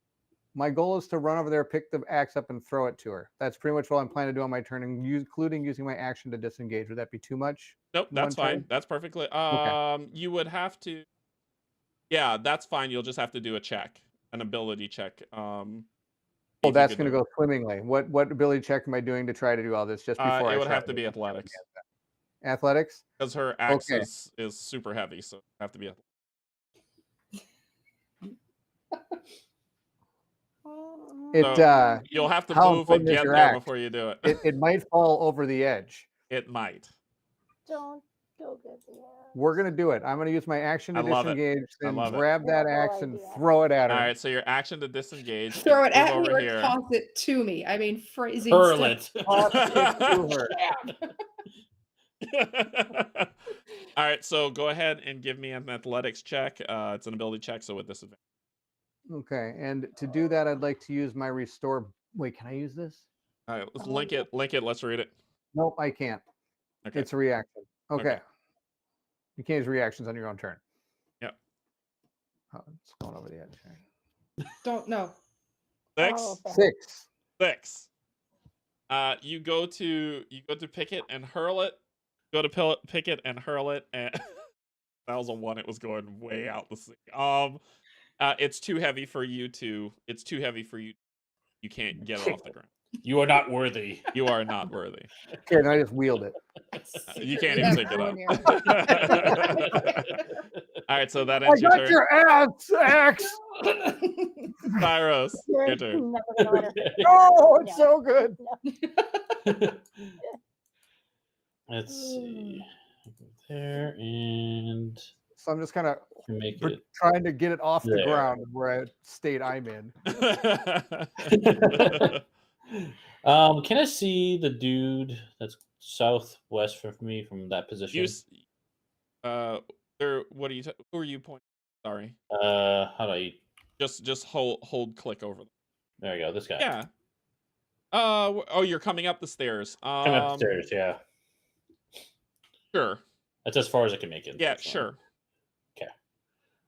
My goal is to run over there, pick the axe up, and throw it to her. That's pretty much what I'm planning to do on my turn, including using my action to disengage. Would that be too much? Nope, that's fine. That's perfectly. Okay. You would have to. Yeah, that's fine. You'll just have to do a check, an ability check. Oh, that's going to go swimmingly. What ability check am I doing to try to do all this just before it would have to be athletics. Athletics? Because her axe is super heavy, so it would have to be athletics. It you'll have to how move and important is get your there act? before you do it. It might fall over the edge. It might. Don't go get the axe. We're gonna do it. I'm gonna use my action I to love it. disengage, I then love it. grab that Terrible axe and idea. throw it at her. All right, so your action to disengage. Throw it move at me over or here. toss it to me. I mean, phrasing Hurl stuff. it. Toss it to her. All right, so go ahead and give me an athletics check. It's an ability check, so with disadvantage. Okay, and to do that, I'd like to use my restore. Wait, can I use this? All right, let's link it. Link it. Let's read it. Nope, I can't. Okay. It's a reaction. Okay. Okay. You can't use reactions on your own turn. Yep. Oh, it's going over the edge. Don't know. 6. Oh, bad. 6. 6. You go to pick it and hurl it. Go to pick it and hurl it, and that was a 1. It was going way out the sea. It's too heavy for you to. It's too heavy for you. You can't get it off the ground. You are not worthy. You are not worthy. Okay, and I just wield it. You can't even pick it up. All right, so that I ends your got turn. your axe. Tyros, your You're turn. never gonna let her finish. Oh, it's No. so good. Let's see. There and So I'm just kind of make it. trying to get it off the There. ground where state I'm in. Can I see the dude that's southwest from me from that position? What are you? Who are you pointing? Sorry. How do I? Just hold click over them. There you go. This guy. Yeah. Oh, you're coming up the stairs. Come up the stairs. Yeah. Sure. That's as far as I can make it. Yeah, unfortunately. sure.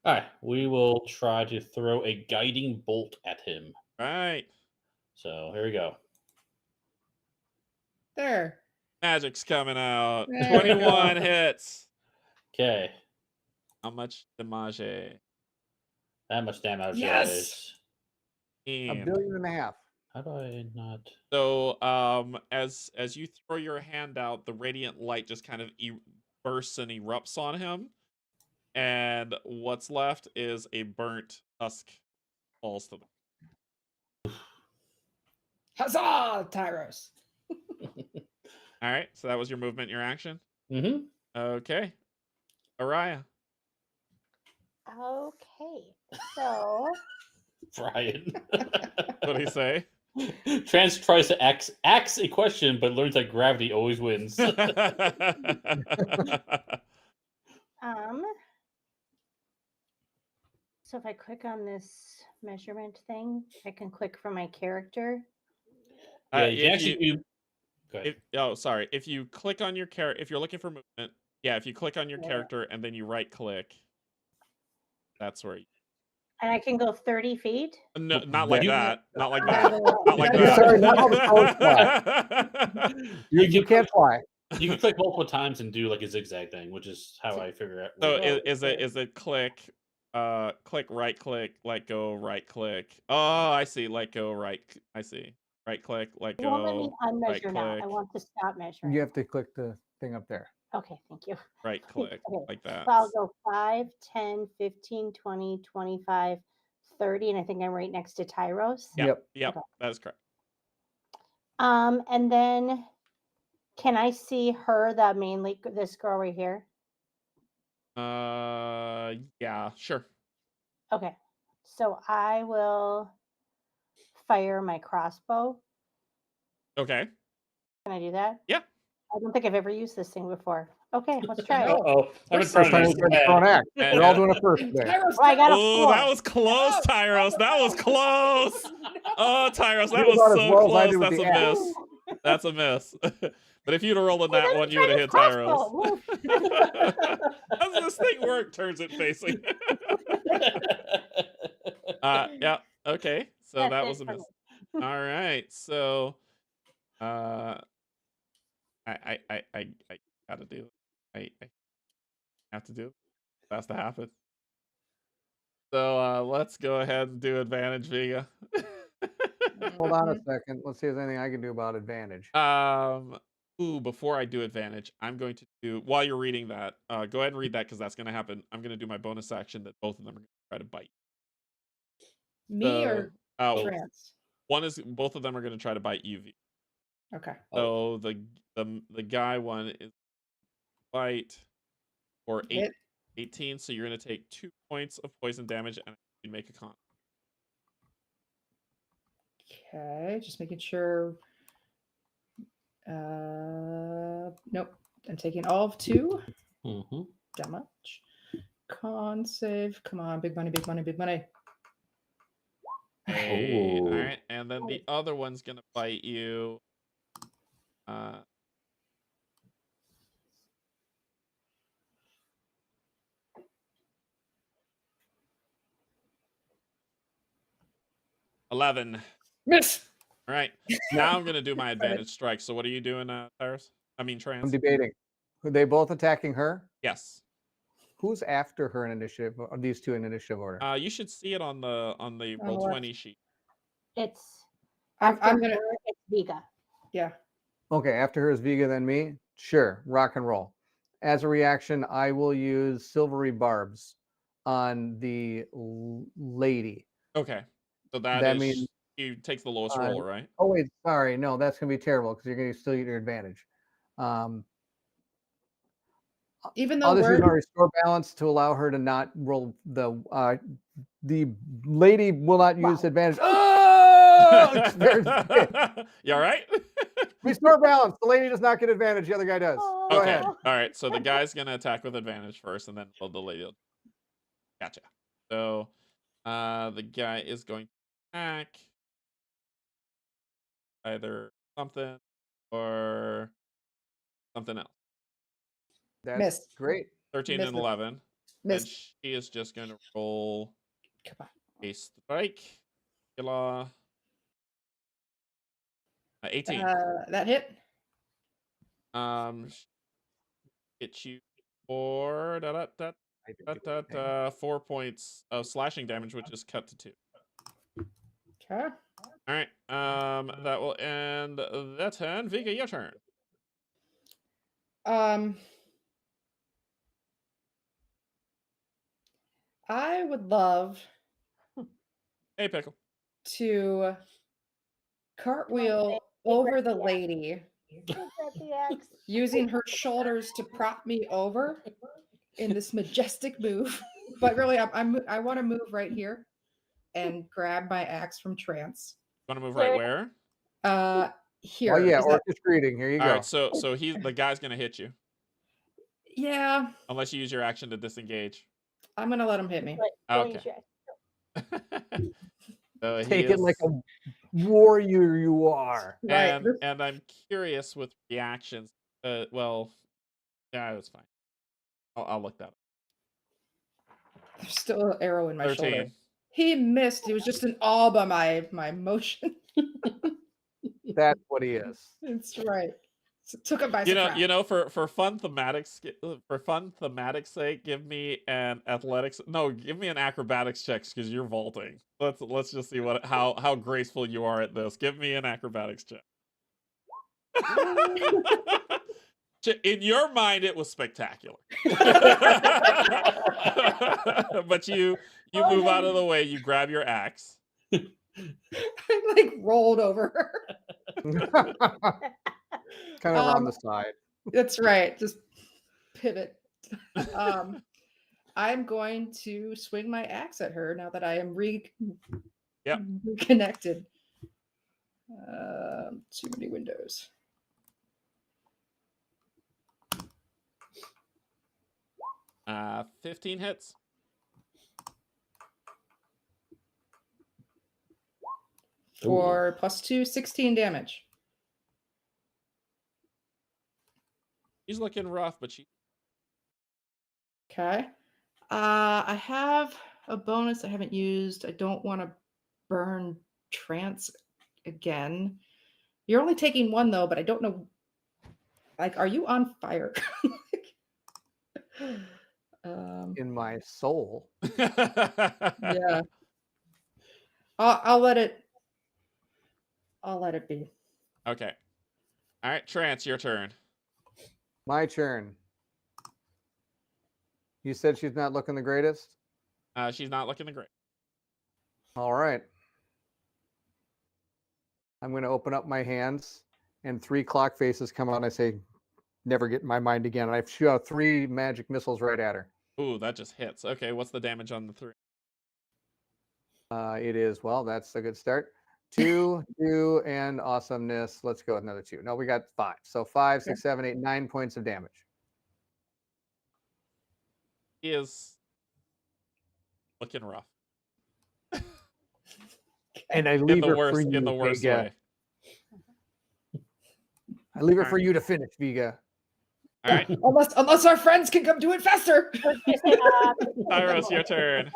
All right. We will try to throw a guiding bolt at him. All right. So here we go. There. Magic's coming out. There we 21 go. hits. Okay. How much damage? That much damage. Yes! $1.5 billion. How do I not? So, as you throw your hand out, the radiant light just kind of bursts and erupts on him, and what's left is a burnt husk falls to them. Huzzah, Tyros. All right, so that was your movement, your action. Mm-hmm. Okay, Araya. Okay, so Brian. What do you say? Trans tries to ask a question, but learns that gravity always wins. so if I click on this measurement thing, I can click for my character. Yeah, you can if actually you- do. Go ahead. sorry. If you click on your character, if you're looking for movement, if you click on your Yeah. character and then you right click, that's where. And I can go 30 feet. No, not like You- that. Not like that. Uh, Not like Sorry, not how the that. You can't fly. You can click multiple times and do like a zigzag thing, which is how I figure out. So Well, is it click, click, right click, let go, right click. Oh, I see. Let go, right. I see. Right click, let It won't let me go, unmeasure now. I click. want to stop measuring. You have to click the thing up there. Okay, thank you. right click, Okay, like that. So I'll go 5, 10, 15, 20, 25, 30, and I think I'm right next to Tyros. Yeah. Yep. Yep, Okay. that is correct. And then can I see her, that mainly this girl right here? Yeah, sure. Okay. So I will fire my crossbow. Okay. Can I do that? Yeah. I don't think I've ever used this thing before. Okay, let's try it. Oh, I've been First trying time to we've been thrown act. And- We're all doing it first today. Tyros, Well, I got a Oh, 4. that was close, Oh, Tyros. That was close. Oh, Tyros, that You was got as so well as I close. did with That's the a axe. miss. That's a miss. But if you'd have rolled on Hey, that let me one, you try would have this hit crossbow. Tyros. Woo. How does this thing work? Turns it facing. Yeah. Okay. So That's that it was a for miss. All right. So, I gotta do it. I have to do it. That's to happen. So let's go ahead and do advantage, Vega. Hold on a second. Let's see if there's anything I can do about advantage. Before I do advantage, I'm going to do, while you're reading that, go ahead and read that because that's going to happen. I'm going to do my bonus action that both of them are going to try to bite. Me So, or Trance. Both of them are going to try to bite you. Okay. So the guy one is bite for Hit. 18. So you're going to take 2 points of poison damage and you make a con. Okay, just making sure. Nope. I'm taking all of 2 damage. Con save. Come on, big money, big money, big money. Hey, all right, and then the other one's gonna bite you. 11. Miss. All right, now I'm gonna do my advantage strike. So what are you doing, Tyrus? I mean, I'm Trans. debating. Are they both attacking her? Yes. Who's after her in initiative? These two in initiative order. You should see it on the roll left. 20 sheet. It's I'm after gonna. her, it's Vega. Yeah. Okay, after her is Viga, then me. Sure, rock and roll. As a reaction, I will use silvery barbs on the lady. Okay, so That is means he takes the lowest roll, right? Oh wait, sorry, no, that's gonna be terrible because you're gonna still get your advantage. Even though I'll just use my we're restore balance to allow her to not roll the lady will not use advantage. Oh, You all right? restore balance. The lady does not get advantage. The other guy does. Go Okay. ahead. All right. So the guy's gonna attack with advantage first, and then the lady. Gotcha. So, the guy is going to attack either something or something else. That's Miss. great. 13 Miss and it. 11, and Miss. she is just going to roll Come on. a strike. 18. That hit. Hit you for 4 points of slashing damage, which is cut to 2. Okay. All right. That will end that turn. Vika, your turn. I would love Hey, Pickle. to cartwheel over the lady using her shoulders to prop me over in this majestic move. But really, I want to move right here and grab my axe from Trance. Want to move right where? Here. Oh yeah, Is that- orchestrating. Here you All go. right. So the guy's gonna hit you Yeah, unless you use your action to disengage. I'm gonna let him hit me. Okay. So Take it like a warrior you are. Right. And I'm curious with reactions. Well, yeah, that's fine. I'll look that up. There's still an arrow in my 13. shoulder. He missed. It was just an all by my motion. That's what he is. That's right. So took it by surprise. For fun thematic sake, give me an athletics. No, give me an acrobatics check because you're vaulting. Let's just see how graceful you are at this. Give me an acrobatics check. In your mind, it was spectacular, but you move out of the way. You grab your axe. I like rolled over her. Kind of on the side. That's right. Just pivot. I'm going to swing my axe at her now that I am reconnected. Too many windows. Uh, 15 hits. For +2, 16 damage. She's looking rough, but she. Okay. I have a bonus I haven't used. I don't want to burn Trance again. You're only taking one though, but I don't know. Like, are you on fire? In my soul. Yeah. I'll let it. I'll let it be. Okay. All right, Trance, your turn. My turn. You said she's not looking the greatest? She's not looking the great. All right. I'm going to open up my hands, and 3 clock faces come out, and I say, never get in my mind again. And I shoot out 3 magic missiles right at her. Ooh, that just hits. Okay, what's the damage on the 3? It is, well, that's a good start. 2, 2, and awesomeness. Let's go with another 2. No, we got 5. So 5, 6, 7, 8, 9 points of damage. He is looking rough. And I leave her for you, In the worst Vega. way. I leave her All for right. you to finish, Vega. All right, Unless our friends can come do it faster. Tyros, your turn.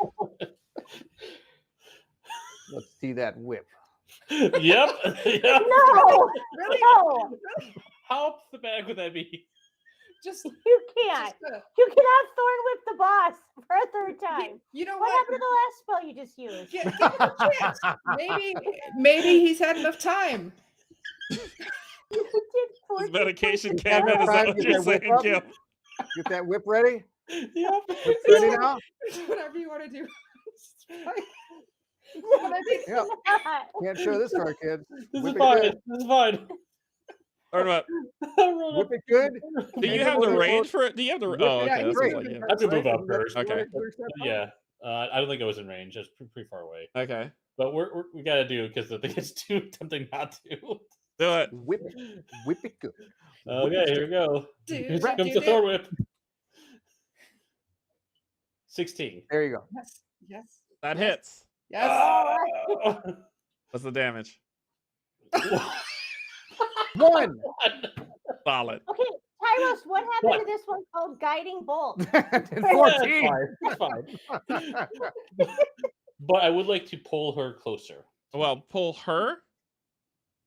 Let's see that whip. Yep. Yep. No, Really? no, How up the bag would that be? Just, you can't. You cannot thorn whip the boss for a 3rd time. you know What what? happened to the last spell you just used? Give him a chance. Maybe he's had enough time. You did His 14 medication points. came in. Is that what Get you're that whip saying, up. Gil? Get that whip ready. Yep. Whip's ready now. Whatever you want to do. Yep. Not. Can't show this to our kids. This Whip is it fine. good. This is fine. Or what? Whip it good. Do you And have the then range for it? Do you have the? Whip Oh, it okay. Yeah, That's great. what like, I have to move up That's first. Okay. Yeah. I don't think I was in range. That's pretty far away. okay. But we got to do it because I think it's too tempting not to. Do it. Whip it good. Okay, here we go. Here comes the Thor whip. 16. There you go. Yes. Yes. That hits. Yes. Oh! What's the damage? 1. Solid. Okay, Tyros, what happened What? to this one called Guiding Bolt? And Yeah, 14. it's fine. But I would like to pull her closer. Well, pull her.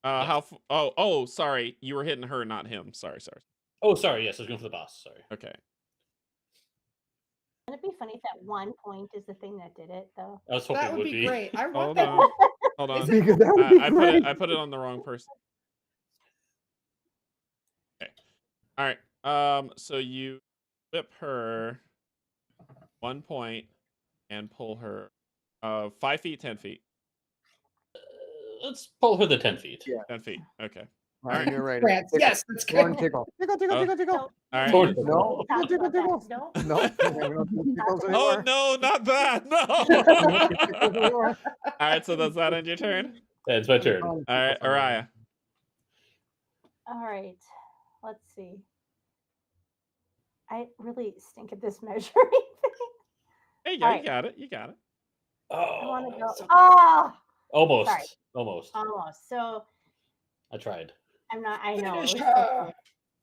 Yes. How? Oh, sorry. You were hitting her, not him. Sorry. Oh, sorry. Yes, I was going for the boss. Sorry. Okay. Wouldn't it be funny if that 1 point is the thing that did it, though? I was hoping That it would would be great. I want Hold that. on. Hold on. Because that would be great. I put it on the wrong person. Okay. All right. So you whip her 1 point and pull her 5 feet, 10 feet. Let's pull her the 10 feet. Yeah. 10 feet. Okay. Right, you're right. France. Yes, that's Thorn good. tickle. Tickle, tickle, Oh. tickle, tickle. All right. Thorn No. Talk Tickle, about tickle, that. tickle. No. No. We don't do tickles Oh anymore. no, not that! Tickles No. anymore. All right. So does that end your turn? That's my turn. All right, Araya. All right, let's see. I really stink at this measuring thing. There you go. All You right. got it. You got it. I want to go. so- Oh, Almost. Sorry. Almost. almost. So I tried. I'm not. I know. it was Finish so her. close.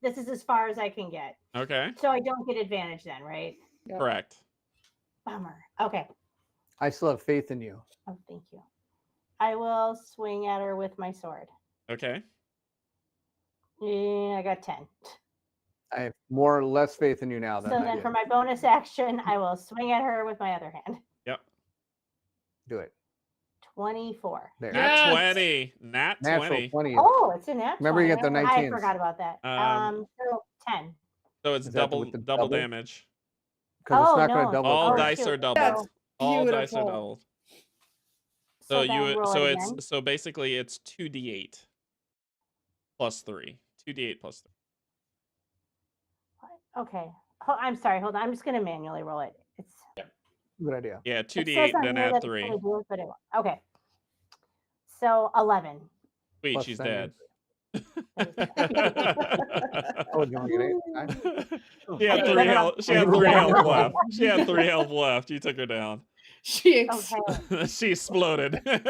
This is as far as I can get. Okay. So I don't get advantage then, right? Yep. Correct. Bummer. Okay. I still have faith in you. Oh, thank you. I will swing at her with my sword. Okay. Yeah, I got 10. I have more or less faith in you now So than I then did. for my bonus action, I will swing at her with my other hand. Yep. Do it. 24. There. Nat Yes! 20. Nat Natural 20. 20. Oh, it's a nat. Remember, you 20. get the I 19s. forgot about that. So 10. So it's Is that double with the double double? damage. Because Oh, it's not going no. to double. All Oh, dice shoot. are doubled. That's All dice are beautiful. doubled. So then you roll so it it's again. so basically it's 2d8 plus 3. 2d8 plus 3. Okay. I'm sorry. Hold on. I'm just going to manually roll it. It's Good idea. Yeah, it says 2d8 on then here add that it's 3. gonna do it, but it won't. Okay. So 11. Sweet, Plus she's 10 dead. Oh, you only get 8? She had Okay, 3 then health. She had 3 health left. She had 3 health left. You took her down. She Okay. She exploded. All And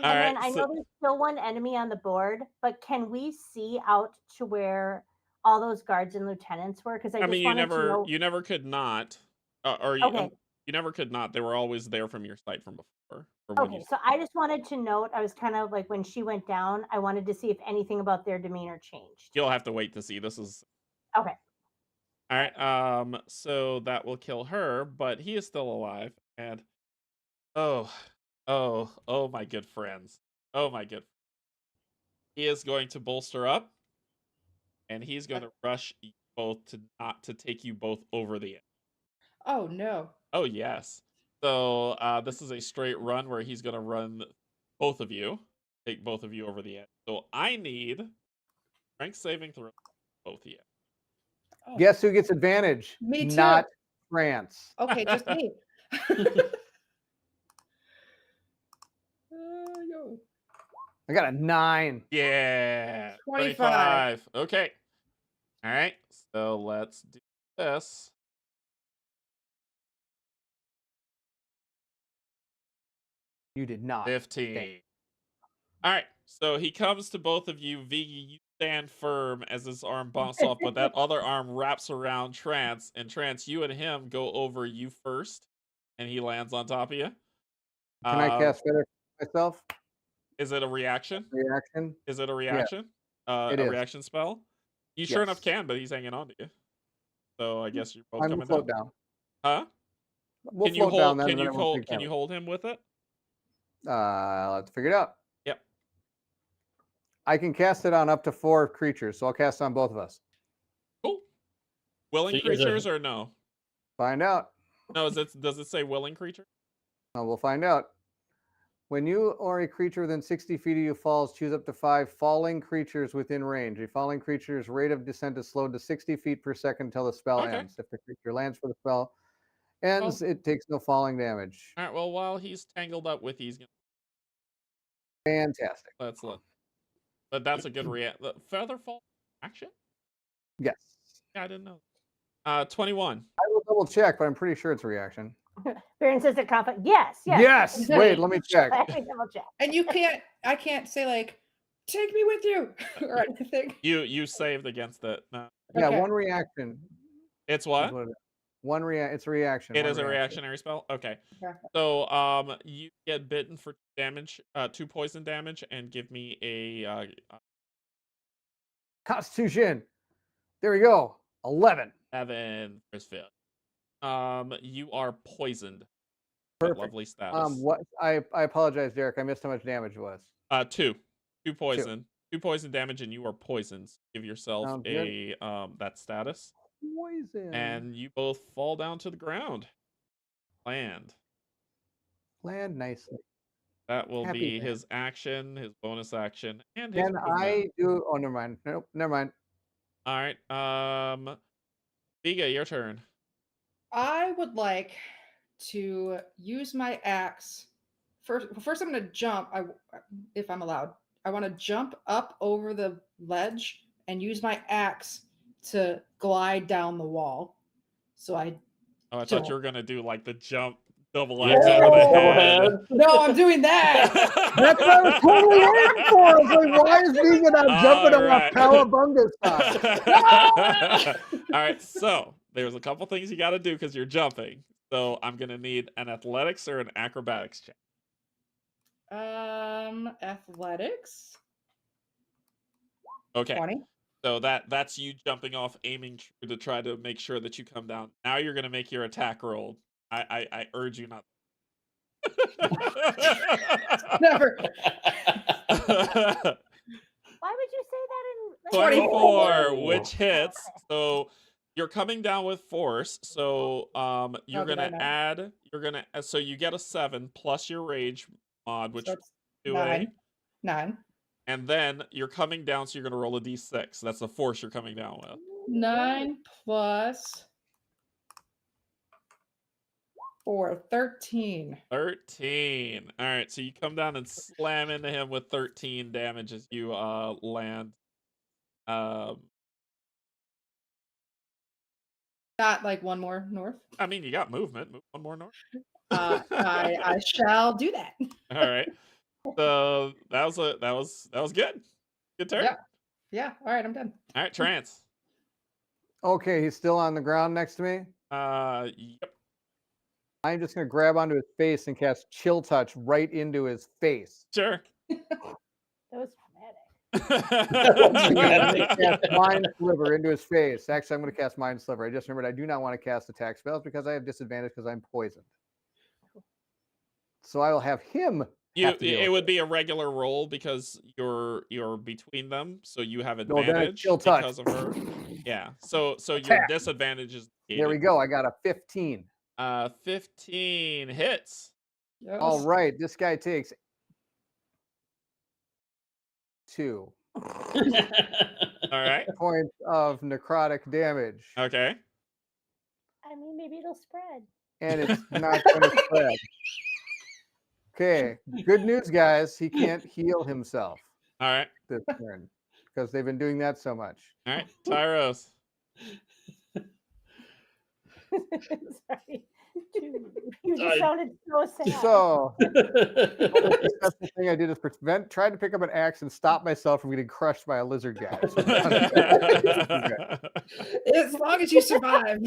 right. then I so- know there's still one enemy on the board, but can we see out to where all those guards and lieutenants were? Because I I just mean, you wanted to know. never could not, or Okay. you never could not. They were always there from your sight from before. From when Okay, you- so I just wanted to note, I was kind of like when she went down, I wanted to see if anything about their demeanor changed. You'll have to wait to see. This is Okay. all right. So that will kill her, but he is still alive. And oh my good friends. Oh my good. He is going to bolster up, and he's going to rush you both to take you both over the edge. Oh no. Oh yes. So this is a straight run where he's going to run both of you. take both of you over the edge. So I need strength saving throw both of you. Oh, Guess who gets advantage? Me too. Not France. okay, just me. Yo. I got a 9. Yeah. 25. Okay. All right. So let's do this. You did not. 15. All right. So he comes to both of you. Vigi, you stand firm as his arm bumps off, but that other arm wraps around Trance. And Trance, you and him go over you first, and he lands on top of you. Can I cast Feather myself? Is it a reaction? Reaction? Is it a reaction? it A is. reaction spell? You sure enough Yes. can, but he's hanging on to you. So I guess you're both I'm coming gonna float down. Huh? We'll Can you float down hold? then, Can and then you I won't hold? take Can you damage. hold him with it? Let's figure it out. Yep. I can cast it on up to 4 creatures, so I'll cast it on both of us. Cool. Willing So you guys are- creatures or no? Find out. No, does it say willing creature? We'll find out. When you or a creature within 60 feet of you falls, choose up to 5 falling creatures within range. A falling creature's rate of descent is slowed to 60 feet per second until the spell Okay. ends. If the creature lands for the spell ends, it takes no falling damage. All right. Well, while he's tangled up with, he's gonna Fantastic. let's look. But that's a good feather fall action. Yes. Yeah, I didn't know. 21. I will double check, but I'm pretty sure it's a reaction. Baron says it confident. Yes. Yes. Wait, let me check. Let me double check. And I can't say like, take me with you or anything. You saved against it. No. Yeah, Okay. one reaction. It's is what? what it is. It's a reaction. It one is a reaction. reactionary spell. Okay. Okay. So you get bitten for damage, 2 poison damage, and give me a Constitution. There we go. 11. 7 for his failure. You are poisoned. Perfect. Lovely status. What? I apologize, Derek. I missed how much damage it was. 2 poison. 2 poison damage, and you are poisoned. Give yourself Sounds a that status, Poison. and you both fall down to the ground. Land. Nicely. That will Happy be land. his action, his bonus action, and his Can movement. I do? Oh, never mind. Nope, never mind. All right. Viga, your turn. I would like to use my axe. First I'm going to jump, if I'm allowed. I want to jump up over the ledge and use my axe to glide down the wall. So I Oh, I thought Don't. you were gonna do like the jump double Yeah, axe over the double head. head. No, I'm doing that. That's what I was totally waiting for. I was like, why is Vegan not jumping on Alright. a Cowabunga style? All right, so there's a couple things you got to do because you're jumping. So I'm gonna need an athletics or an acrobatics check. Athletics. Okay, 20. so that's you jumping off, aiming true to try to make sure that you come down. Now you're gonna make your attack roll. I urge you not. Never. Why would you say that in 24, which hits. So you're coming down with force. So you're did I gonna not? add. You're gonna so you get a 7 plus your rage mod, which So it's 2A, 9. and then you're coming down. So you're gonna roll a d6. That's the force you're coming down with. 9 plus 4, 13. 13. All right. So you come down and slam into him with 13 damage as you land. Not like one more north. I mean, you got movement. Move one more north. I shall do that. All right. So that was good. Good turn. Yeah. Yeah. All right, I'm done. All right, Trance. Okay, he's still on the ground next to me. Yep. I'm just going to grab onto his face and cast Chill Touch right into his face. Sure. That was dramatic. I'm going to cast Mind Sliver into his face. Actually, I'm going to cast Mind Sliver. I just remembered I do not want to cast attack spells because I have disadvantage because I'm poisoned. So I will have him. It would be a regular roll because you're between them, so you have No, then it's advantage Chill Touch. because of her. Yeah. So your Attack. disadvantage is There we go. I got a 15. 15 hits. Yes. All right. This guy takes 2 All right. points of necrotic damage. Okay. I mean, maybe it'll spread. And it's not going to spread. Okay, good news, guys. He can't heal himself All right. this turn because they've been doing that so much. All right. Tyros. Sorry. You just sounded so sad. So the successful thing I did is tried to pick up an axe and stop myself from getting crushed by a lizard guy. So As long as you survive.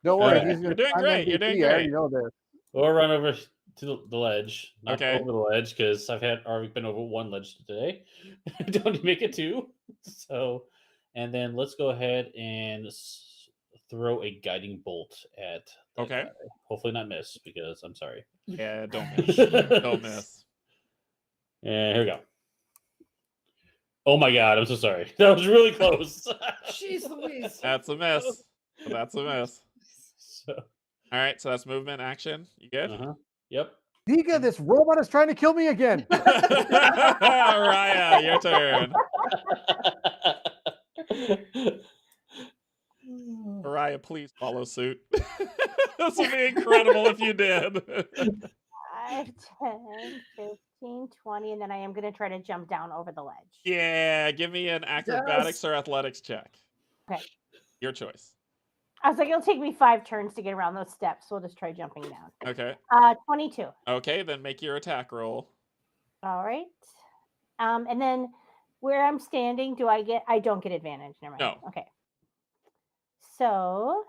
don't worry, Alright. he's You're gonna doing I'm great, you're MVP, doing I already great. know this. We'll run over to the ledge. Not Okay. over the ledge, because I've already been over one ledge today. Don't make it two. So, and then let's go ahead and throw a guiding bolt at that Okay. guy. Hopefully not miss, because I'm sorry. Yeah, don't miss. Don't miss. And here we go. Oh my god, I'm so sorry. That was really close. Jeez Louise. That's a miss. That's a miss. So, All right, so that's movement action. You good? Yep. Diga, this robot is trying to kill me again. Raya, your turn. Raya, please follow suit. This would be incredible if you did. 5, 10, 15, 20, and then I am going to try to jump down over the ledge. Yeah, give me an acrobatics or athletics check. Okay. Your choice. I was like, it'll take me 5 turns to get around those steps. So we'll just try jumping down. Okay. 22. Okay, then make your attack roll. All right. And then where I'm standing, I don't get advantage. Never mind. No. Okay. So,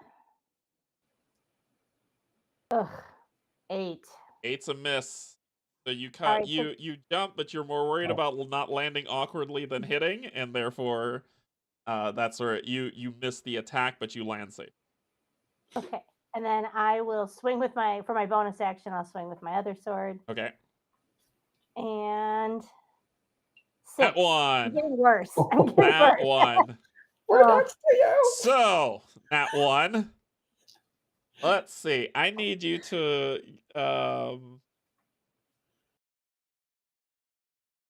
8. 8's a miss. So you cut, Alright, you jump, but you're more worried about not landing awkwardly than hitting, and therefore, that's where you miss the attack, but you land safe. Okay. And then I will swing for my bonus action, I'll swing with my other sword. Okay. And 6. That I'm one. getting worse. I'm getting That worse. one. We're next to you. So that one. Let's see. I need you to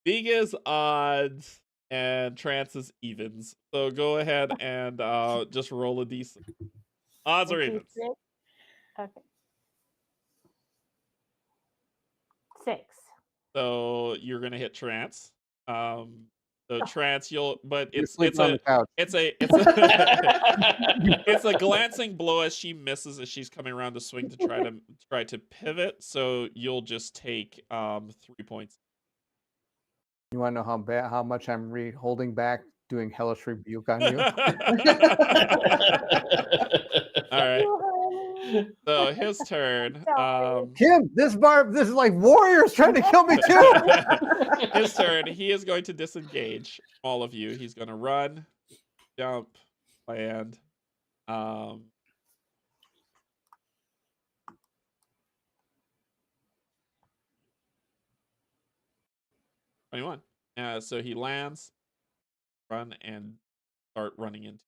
Viga's odds and Trance's evens. So go ahead and just roll a decent. Odds or evens. Okay. 6. So you're gonna hit Trance. So Trance, but You're it's sleeping on the couch. it's a glancing blow as she misses as she's coming around to swing to try to pivot. So you'll just take 3 points. You want to know how much I'm holding back doing hellish rebuke on you? All right. So his turn. Kim, this is like warriors trying to kill me too. His turn. He is going to disengage all of you. He's going to run, jump, land. 21. So he lands, run, and start running into.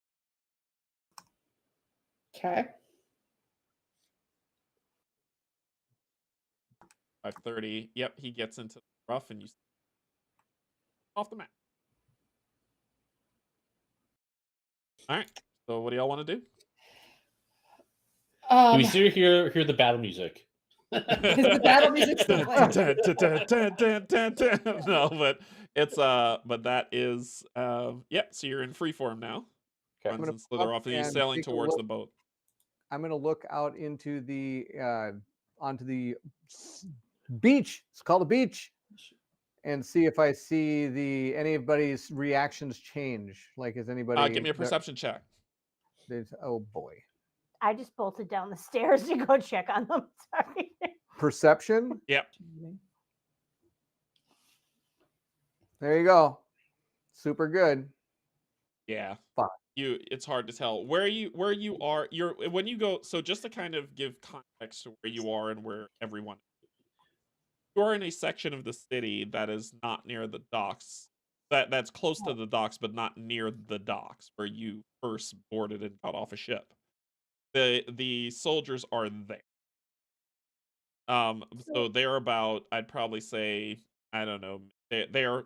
Okay. 530. Yep, he gets into the rough and you off the map. All right. So what do y'all want to do? Do we still hear the battle music? Is the battle music still playing? No, but it's but that is yeah, so you're in free form now. Okay. Runs and slither off and he's and sailing take a towards look. the boat. I'm gonna look out into the onto the beach. It's called a beach, and see if I see anybody's reactions change. Like, is anybody? Give me a perception check. Oh boy. I just bolted down the stairs to go check on them. Sorry. Perception. Yep. There you go. Super good. Yeah. Fine. It's hard to tell where you are. When you go, so just to kind of give context to where you are and where everyone is. You are in a section of the city that is not near the docks. That's close to the docks, but not near the docks where you first boarded and got off a ship. The soldiers are there. So they're about, I'd probably say, I don't know, they're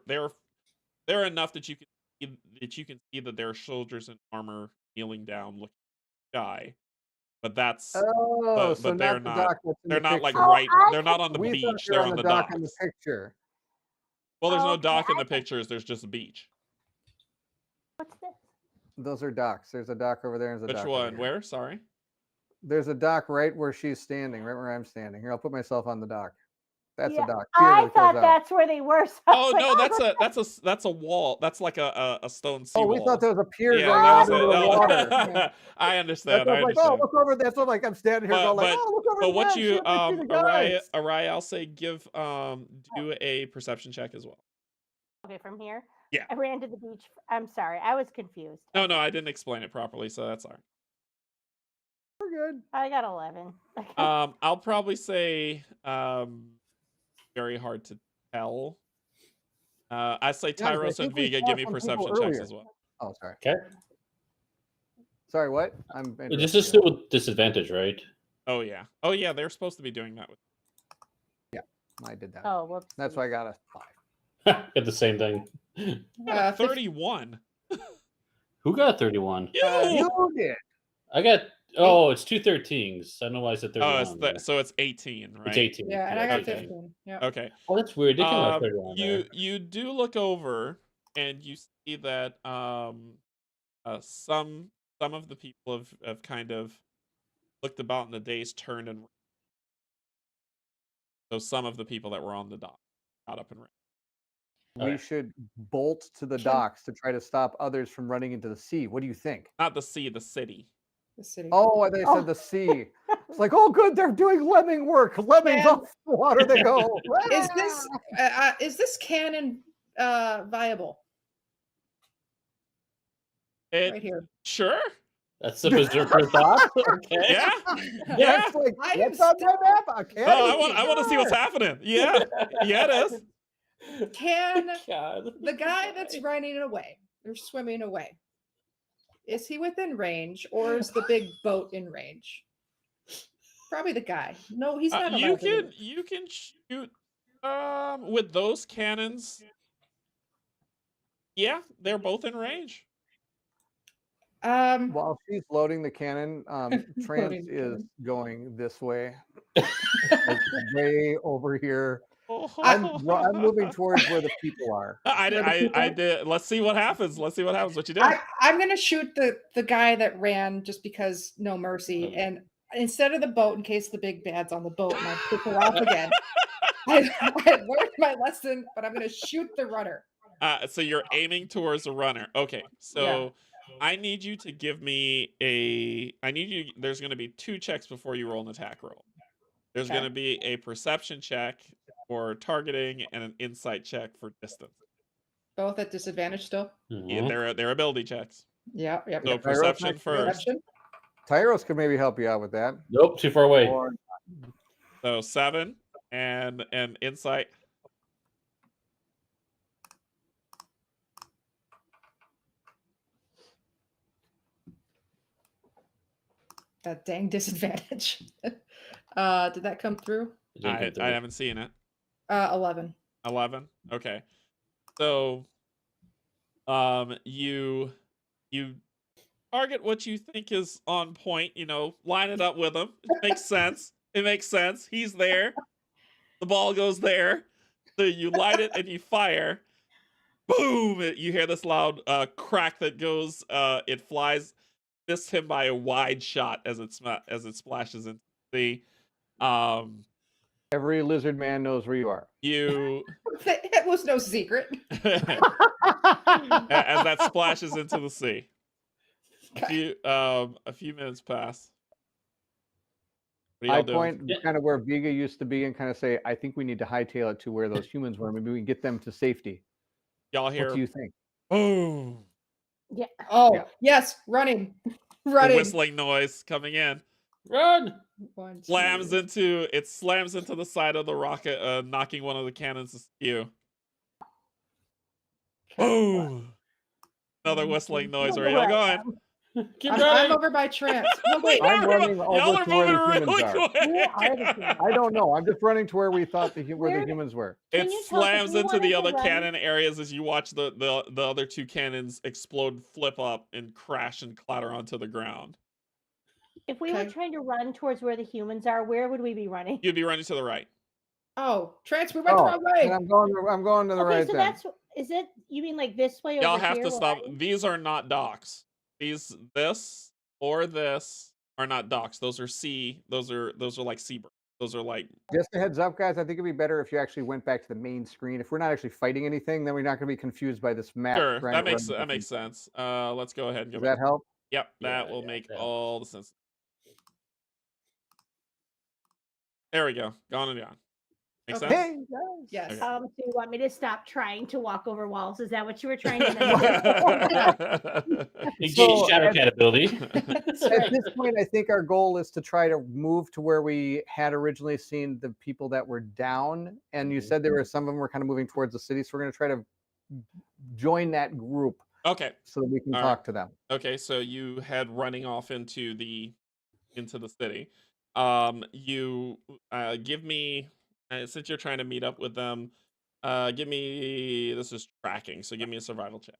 they're enough that you can see that there are soldiers in armor kneeling down, looking at the sky. But that's Oh, so but they're not the not. dock that's in They're the not like picture. right. I They're not on the We thought beach. they were They're on on the the dock docks. in the picture. Well, there's no Okay, dock in the pictures. There's just a beach. What's this? Those are docks. There's a dock over there. And there's a Which dock over one? here. Where? Sorry. There's a dock right where she's standing, right where I'm standing. Here, I'll put myself on the dock. That's Yeah, a dock. Pier I that goes thought out. that's where they were. So I Oh was like, no, that's a wall. That's like a stone Oh, seawall. we thought there was a pier Yeah, going that out was into it. the No. water. I That's understand. what I I was like, oh, understand. look over. That's what like I'm standing here going like, oh, look over. But what there. you Shit, I see the guys. Arai, I'll say give do a perception check as well. Okay, from here. Yeah. I ran to the beach. I'm sorry, I was confused. No, I didn't explain it properly, so that's all right. We're good. I got 11. I'll probably say very hard to tell. I say Guys, I Tyros think and we Vega saw give me some people perception checks earlier. as well. Oh, sorry. Okay. Sorry, what? This is still with disadvantage, right? Oh yeah, they're supposed to be doing that with. I did that. Oh, whoops. That's why I got a 5. Got the same thing. Yeah, 31. Who got 31? You did. I got. Oh, it's 2 13s. I don't know why I said 31. Oh, so it's 18, right? It's 18. Yeah, and I got okay. 15. Yeah. Okay. Oh, that's weird. They came out 31 there. You do look over and you see that some of the people have kind of looked about in the days turned and so some of the people that were on the dock got up and ran. We Okay. should bolt to the docks to try to stop others from running into the sea. What do you think? Not the sea, the city. The city. Oh, they said the sea. It's like, oh, good, they're doing lemming work. Lemmings Yeah. off the water they go. Is this canon viable right here? Sure. That's the berserker thought. Okay. Yeah. Yeah, it's like, I am what's on my map? Okay. Oh, I want to see what's happening. Yeah. Yeah, it is. Can God. the guy that's running away or swimming away, is he within range or is the big boat in range? Probably the guy. No, he's not. You allowed to can leave. shoot with those cannons. Yeah, they're both in range. While she's loading the cannon, Trance Loading the is cannon. going this way. Like, way over here. Oh. I'm moving towards where the people are. I did. Let's see what happens. Let's see what happens. What you did. I'm gonna shoot the guy that ran just because no mercy, and instead of the boat, in case the big bad's on the boat and I pick her up again. I learned my lesson, but I'm gonna shoot the runner. So you're aiming towards a runner. Okay. So I need you to give me there's going to be 2 checks before you roll an attack roll. There's Okay. going to be a perception check for targeting and an insight check for distance. Both at disadvantage still. Yeah, Mhm. they're ability checks. Yeah. So Yeah, perception next to first. Perception. Tyros could maybe help you out with that. Nope, too far away. Or So 7 and insight. That dang disadvantage. Did that come through? It didn't come I through. haven't seen it. 11. 11. Okay. So you target what you think is on point, line it up with him. It makes sense. It makes sense. He's there. The ball goes there. So you light it and you fire. Boom! You hear this loud crack that goes it flies, missed him by a wide shot as it splashes into the every lizard man knows where you are. you It was no secret. as that splashes into the sea. A few minutes pass. What are I y'all doing? point kind of where Vega used to be and kind of say, I think we need to hightail it to where those humans were. Maybe we can get them to safety. Y'all What hear do you think? boom, Yeah. Oh, Yeah. yes, running. the Running. whistling noise coming in. Run! One, Slams two. into the side of the rocket, knocking one of the cannons askew. Boom! Another whistling noise. Where are y'all going? Keep I'm running. over by Trance. No, wait. I'm running Y'all over are to where moving the humans really are. quick. Where are the humans? I don't know. I'm just running to where we thought where the Where- humans were. Can It you tell us if slams we into the wanted to other run- cannon areas as you watch the other two cannons explode, flip up, and crash and clatter onto the ground. If we were Okay. trying to run towards where the humans are, where would we be running? You'd be running to the right. Oh, Trance, we went the Oh, wrong way. and I'm going to the Okay, right so then. is it, you mean like this way Y'all over have here? to where stop. I- These are not docks. This or this are not docks. Those are sea. Those are like seabirds. Those are like. Just a heads up, guys. I think it'd be better if you actually went back to the main screen. If we're not actually fighting anything, then we're not going to be confused by this map. Sure, trying that to makes run that makes different- sense. Let's go ahead and go Does back. that help? Yep, that Yeah, will yeah, make that all the sense. There we go. Gone and gone. Make Okay. sense? Hey, guys. Yes. Okay. So you want me to stop trying to walk over walls? Is that what you were trying to do? Engage So, shadow at- cat ability. That's At right. this point, I think our goal is to try to move to where we had originally seen the people that were down. And you Mhm. said there were some of them were kind of moving towards the city. So we're going to try to join that group Okay. so that we can All talk right. to them. Okay, so you head running off into the city. You give me since you're trying to meet up with them, give me this is tracking, so give me a survival check.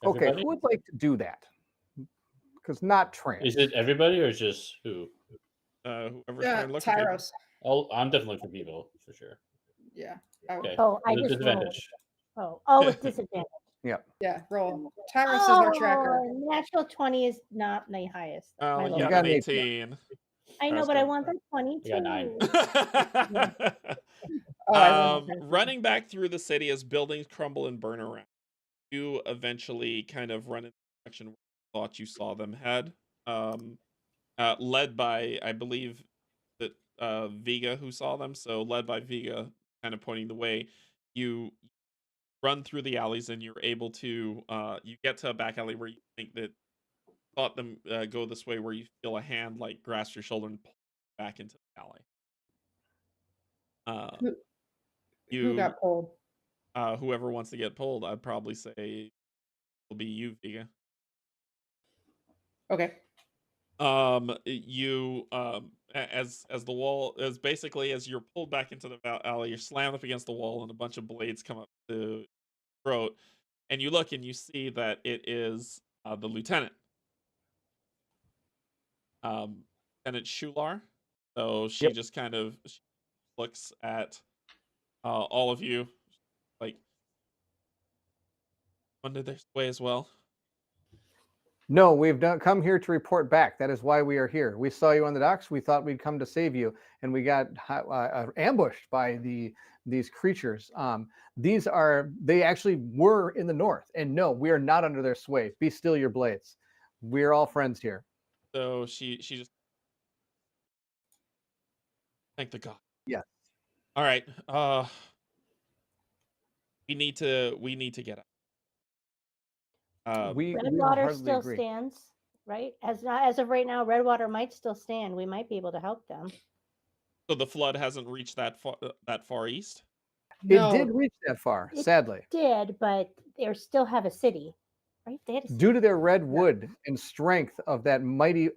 Okay, Everybody? who would like to do that? Because not Trans. Is it everybody or just who? Whoever's Yeah, trying to look for people. Tyros. Oh, I'm definitely for people for sure. Yeah. I would- Okay. Oh, I With a just rolled. disadvantage. Oh, with disadvantage. Yeah, roll. Tyros is our tracker. Oh, natural 20 is not my highest. Oh, my you lowest. got an got an 18. I know, That's but I good. want the 22. You got 9. Oh, I rolled a 13. Running back through the city as buildings crumble and burn around, you eventually kind of run in the direction where you thought you saw them head. Led by, I believe, that Vega who saw them. So led by Vega, kind of pointing the way. You run through the alleys and you're able to. You get to a back alley where you think that thought them go this way, where you feel a hand like grasp your shoulder and pull you back into the alley. Who got pulled? Whoever wants to get pulled, I'd probably say will be you, Vega. Okay. You as the wall, as basically as you're pulled back into the alley, you're slammed up against the wall and a bunch of blades come up to your throat, and you look and you see that it is the lieutenant, Lieutenant Shular. So she just kind of looks at all of you like under this way as well. No, we've come here to report back. That is why we are here. We saw you on the docks. We thought we'd come to save you, and we got ambushed by these creatures. They actually were in the north, and no, we are not under their sway. Be still your blades. We're all friends here. So she just thank the god. Yes. All right. We need to get out. We Redwater hardly still agree. stands, right? As of right now, Redwater might still stand. We might be able to help them. So the flood hasn't reached that far east. No. It did reach that far, It sadly. Did, but they still have a city, right? They had a city. Due to their red wood and strength of that mighty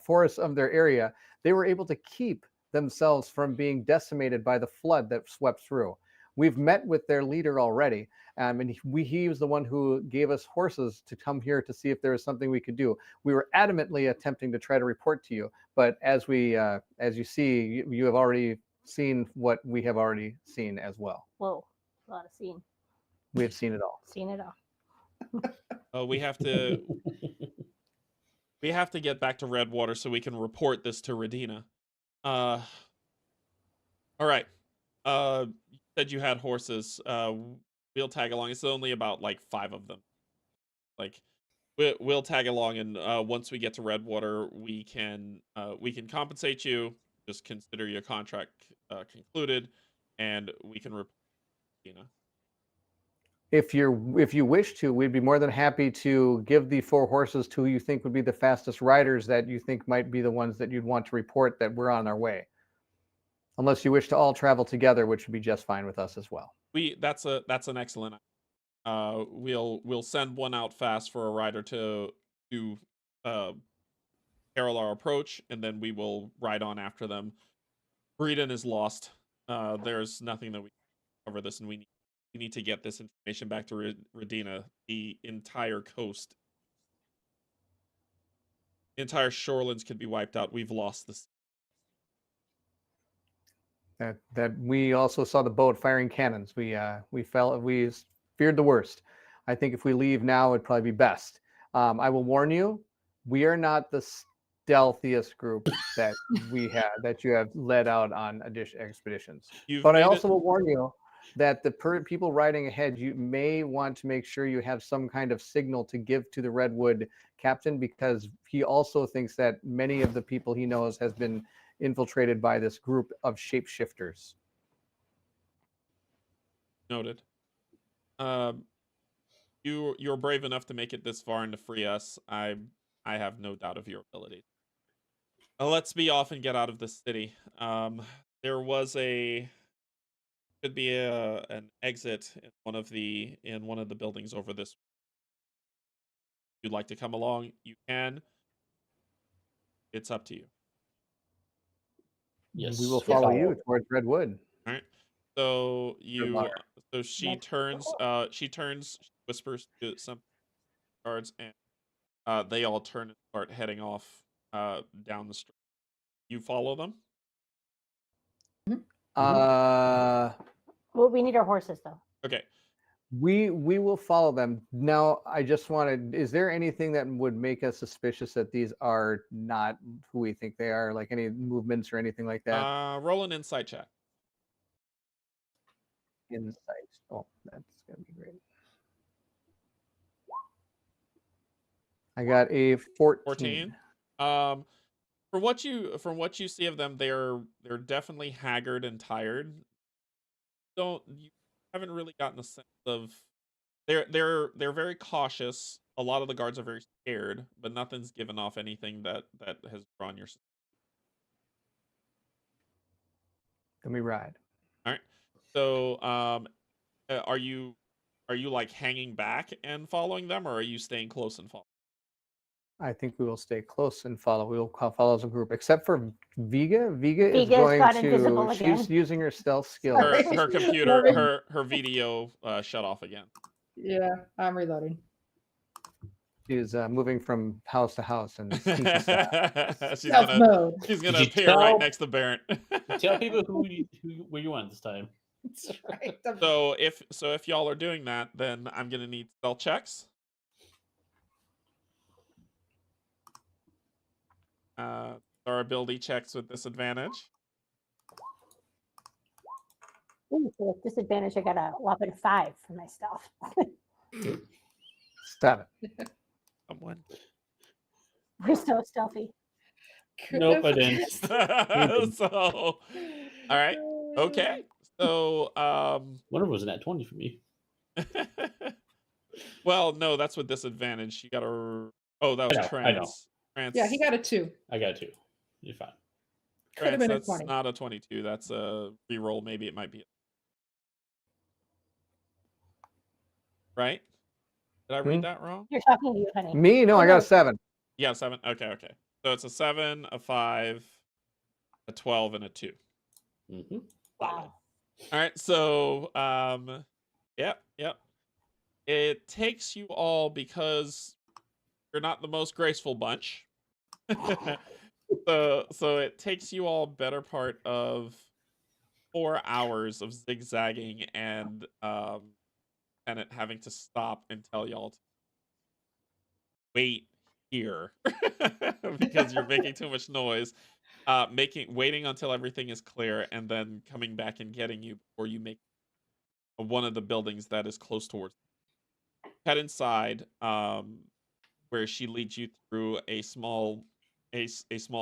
forests of their area, they were able to keep themselves from being decimated by the flood that swept through. We've met with their leader already, and he was the one who gave us horses to come here to see if there was something we could do. We were adamantly attempting to try to report to you, but as you see, you have already seen what we have already seen as well. Whoa, a lot of scene. We have seen it all. Seen it all. We have to get back to Redwater so we can report this to Redina. All right. You said you had horses. We'll tag along. It's only about like 5 of them. Like we'll tag along, and once we get to Redwater, we can compensate you. Just consider your contract concluded, and we can report Redina. If you wish to, we'd be more than happy to give the 4 horses to who you think would be the fastest riders that you think might be the ones that you'd want to report that we're on our way. Unless you wish to all travel together, which would be just fine with us as well. That's an excellent. We'll send one out fast for a rider to to herald our approach, and then we will ride on after them. Breeden is lost. There's nothing that we can cover this, and we need to get this information back to Redina. The entire coast, the entire Shorelands could be wiped out. We've lost this. That we also saw the boat firing cannons. We feared the worst. I think if we leave now, it'd probably be best. I will warn you, we are not the stealthiest group that you have led out on expeditions. But I also will warn you that the people riding ahead, you may want to make sure you have some kind of signal to give to the Redwood captain, because he also thinks that many of the people he knows has been infiltrated by this group of shapeshifters. Noted. You're brave enough to make it this far and to free us. I have no doubt of your ability. Let's be off and get out of this city. There could be an exit in one of the buildings over this. If you'd like to come along, you can. It's up to you. Yes, we will follow you towards Redwood. All right. So she turns, whispers to some guards, and they all turn and start heading off down the street. You follow them? Well, we need our horses though. Okay. We will follow them. Now, I just wanted, is there anything that would make us suspicious that these are not who we think they are? Like any movements or anything like that? Roll an insight check. Insight. Oh, that's going to be great. I got a 14. From what you see of them, they're definitely haggard and tired. You haven't really gotten a sense of they're very cautious. A lot of the guards are very scared, but nothing's given off anything that has drawn your. Let me ride. All right. So, are you like hanging back and following them, or are you staying close and following? I think we will stay close and follow. We will follow as a group, except for Vega. Vega is Viga's got going invisible to. again. She's using her stealth skill. Her computer, her video shut off again. Yeah, I'm reloading. She's moving from house to house and sneaky she's Stealth mode. gonna appear right next to Barrett. Tell people where you went this time. That's right. So if y'all are doing that, then I'm gonna need stealth checks. Our ability checks with disadvantage. Ooh, so with disadvantage, I got a whopping 5 for my stealth. Stop it. Someone. We're so stealthy. Nope, I didn't. So, all right, okay. So, one of them was an at 20 for me. well, no, that's with disadvantage. You got a. Oh, that was trans. I know. Trans. Yeah, he got a 2. I got a 2. You're fine. Could have been a That's 20. not a 22. That's a reroll. Maybe it might be. Right? Did I read that wrong? You're talking to you, honey. Me? No, I got a 7. Yeah, 7. Okay. So it's a 7, a 5, a 12, and a 2. Mm-hmm. Wow. All right. So, yep. It takes you all, because you're not the most graceful bunch. So it takes you all better part of 4 hours of zigzagging and it having to stop and tell y'all to wait here because you're making too much noise. Waiting until everything is clear, and then coming back and getting you before you make one of the buildings that is close towards. Head inside, where she leads you through a small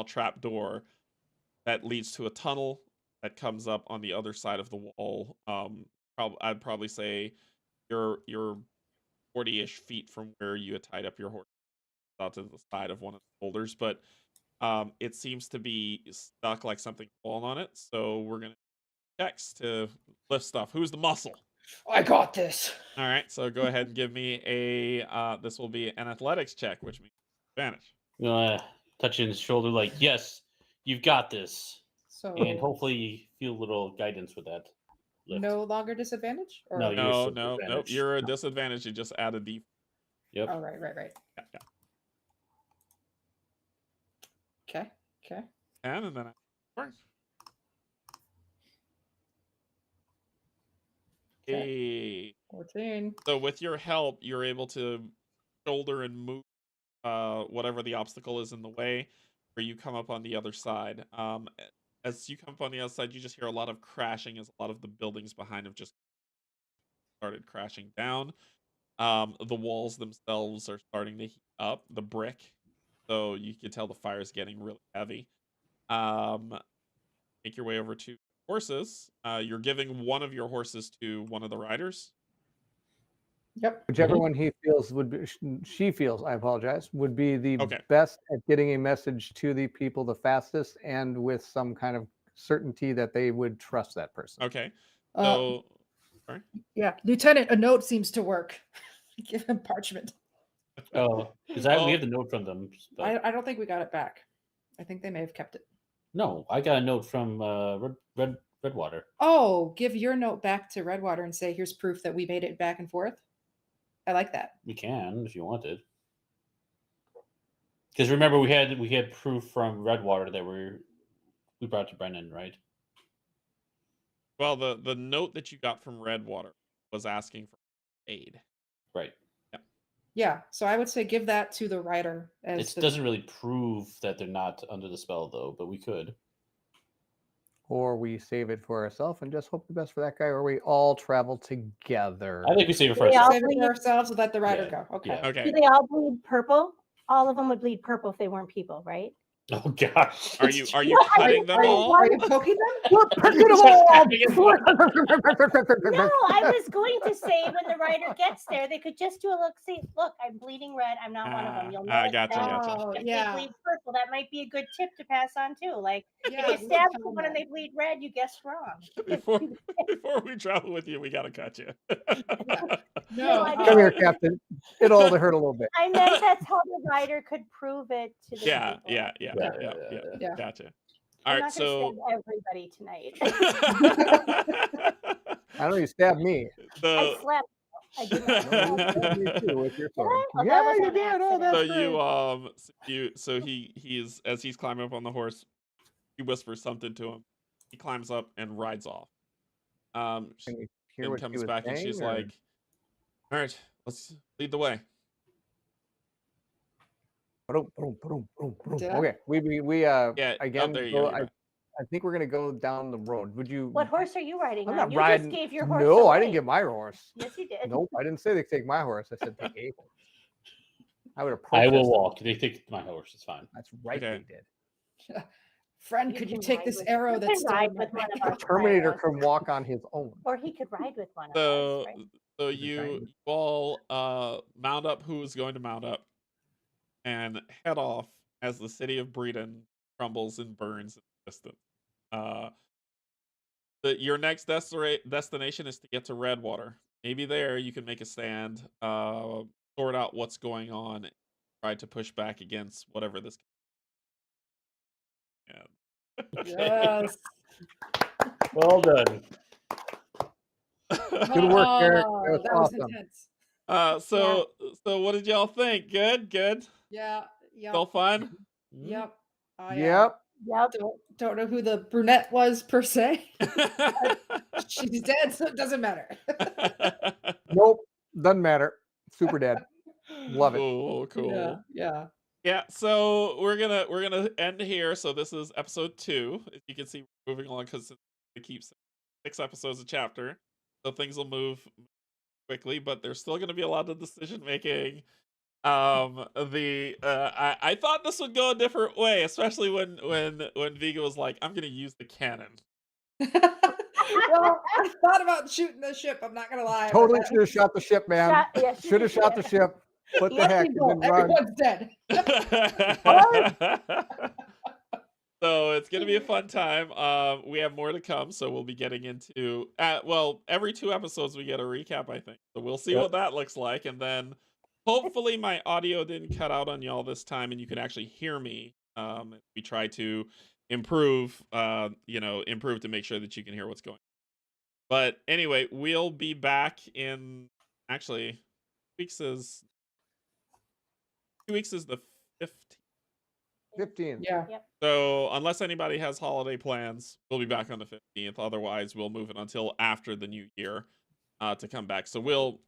trap door that leads to a tunnel that comes up on the other side of the wall. I'd probably say you're 40-ish feet from where you had tied up your horse, out to the side of one of the boulders, but it seems to be stuck, like something fallen on it. So we're gonna checks to lift stuff. Who's the muscle? I got this. All right, so go ahead and give me a. This will be an athletics check, which means Advantage. Touching his shoulder, like, yes, you've got this. So And hopefully you feel a little guidance with that lift. no longer disadvantage? Or... No, you're No, still nope. advantage. You're a disadvantage. You just added the. Yep. Oh, right. Yeah. Okay. And then. Okay. 14. So with your help, you're able to shoulder and move whatever the obstacle is in the way, or you come up on the other side. As you come up on the other side, you just hear a lot of crashing as a lot of the buildings behind him just started crashing down. The walls themselves are starting to heat up, the brick, so you can tell the fire is getting really heavy. Make your way over to horses. You're giving one of your horses to one of the riders. Yep. Whichever one she feels, I apologize, would be the best at getting a message to the people the fastest and with some kind of certainty that they would trust that person. Okay. So, sorry? Yeah, Lieutenant, a note seems to work. Give him parchment. Oh, because we have the note from them. But... I don't think we got it back. I think they may have kept it. No, I got a note from Redwater. Oh, give your note back to Redwater and say, here's proof that we made it back and forth. I like that. We can if you wanted. Because remember, we had proof from Redwater that we brought to Brennan, right? Well, the note that you got from Redwater was asking for aid. Right. Yeah, so I would say give that to the rider. It doesn't really prove that they're not under the spell, though, but we could. Or we save it for ourselves and just hope the best for that guy, or we all travel together. I think we save it for ourselves. Save it for ourselves and let the rider go. Okay. Yeah. Okay. Do they all bleed purple? All of them would bleed purple if they weren't people, right? Oh gosh. Are you cutting them all? Are you poking them? We're picking them all up. No, I was going to say when the rider gets there, they could just do a look. See, look, I'm bleeding red. I'm not one of them. You'll know. Gotcha. Oh, If yeah. they bleed purple, that might be a good tip to pass on too. Like Yeah, if you stab someone and they bleed red, you guessed wrong. Before we travel with you, we gotta cut you. No, Come here, Captain. It'll only hurt a little bit. I meant that's how the rider could prove it to the Yeah. people. Yeah. Gotcha. I'm All right, not so gonna stab everybody tonight. I know you stabbed me. I slept. I did not stab you. You too, with your sword. Oh, that Yeah, was you an did. Oh, that's accident. so he's as he's climbing up on the horse, he whispers something to him. He climbs up and rides off. Can we hear And what she comes was back and saying, she's or- like, "All right, let's lead the way." Boom, boom, boom, boom, boom. Yeah. Okay, we Yeah, again. there you go- go. I think we're gonna go down the road. Would you? What horse are you riding I'm on? not You riding. just gave your horse No, I away. didn't get my horse. Yes, you did. Nope, I didn't say they take my horse. I said take a horse. I would have. I will protested. walk. They take my horse. It's fine. That's right. Okay. They did. Friend, You could you can take ride this with- arrow you that's can ride still with one of The us. Terminator Right. can walk on his own. Or he could ride with one of So us. Right? so Is it you time? all mount up who is going to mount up and head off as the city of Breeden crumbles and burns in the distance. Your next destination is to get to Redwater. Maybe there you can make a stand, sort out what's going on, try to push back against whatever this. Yes. Well done. Good work, Eric. Oh, That was that was awesome. intense. So what did y'all think? Good. Yeah. Still fun? Yep. I Yep. Yep. don't know who the brunette was per se. She's dead, so it doesn't matter. Nope. Doesn't matter. Super dead. Love it. Oh, cool. Yeah. Yeah, so we're gonna end here. So this is episode 2. As you can see, we're moving along because it keeps 6 episodes a chapter, so things will move quickly. But there's still gonna be a lot of decision making. I thought this would go a different way, especially when Viga was like, "I'm gonna use the cannon." Well, I thought about shooting the ship. I'm not gonna lie. Totally should have shot the ship, man. Yes, you Should have did. shot the ship. What the Let heck? me go. And then run. Everyone's dead. So it's gonna be a fun time. We have more to come, so we'll be getting into every 2 episodes we get a recap, I think. So we'll see Yep. what that looks like, and then hopefully my audio didn't cut out on y'all this time, and you can actually hear me. We try to improve, improve to make sure that you can hear what's going on. But anyway, we'll be back in actually 2 weeks is the 15th. 15. Yeah. Yep. So unless anybody has holiday plans, we'll be back on the 15th. Otherwise, we'll move it until after the new year to come back. So we'll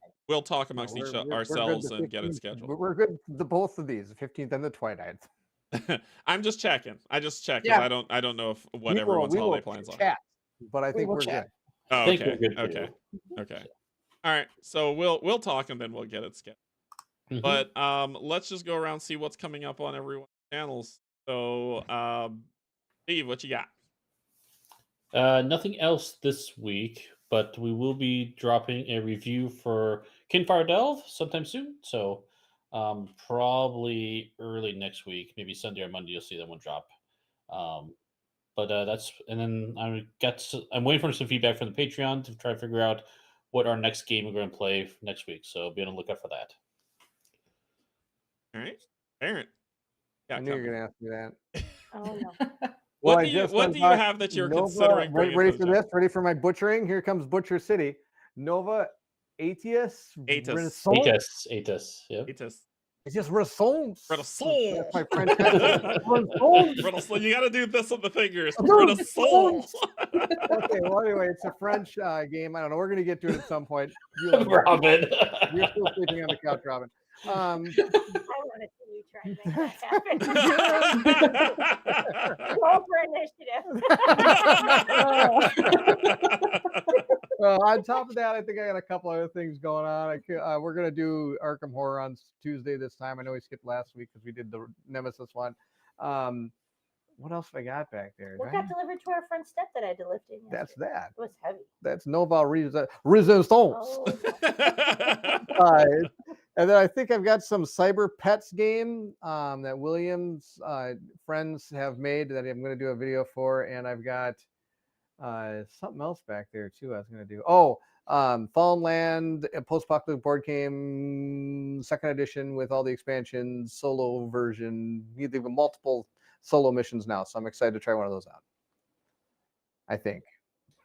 talk No, amongst we're good ourselves the and get it 15th. scheduled. We're good the both of these, the 15th and the 29th. I'm just checking. I just check Yeah. because I don't know if what We everyone's will holiday plans are. chat, but I We think will we're chat. good. Oh, I think okay. we're good Okay. too. Okay. All right. So we'll talk and then we'll get it scheduled. Mhm. But let's just go around and see what's coming up on everyone's channels. So Steve, what you got? Nothing else this week, but we will be dropping a review for Kinfire Delve sometime soon. So probably early next week, maybe Sunday or Monday, you'll see that one drop. But that's, and then I'm waiting for some feedback from the Patreon to try to figure out what our next game we're going to play next week. So be on the lookout for that. All right, Aaron. I knew you were going to ask me that. Oh no. What Well, do you just what do you unboxed have that you're Nova. considering bringing Ready to for the this? Ready for my butchering? Here comes Butcher City. Nova Aetius Aetius. Renaissance. Atus. Yep. Aetius. It's just Renaissance. Renaissance. That's my French accent. Renaissance. Renaissance. You got to do this with the fingers. Renaissance. Renaissance. Okay, well, anyway, it's a French game. I don't know. We're going to get to it at some point. You love it. Robin. You're still sleeping on the couch, Robin. I want to see you try and make that happen. Roll for initiative. On top of that, I think I got a couple other things going on. We're going to do Arkham Horror on Tuesday this time. I know we skipped last week because we did the Nemesis one. What else have I got back there? What got delivered to our front step that I had to lift in yesterday? That's that. It was heavy. That's Nova Resistance. Oh, And then I think I've got some Cyber Pets game that Williams friends have made that I'm going to do a video for. And I've got something else back there too I was going to do. Fallen Land, a post-apocalyptic board game, 2nd edition with all the expansions, solo version. They've got multiple solo missions now, so I'm excited to try one of those out. I think.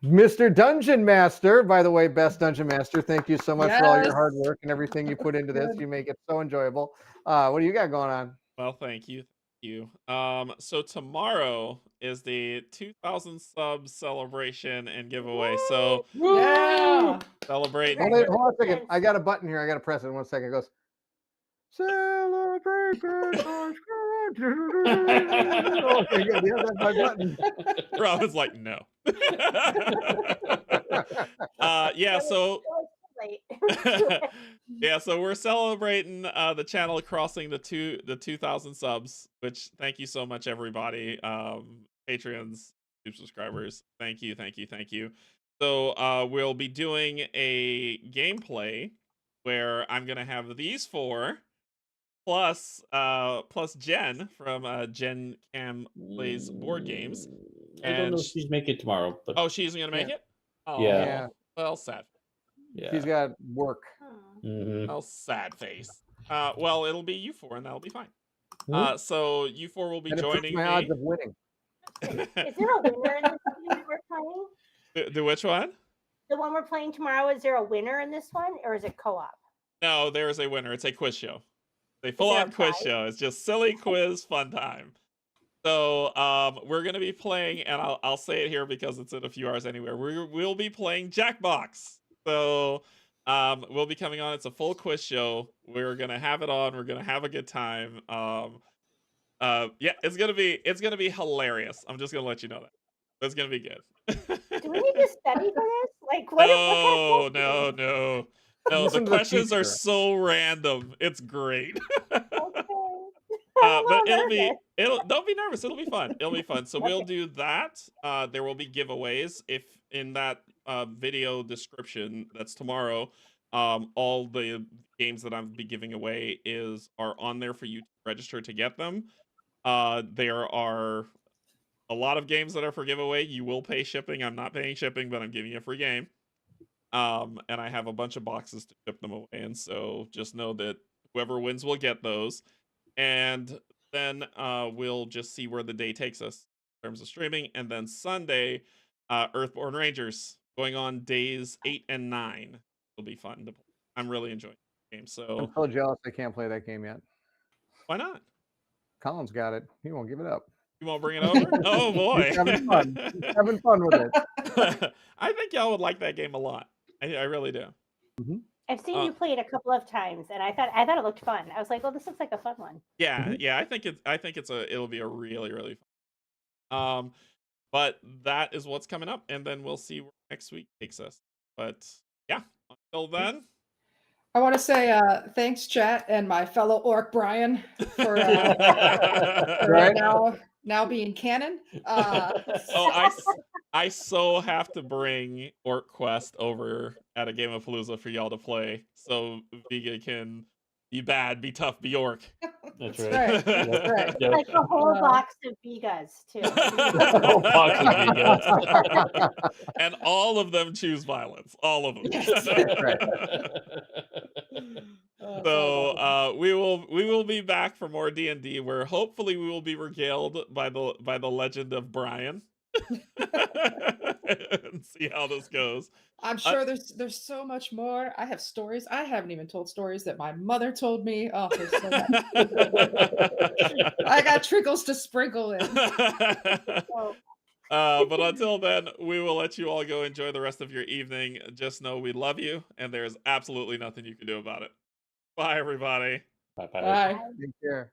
Mr. Dungeon Master, by the way, best Dungeon Master, thank you so much for all your hard work and everything you put into this. You make it so enjoyable. What do you got going on? Well, thank you. So tomorrow is the 2,000 subs celebration and giveaway. So Yeah. celebrate. Hold on a second. I got a button here. I got to press it. 1 second. It goes. Celebrate. Okay, good. Yeah, that's my button. Robin's like, no. Yeah, so yeah, so we're celebrating the channel crossing the 2,000 subs, which thank you so much, everybody. Patreons, subscribers, thank you. So we'll be doing a gameplay where I'm gonna have these four plus Jen from Jen Cam Plays Board Games. I don't know if she's making it tomorrow, but she's gonna make it. Oh, Yeah. Well, sad. yeah. She's got work. Mhm. Oh, sad face. Well, it'll be you four, and that'll be fine. Mhm. So you four will be And joining my me. odds of winning. Is there a winner in this game we're playing? The which one? The one we're playing tomorrow, is there a winner in this one, or is it co-op? No, there is a winner. It's a quiz show. It's a there full-on a quiz prize? show. It's just silly quiz fun time. So we're gonna be playing, and I'll say it here because it's in a few hours anywhere. We'll be playing Jackbox. So we'll be coming on. It's a full quiz show. We're gonna have it on. We're gonna have a good time. Yeah, it's gonna be hilarious. I'm just gonna let you know that. It's gonna be good. Do we need to study for this? Like, what kind of No. No, Listen the to the questions are teacher. so random. It's great. Okay. But don't be nervous. It'll be fun. So we'll do that. There will be giveaways. If in that video description that's tomorrow, all the games that I'll be giving away are on there for you to register to get them. There are a lot of games that are for giveaway. You will pay shipping. I'm not paying shipping, but I'm giving you a free game. And I have a bunch of boxes to ship them away. And so just know that whoever wins will get those. And then we'll just see where the day takes us in terms of streaming. And then Sunday, Earthborn Rangers going on days 8 and 9. It'll be fun to play. I'm really enjoying the game. So I'm so jealous I can't play that game yet. why not? Colin's got it. He won't give it up. You won't bring it over? Oh boy. He's having fun. He's having fun with it. I think y'all would like that game a lot. I really do. I've seen you play it a couple of times, and I thought it looked fun. I was like, "Oh, this looks like a fun one." Yeah, I think it'll be a really, really fun. But that is what's coming up, and then we'll see where next week takes us. But yeah, until then. I want to say thanks, chat, and my fellow orc Brian for now being canon. I so have to bring Orc Quest over at a Game of Palooza for y'all to play, so Vega can be bad, be tough, be orc. That's right. That's right. Yep. Like a whole box of Vigas too. A whole box of Vegas. And all of them choose violence. All of them. So we will be back for more D&D, where hopefully we will be regaled by the legend of Brian. And see how this goes. I'm sure there's so much more. I have stories. I haven't even told stories that my mother told me. Oh, there's so much. I got trickles to sprinkle in. But until then, we will let you all go enjoy the rest of your evening. Just know we love you, and there is absolutely nothing you can do about it. Bye, everybody. Bye. Bye. Take care.